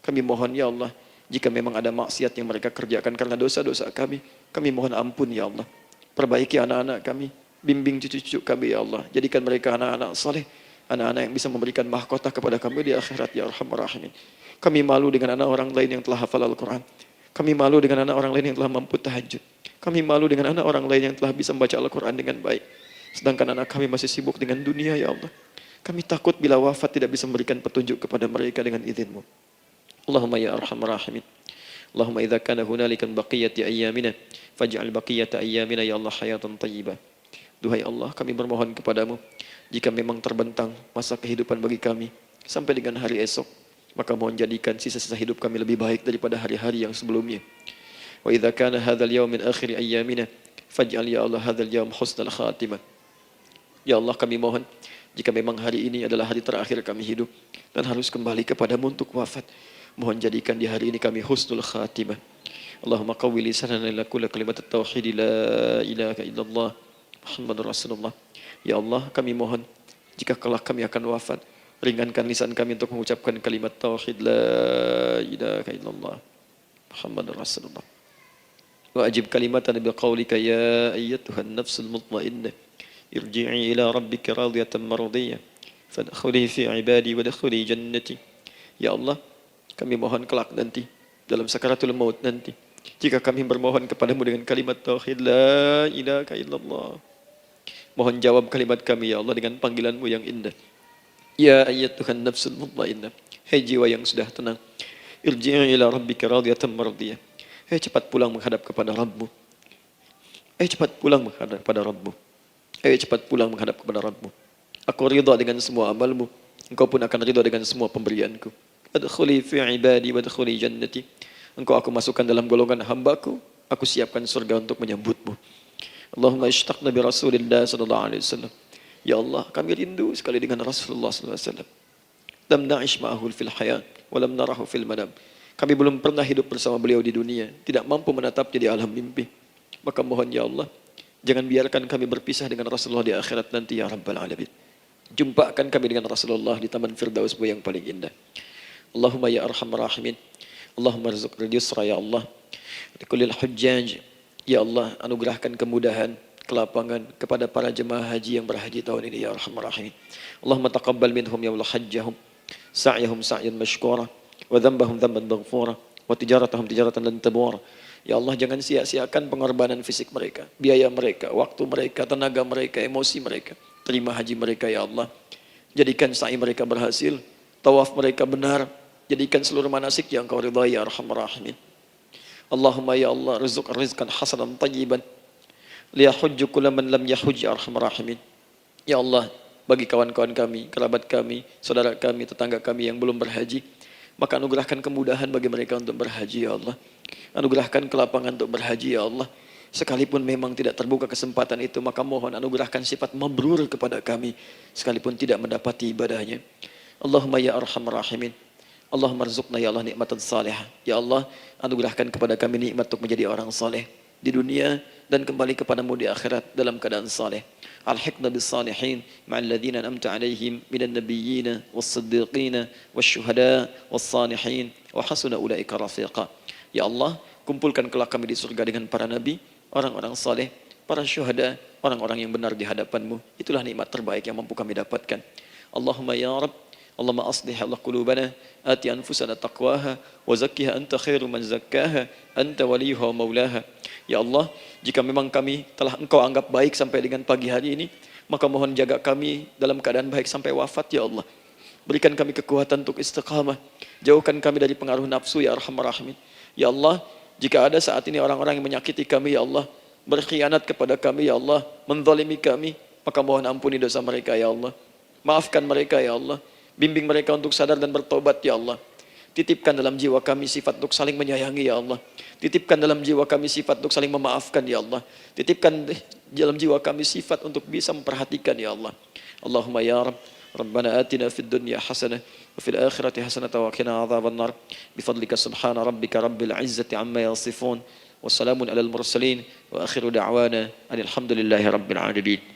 Kami mohon ya Allah, jika memang ada maksiat yang mereka kerjakan karena dosa-dosa kami mohon ampun ya Allah. Perbaiki anak-anak kami, bimbing cucu-cucu kami ya Allah. Jadikan mereka anak-anak saleh, anak-anak yang bisa memberikan mahkota kepada kami di akhirat ya arhamar rahimin. Kami malu dengan anak orang lain yang telah hafal Al-Quran. Kami malu dengan anak orang lain yang telah mampu tahajud. Kami malu dengan anak orang lain yang telah bisa membaca Al-Quran dengan baik. Sedangkan anak kami masih sibuk dengan dunia ya Allah. Kami takut bila wafat tidak bisa memberikan petunjuk kepada mereka dengan izin-Mu. Allahumma ya arhamar rahimin. Allahumma idza kana hunalika baqiyati ayyamina faj'al baqiyata ayyamina ya Allah hayatan thayyibah. Duhai Allah, kami bermohon kepadamu, jika memang terbentang masa kehidupan bagi kami sampai dengan hari esok, maka mohon jadikan sisa-sisa hidup kami lebih baik daripada hari-hari yang sebelumnya. Wa idza kana hadzal yaum min akhir ayyamina faj'al ya Allah hadzal yaum husnal khatimah. Ya Allah, kami mohon, jika memang hari ini adalah hari terakhir kami hidup dan harus kembali kepadamu untuk wafat, mohon jadikan di hari ini kami husnul khatimah. Allahumma qawwi lisanana ila kulli kalimat at-tauhid la ilaha illallah Muhammadur Rasulullah. Ya Allah, kami mohon, jika kelak kami akan wafat, ringankan lisan kami untuk mengucapkan kalimat tauhid la ilaha illallah Muhammadur Rasulullah. Wa ajib kalimatan biqaulika ya ayyatuhan nafsul mutmainnah irji'i ila rabbika radiyatan mardiyah fadkhuli fi ibadi wadkhuli jannati. Ya Allah, kami mohon kelak nanti dalam sakaratul maut nanti, jika kami bermohon kepadamu dengan kalimat tauhid la ilaha illallah, mohon jawab kalimat kami ya Allah dengan panggilanmu yang indah. Ya ayyatuhan nafsul mutmainnah, hai jiwa yang sudah tenang, irji'i ila rabbika radiyatan mardiyah, hai cepat pulang menghadap kepada Rabbmu. Hai cepat pulang menghadap kepada Rabbmu. Hai cepat pulang menghadap kepada Rabbmu. Aku ridha dengan semua amalmu, engkau pun akan ridha dengan semua pemberianku. Adkhuli fi ibadi wadkhuli jannati. Engkau aku masukkan dalam golongan hambaku, aku siapkan surga untuk menyambutmu. Allahumma ishtaqna bi Rasulillah sallallahu alaihi wasallam. Ya Allah, kami rindu sekali dengan Rasulullah sallallahu alaihi wasallam. Lam na'ish ma'ahu fil hayat wa lam narahu fil manam. Kami belum pernah hidup bersama beliau di dunia, tidak mampu menatapnya di alam mimpi. Maka mohon ya Allah, jangan biarkan kami berpisah dengan Rasulullah di akhirat nanti ya Rabbal Alamin. Jumpakan kami dengan Rasulullah di Taman Firdaus yang paling indah. Allahumma ya arhamar rahimin. Allahumma rizqna yusra ya Allah. Likullil hujjaj. Ya Allah, anugerahkan kemudahan, kelapangan kepada para jemaah haji yang berhaji tahun ini ya arhamar rahimin. Allahumma taqabbal minhum ya Allah hajjahum, sa'yahum sa'yan mashkura, wa dhanbahum dhanban maghfura, wa tijaratahum tijaratan lan tabur. Ya Allah, jangan sia-siakan pengorbanan fisik mereka, biaya mereka, waktu mereka, tenaga mereka, emosi mereka. Terima haji mereka ya Allah. Jadikan sa'i mereka berhasil, tawaf mereka benar, jadikan seluruh manasik yang Engkau ridhai ya arhamar rahimin. Allahumma ya Allah, rizqan hasanan tayyiban liyahujju kullu man lam yahujj ya arhamar rahimin. Ya Allah, bagi kawan-kawan kami, kerabat kami, saudara kami, tetangga kami yang belum berhaji, maka anugerahkan kemudahan bagi mereka untuk berhaji ya Allah. Anugerahkan kelapangan untuk berhaji ya Allah. Sekalipun memang tidak terbuka kesempatan itu, maka mohon anugerahkan sifat mabrur kepada kami sekalipun tidak mendapati ibadahnya. Allahumma ya arhamar rahimin. Allahumma rizqna ya Allah nikmatan salihah. Ya Allah, anugerahkan kepada kami nikmat untuk menjadi orang saleh di dunia dan kembali kepadamu di akhirat dalam keadaan saleh. Alhiqna bis salihin ma'al ladzina an'amta 'alaihim minan nabiyyina was-siddiqina wasyuhada was-salihin wa hasuna ulaika rafiqa. Ya Allah, kumpulkan kelak kami di surga dengan para nabi, orang-orang saleh, para syuhada, orang-orang yang benar di hadapan-Mu. Itulah nikmat terbaik yang mampu kami dapatkan. Allahumma ya Rabb, اللهم أصلح الله قلوبنا آت أنفسنا تقواها وزكها أنت خير من زكاها أنت وليها ومولاها. Ya Allah, jika memang kami telah Engkau anggap baik sampai dengan pagi hari ini, maka mohon jaga kami dalam keadaan baik sampai wafat ya Allah. Berikan kami kekuatan untuk istiqamah. Jauhkan kami dari pengaruh nafsu ya Arhamar Rahimin. Ya Allah, jika ada saat ini orang-orang yang menyakiti kami ya Allah, berkhianat kepada kami ya Allah, menzalimi kami, maka mohon ampuni dosa mereka ya Allah. Maafkan mereka ya Allah. Bimbing mereka untuk sadar dan bertobat ya Allah. Titipkan dalam jiwa kami sifat untuk saling menyayangi ya Allah. Titipkan dalam jiwa kami sifat untuk saling memaafkan ya Allah. Titipkan dalam jiwa kami sifat untuk bisa memperhatikan ya Allah. Allahumma ya Rabb, Rabbana atina fid dunya hasanah wa fil akhirati hasanah wa qina adzaban nar. Bifadlika subhana rabbika rabbil izzati amma yasifun. Wassalamun alal mursalin wa akhiru da'wana alhamdulillahi rabbil alamin.